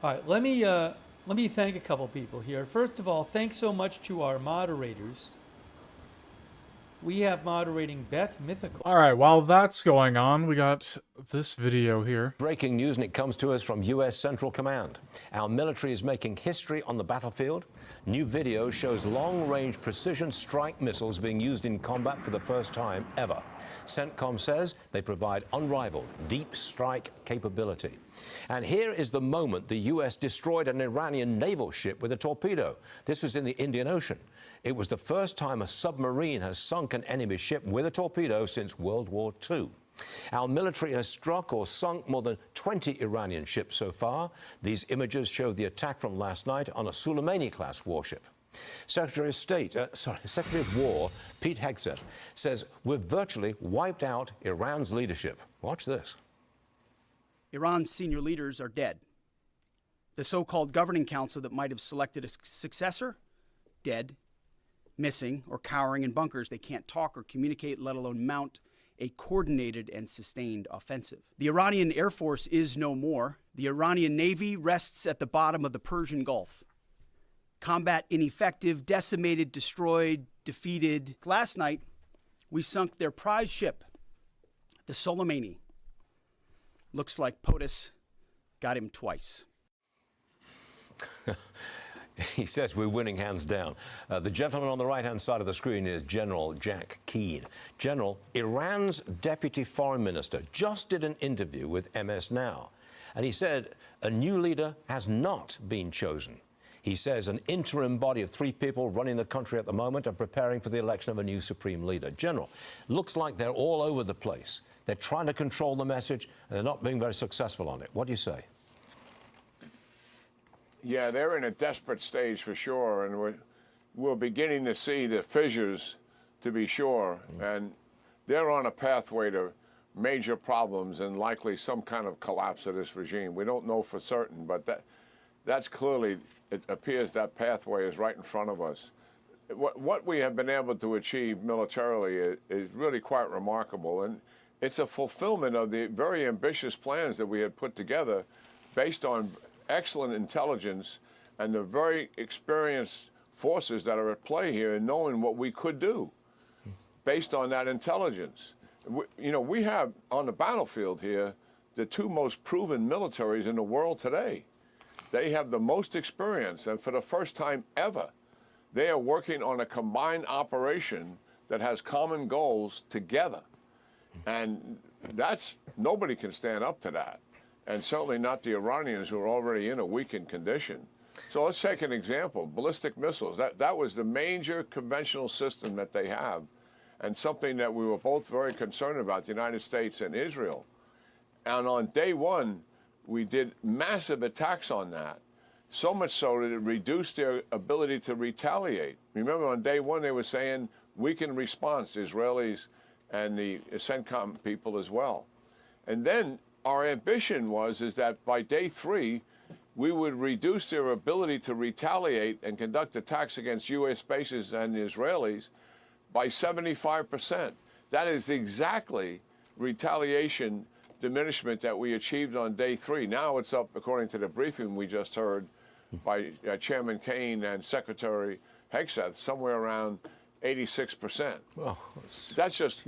All right, let me thank a couple people here. First of all, thanks so much to our moderators. We have moderating Beth Mythical. All right, while that's going on, we got this video here. Breaking news, and it comes to us from U.S. Central Command. Our military is making history on the battlefield. New video shows long-range precision strike missiles being used in combat for the first time ever. CENTCOM says they provide unrivaled deep strike capability. And here is the moment the U.S. destroyed an Iranian naval ship with a torpedo. This was in the Indian Ocean. It was the first time a submarine has sunk an enemy ship with a torpedo since World War II. Our military has struck or sunk more than 20 Iranian ships so far. These images show the attack from last night on a Soleimani-class warship. Secretary of War Pete Hegseth says we've virtually wiped out Iran's leadership. Watch this. Iran's senior leaders are dead. The so-called governing council that might have selected a successor, dead, missing, or cowering in bunkers. They can't talk or communicate, let alone mount a coordinated and sustained offensive. The Iranian Air Force is no more. The Iranian Navy rests at the bottom of the Persian Gulf. Combat ineffective, decimated, destroyed, defeated. Last night, we sunk their prize ship, the Soleimani. Looks like POTUS got him twice. He says we're winning hands down. The gentleman on the right-hand side of the screen is General Jack Keane. General, Iran's deputy foreign minister just did an interview with MS Now, and he said a new leader has not been chosen. He says an interim body of 3 people running the country at the moment are preparing for the election of a new supreme leader. General, looks like they're all over the place. They're trying to control the message, and they're not being very successful on it. What do you say? Yeah, they're in a desperate stage for sure, and we're beginning to see the fissures, to be sure, and they're on a pathway to major problems and likely some kind of collapse of this regime. We don't know for certain, but that's clearly, it appears that pathway is right in front of us. What we have been able to achieve militarily is really quite remarkable, and it's a fulfillment of the very ambitious plans that we had put together based on excellent intelligence and the very experienced forces that are at play here and knowing what we could do based on that intelligence. We have on the battlefield here the 2 most proven militaries in the world today. They have the most experience, and for the first time ever, they are working on a combined operation that has common goals together. And nobody can stand up to that. And certainly not the Iranians, who are already in a weakened condition. So let's take an example, ballistic missiles. That was the major conventional system that they have, and something that we were both very concerned about, the United States and Israel. And on day one, we did massive attacks on that, so much so that it reduced their ability to retaliate. Remember, on day one, they were saying weakened response, Israelis and the CENTCOM people as well. And then our ambition is that by day 3, we would reduce their ability to retaliate and conduct attacks against U.S. bases and the Israelis by 75%. That is exactly retaliation diminishment that we achieved on day 3. Now it's up, according to the briefing we just heard by Chairman Kaine and Secretary Hegseth, somewhere around 86%. Well, that's just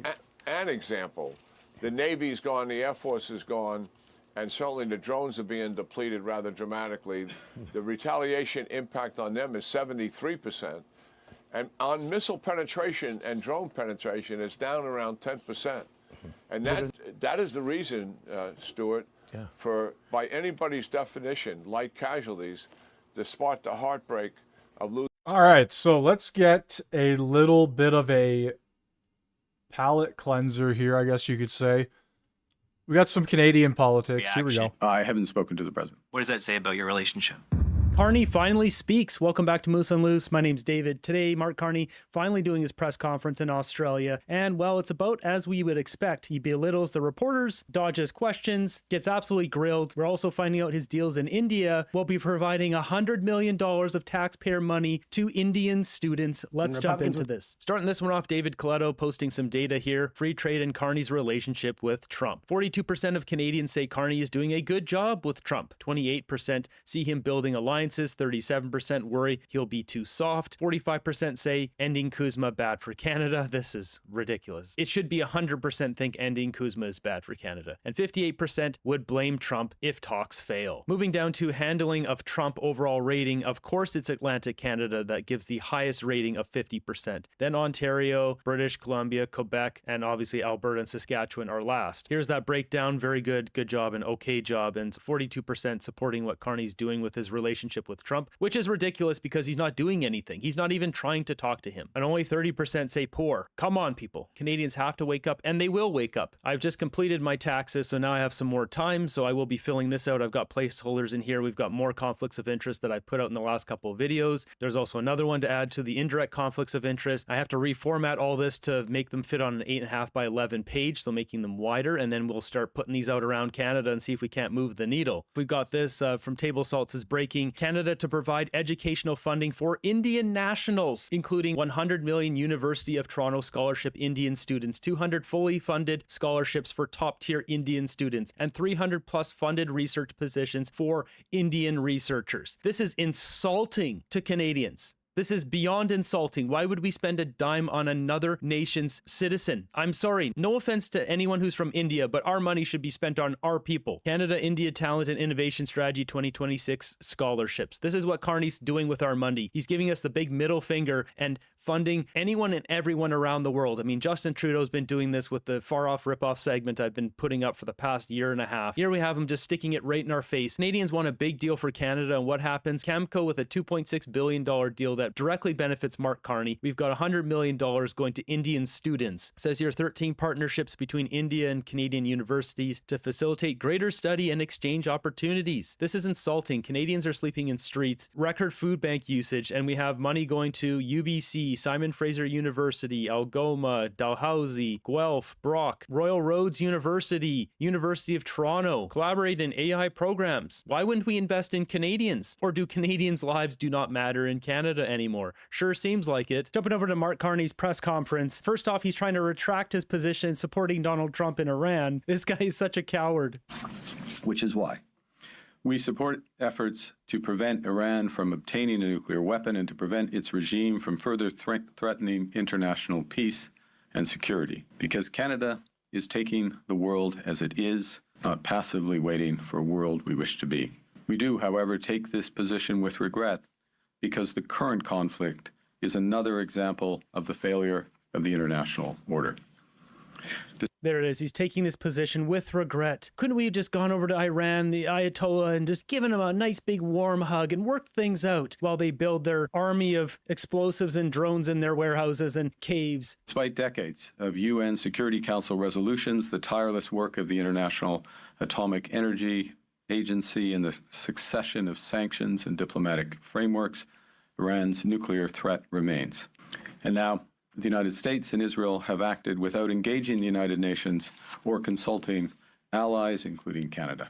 an example. The Navy's gone, the Air Force is gone, and certainly the drones are being depleted rather dramatically. The retaliation impact on them is 73%. And on missile penetration and drone penetration, it's down around 10%. And that is the reason, Stuart, for, by anybody's definition, light casualties, despite the heartbreak of losing. All right, so let's get a little bit of a palate cleanser here, I guess you could say. We got some Canadian politics. Here we go. I haven't spoken to the president. What does that say about your relationship? Carney finally speaks. Welcome back to Moose and Loose. My name's David. Today, Mark Carney finally doing his press conference in Australia. And, well, it's about as we would expect. He belittles the reporters, dodges questions, gets absolutely grilled. We're also finding out his deals in India will be providing $100 million of taxpayer money to Indian students. Let's jump into this. Starting this one off, David Coletto posting some data here. Free trade and Carney's relationship with Trump. 42% of Canadians say Carney is doing a good job with Trump. 28% see him building alliances. 37% worry he'll be too soft. 45% say ending Kuzma bad for Canada. This is ridiculous. It should be 100% think ending Kuzma is bad for Canada. And 58% would blame Trump if talks fail. Moving down to handling of Trump overall rating, of course it's Atlantic Canada that gives the highest rating of 50%. Then Ontario, British Columbia, Quebec, and obviously Alberta and Saskatchewan are last. Here's that breakdown. Very good, good job, and okay job. And 42% supporting what Carney's doing with his relationship with Trump, which is ridiculous because he's not doing anything. He's not even trying to talk to him. And only 30% say poor. Come on, people. Canadians have to wake up, and they will wake up. I've just completed my taxes, so now I have some more time, so I will be filling this out. I've got placeholders in here. We've got more conflicts of interest that I put out in the last couple of videos. There's also another one to add to the indirect conflicts of interest. I have to reformat all this to make them fit on an 8.5 by 11 page, so making them wider, and then we'll start putting these out around Canada and see if we can't move the needle. We've got this from Table Salts is breaking. Canada to provide educational funding for Indian nationals, including 100 million University of Toronto scholarship Indian students, 200 fully funded scholarships for top-tier Indian students, and 300 plus funded research positions for Indian researchers. This is insulting to Canadians. This is beyond insulting. Why would we spend a dime on another nation's citizen? I'm sorry, no offense to anyone who's from India, but our money should be spent on our people. Canada-India Talent and Innovation Strategy 2026 scholarships. This is what Carney's doing with our money. He's giving us the big middle finger and funding anyone and everyone around the world. I mean, Justin Trudeau's been doing this with the Far Off Ripoff segment I've been putting up for the past year and a half. Here we have him just sticking it right in our face. Canadians want a big deal for Canada, and what happens? Cameco with a $2.6 billion deal that directly benefits Mark Carney. We've got $100 million going to Indian students. It says here 13 partnerships between India and Canadian universities to facilitate greater study and exchange opportunities. This is insulting. Canadians are sleeping in streets, record food bank usage, and we have money going to UBC, Simon Fraser University, Algoma, Dalhousie, Guelph, Brock, Royal Roads University, University of Toronto, collaborate in AI programs. Why wouldn't we invest in Canadians? Or do Canadians' lives do not matter in Canada anymore? Sure seems like it. Jumping over to Mark Carney's press conference. First off, he's trying to retract his position supporting Donald Trump in Iran. This guy is such a coward. Which is why we support efforts to prevent Iran from obtaining a nuclear weapon and to prevent its regime from further threatening international peace and security. Because Canada is taking the world as it is, not passively waiting for a world we wish to be. We do, however, take this position with regret because the current conflict is another example of the failure of the international order. There it is. He's taking this position with regret. Couldn't we have just gone over to Iran, the Ayatollah, and just given him a nice big warm hug and worked things out while they build their army of explosives and drones in their warehouses and caves? Despite decades of UN Security Council resolutions, the tireless work of the International Atomic Energy agency in the succession of sanctions and diplomatic frameworks, Iran's nuclear threat remains. And now, the United States and Israel have acted without engaging the United Nations or consulting allies, including Canada.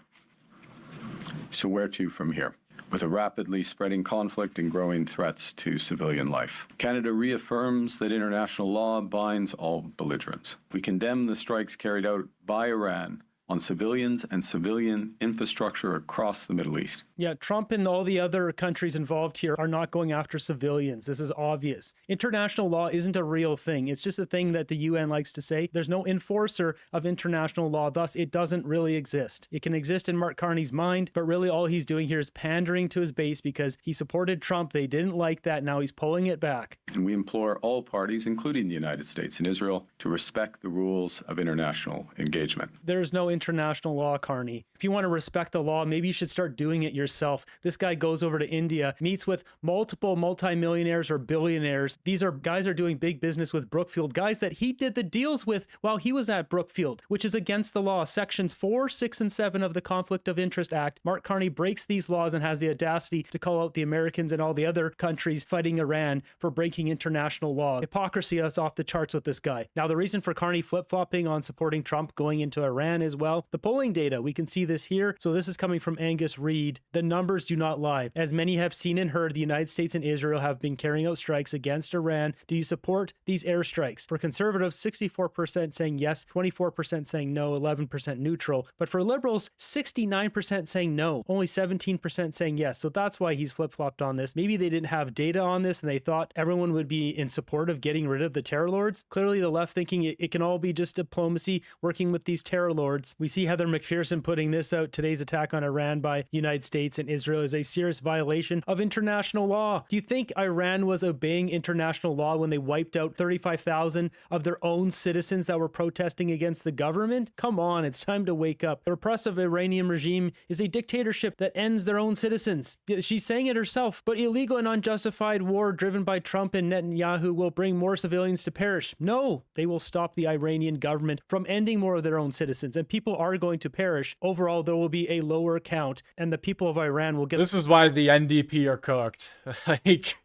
So where to from here? With a rapidly spreading conflict and growing threats to civilian life, Canada reaffirms that international law binds all belligerents. We condemn the strikes carried out by Iran on civilians and civilian infrastructure across the Middle East. Yeah, Trump and all the other countries involved here are not going after civilians. This is obvious. International law isn't a real thing. It's just a thing that the UN likes to say. There's no enforcer of international law, thus it doesn't really exist. It can exist in Mark Carney's mind, but really all he's doing here is pandering to his base because he supported Trump. They didn't like that. Now he's pulling it back. And we implore all parties, including the United States and Israel, to respect the rules of international engagement. There's no international law, Carney. If you want to respect the law, maybe you should start doing it yourself. This guy goes over to India, meets with multiple multimillionaires or billionaires. These are guys are doing big business with Brookfield, guys that he did the deals with while he was at Brookfield, which is against the law. Sections 4, 6, and 7 of the Conflict of Interest Act. Mark Carney breaks these laws and has the audacity to call out the Americans and all the other countries fighting Iran for breaking international law. Hypocrisy is off the charts with this guy. Now, the reason for Carney flip-flopping on supporting Trump going into Iran as well, the polling data, we can see this here. So this is coming from Angus Reid. The numbers do not lie. As many have seen and heard, the United States and Israel have been carrying out strikes against Iran. Do you support these airstrikes? For conservatives, 64% saying yes, 24% saying no, 11% neutral. But for liberals, 69% saying no, only 17% saying yes. So that's why he's flip-flopped on this. Maybe they didn't have data on this and they thought everyone would be in support of getting rid of the terror lords. Clearly the left thinking it can all be just diplomacy working with these terror lords. We see Heather McPherson putting this out. Today's attack on Iran by United States and Israel is a serious violation of international law. Do you think Iran was obeying international law when they wiped out 35,000 of their own citizens that were protesting against the government? Come on, it's time to wake up. The repressive Iranian regime is a dictatorship that ends their own citizens. She's saying it herself, but illegal and unjustified war driven by Trump and Netanyahu will bring more civilians to perish. No, they will stop the Iranian government from ending more of their own citizens, and people are going to perish. Overall, there will be a lower count, and the people of Iran will get... This is why the NDP are cooked. Like,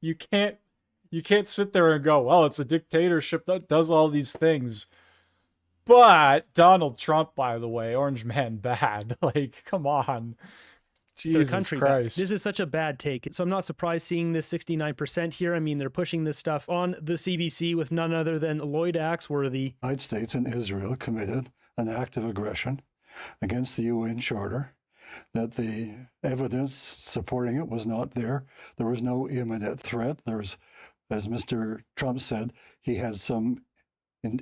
you can't sit there and go, well, it's a dictatorship that does all these things. But Donald Trump, by the way, Orange Man bad. Like, come on. Jesus Christ. This is such a bad take. So I'm not surprised seeing this 69% here. I mean, they're pushing this stuff on the CBC with none other than Lloyd Axworthy. The United States and Israel committed an act of aggression against the UN Charter, that the evidence supporting it was not there. There was no imminent threat. There's, as Mr. Trump said, he had some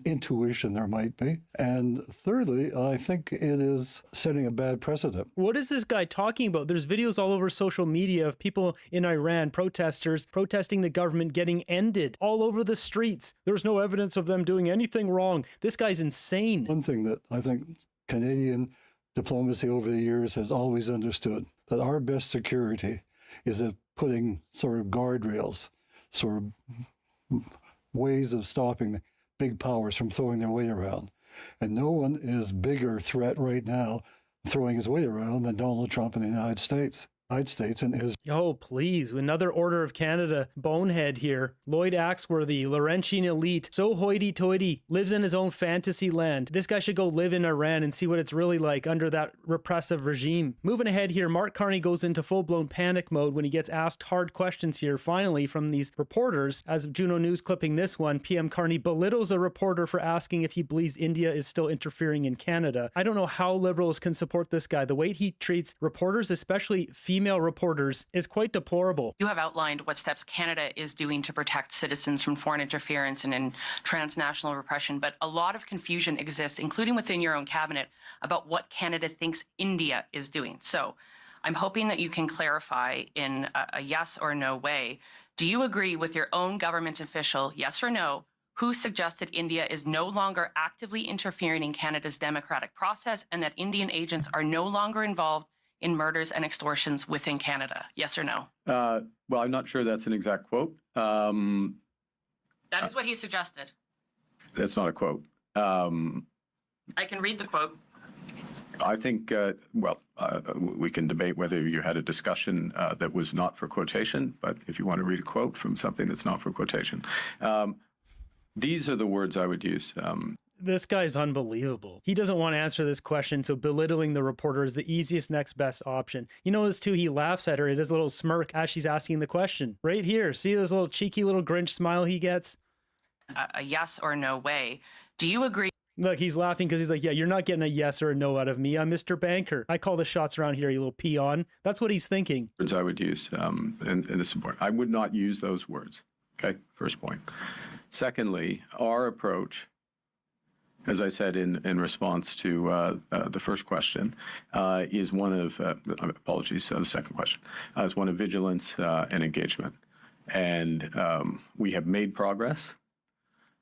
intuition there might be. And thirdly, I think it is setting a bad precedent. What is this guy talking about? There's videos all over social media of people in Iran, protesters, protesting the government getting ended all over the streets. There's no evidence of them doing anything wrong. This guy's insane. One thing that I think Canadian diplomacy over the years has always understood, that our best security is at putting sort of guardrails, sort of ways of stopping big powers from throwing their weight around. And no one is bigger threat right now throwing his weight around than Donald Trump in the United States. United States and Israel. Oh, please. Another Order of Canada bonehead here. Lloyd Axworthy, Laurentian elite, so hoity-toity, lives in his own fantasy land. This guy should go live in Iran and see what it's really like under that repressive regime. Moving ahead here, Mark Carney goes into full-blown panic mode when he gets asked hard questions here, finally, from these reporters. As Juno News clipping this one, PM Carney belittles a reporter for asking if he believes India is still interfering in Canada. I don't know how liberals can support this guy. The way he treats reporters, especially female reporters, is quite deplorable. You have outlined what steps Canada is doing to protect citizens from foreign interference and in transnational repression, but a lot of confusion exists, including within your own cabinet, about what Canada thinks India is doing. So I'm hoping that you can clarify in a yes or no way. Do you agree with your own government official, yes or no, who suggested India is no longer actively interfering in Canada's democratic process and that Indian agents are no longer involved in murders and extortions within Canada? Yes or no? Well, I'm not sure that's an exact quote. That is what he suggested. That's not a quote. I can read the quote. I think, we can debate whether you had a discussion that was not for quotation, but if you want to read a quote from something that's not for quotation. These are the words I would use. This guy's unbelievable. He doesn't want to answer this question, so belittling the reporter is the easiest next best option. You notice too, he laughs at her. It does a little smirk as she's asking the question. Right here, see this little cheeky little Grinch smile he gets? A yes or no way. Do you agree? Look, he's laughing because he's like, yeah, you're not getting a yes or a no out of me. I'm Mr. Banker. I call the shots around here, you little peon. That's what he's thinking. Words I would use, and it's important. I would not use those words. Okay, first point. Secondly, our approach, as I said in response to the first question, is one of, apologies, the second question, is one of vigilance and engagement. And we have made progress,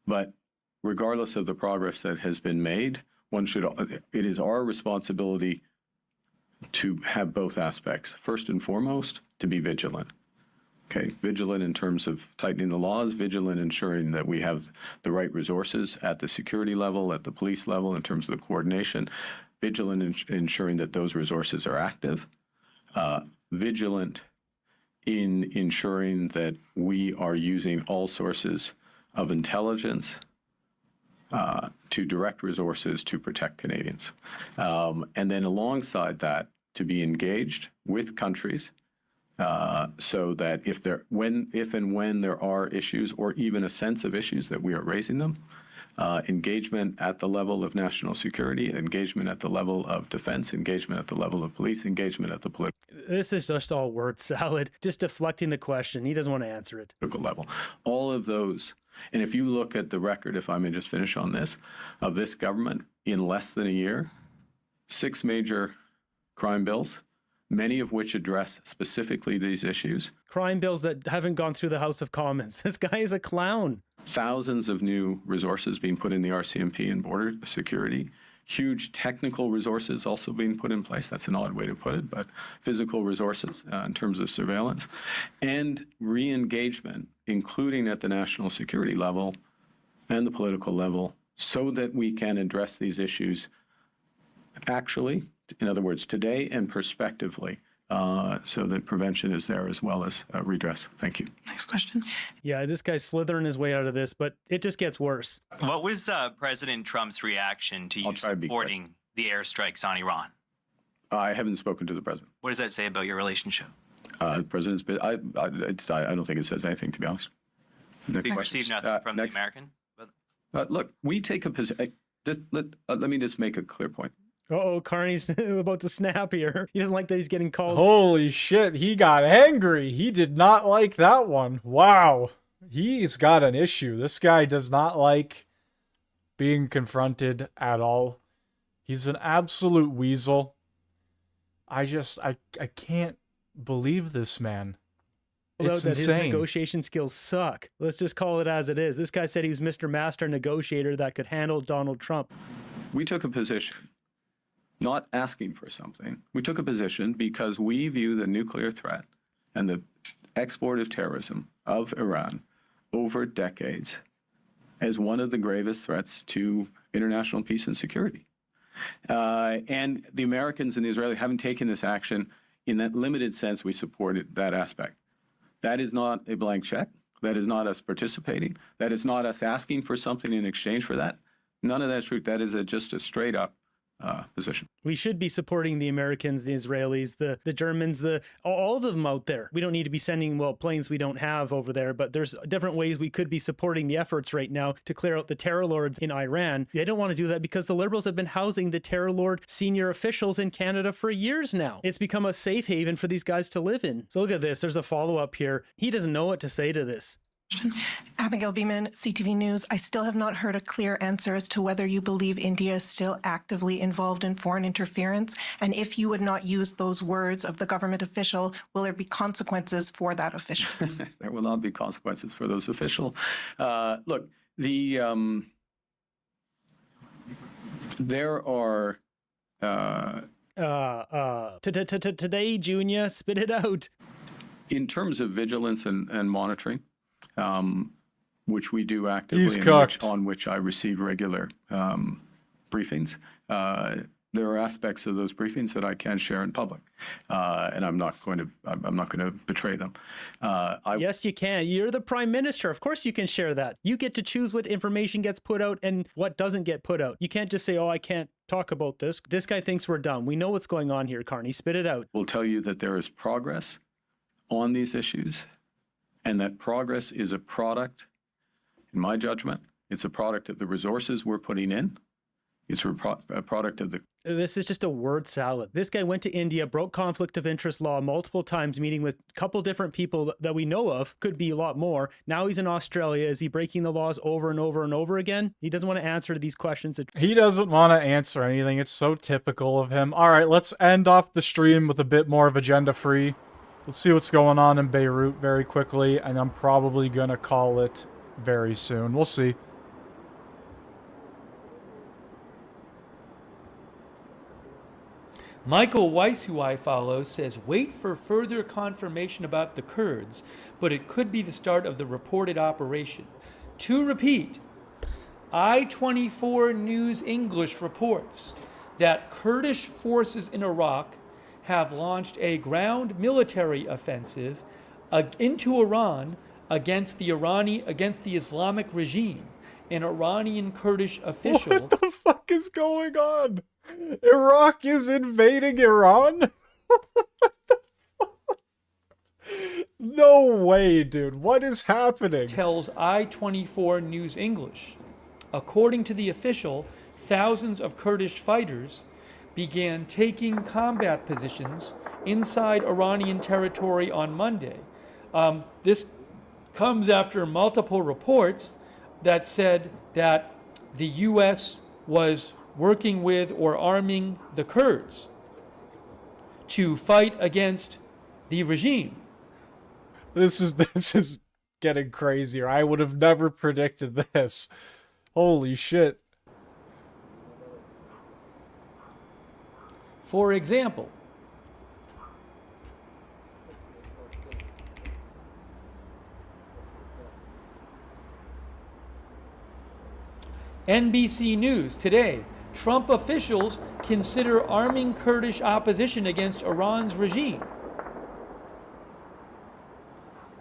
but regardless of the progress that has been made, it is our responsibility to have both aspects. First and foremost, to be vigilant. Okay, vigilant in terms of tightening the laws, vigilant ensuring that we have the right resources at the security level, at the police level, in terms of the coordination, vigilant in ensuring that those resources are active, vigilant in ensuring that we are using all sources of intelligence to direct resources to protect Canadians. And then alongside that, to be engaged with countries so that if and when there are issues or even a sense of issues that we are raising them, engagement at the level of national security, engagement at the level of defense, engagement at the level of police, engagement at the political This is just all word salad, just deflecting the question. He doesn't want to answer it. level. All of those. And if you look at the record, if I may just finish on this, of this government in less than a year, 6 major crime bills, many of which address specifically these issues. Crime bills that haven't gone through the House of Commons. This guy is a clown. Thousands of new resources being put in the RCMP and border security. Huge technical resources also being put in place. That's an odd way to put it, but physical resources in terms of surveillance. And re-engagement, including at the national security level and the political level, so that we can address these issues actually, in other words, today and prospectively, so that prevention is there as well as redress. Thank you. Next question. Yeah, this guy's slithering his way out of this, but it just gets worse. What was President Trump's reaction to you supporting the airstrikes on Iran? I haven't spoken to the president. What does that say about your relationship? The president's been, I don't think it says anything, to be honest. Did you receive nothing from the American? Look, we take a position. Let me just make a clear point. Uh-oh, Carney's about to snap here. He doesn't like that he's getting called. Holy shit, he got angry. He did not like that one. Wow. He's got an issue. This guy does not like being confronted at all. He's an absolute weasel. I can't believe this man. It's insane. His negotiation skills suck. Let's just call it as it is. This guy said he was Mr. Master Negotiator that could handle Donald Trump. We took a position. Not asking for something. We took a position because we view the nuclear threat and the export of terrorism of Iran over decades as one of the gravest threats to international peace and security. And the Americans and the Israelis haven't taken this action in that limited sense. We supported that aspect. That is not a blank check. That is not us participating. That is not us asking for something in exchange for that. None of that's true. That is just a straight up position. We should be supporting the Americans, the Israelis, the Germans, all of them out there. We don't need to be sending, planes we don't have over there, but there's different ways we could be supporting the efforts right now to clear out the terror lords in Iran. They don't want to do that because the Liberals have been housing the terror lord senior officials in Canada for years now. It's become a safe haven for these guys to live in. So look at this. There's a follow-up here. He doesn't know what to say to this. Abigail Beeman, CTV News. I still have not heard a clear answer as to whether you believe India is still actively involved in foreign interference. And if you would not use those words of the government official, will there be consequences for that official? There will not be consequences for those officials. Look, there are... Today, Junior, spit it out. In terms of vigilance and monitoring, which we do actively, He's and cooked. on which I receive regular briefings. there are aspects of those briefings that I can't share in public, and I'm not going to betray them. Yes, you can. You're the prime minister. Of course you can share that. You get to choose what information gets put out and what doesn't get put out. You can't just say, oh, I can't talk about this. This guy thinks we're dumb. We know what's going on here, Carney. Spit it out. Will tell you that there is progress on these issues, and that progress is a product, in my judgment, it's a product of the resources we're putting in. It's a product of the... This is just a word salad. This guy went to India, broke conflict of interest law multiple times, meeting with a couple different people that we know of. Could be a lot more. Now he's in Australia. Is he breaking the laws over and over and over again? He doesn't want to answer to these questions. He doesn't want to answer anything. It's so typical of him. All right, let's end off the stream with a bit more of agenda free. Let's see what's going on in Beirut very quickly, and I'm probably going to call it very soon. We'll see. Michael Weiss, who I follow, says, wait for further confirmation about the Kurds, but it could be the start of the reported operation. To repeat, I-24 News English reports that Kurdish forces in Iraq have launched a ground military offensive into Iran against the Islamic regime. An Iranian Kurdish official... What the fuck is going on? Iraq is invading Iran? No way, dude. What is happening? Tells I-24 News English. According to the official, thousands of Kurdish fighters began taking combat positions inside Iranian territory on Monday. This comes after multiple reports that said that the U.S. was working with or arming the Kurds to fight against the regime. This is getting crazier. I would have never predicted this. Holy shit. For example, NBC News today, Trump officials consider arming Kurdish opposition against Iran's regime.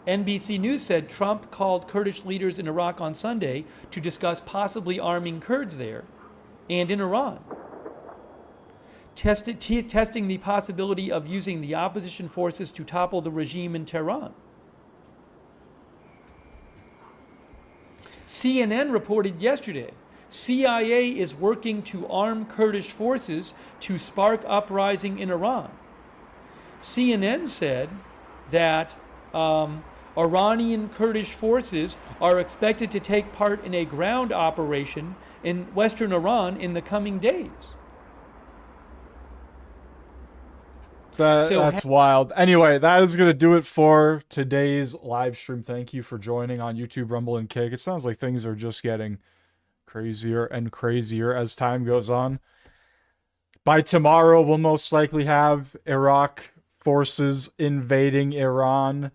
NBC News said Trump called Kurdish leaders in Iraq on Sunday to discuss possibly arming Kurds there and in Iran, testing the possibility of using the opposition forces to topple the regime in Tehran. CNN reported yesterday CIA is working to arm Kurdish forces to spark uprising in Iran. CNN said that Iranian Kurdish forces are expected to take part in a ground operation in western Iran in the coming days. That's wild. Anyway, that is going to do it for today's live stream. Thank you for joining on YouTube, Rumble, and Kick. It sounds like things are just getting crazier and crazier as time goes on. By tomorrow, we'll most likely have Iraq forces invading Iran,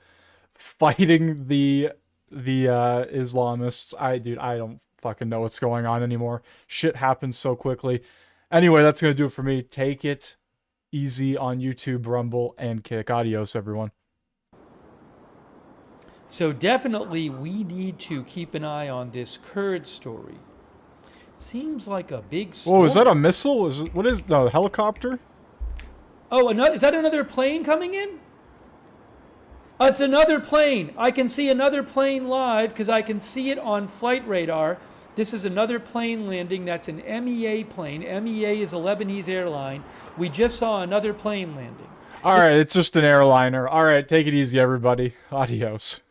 fighting the Islamists. I don't fucking know what's going on anymore. Shit happens so quickly. Anyway, that's going to do it for me. Take it easy on YouTube, Rumble, and Kick. Adios, everyone. So definitely we need to keep an eye on this Kurd story. Seems like a big story. Whoa, is that a missile? No, helicopter? Oh, is that another plane coming in? It's another plane. I can see another plane live because I can see it on flight radar. This is another plane landing. That's an MEA plane. MEA is a Lebanese airline. We just saw another plane landing. All right, it's just an airliner. All right, take it easy, everybody. Adios.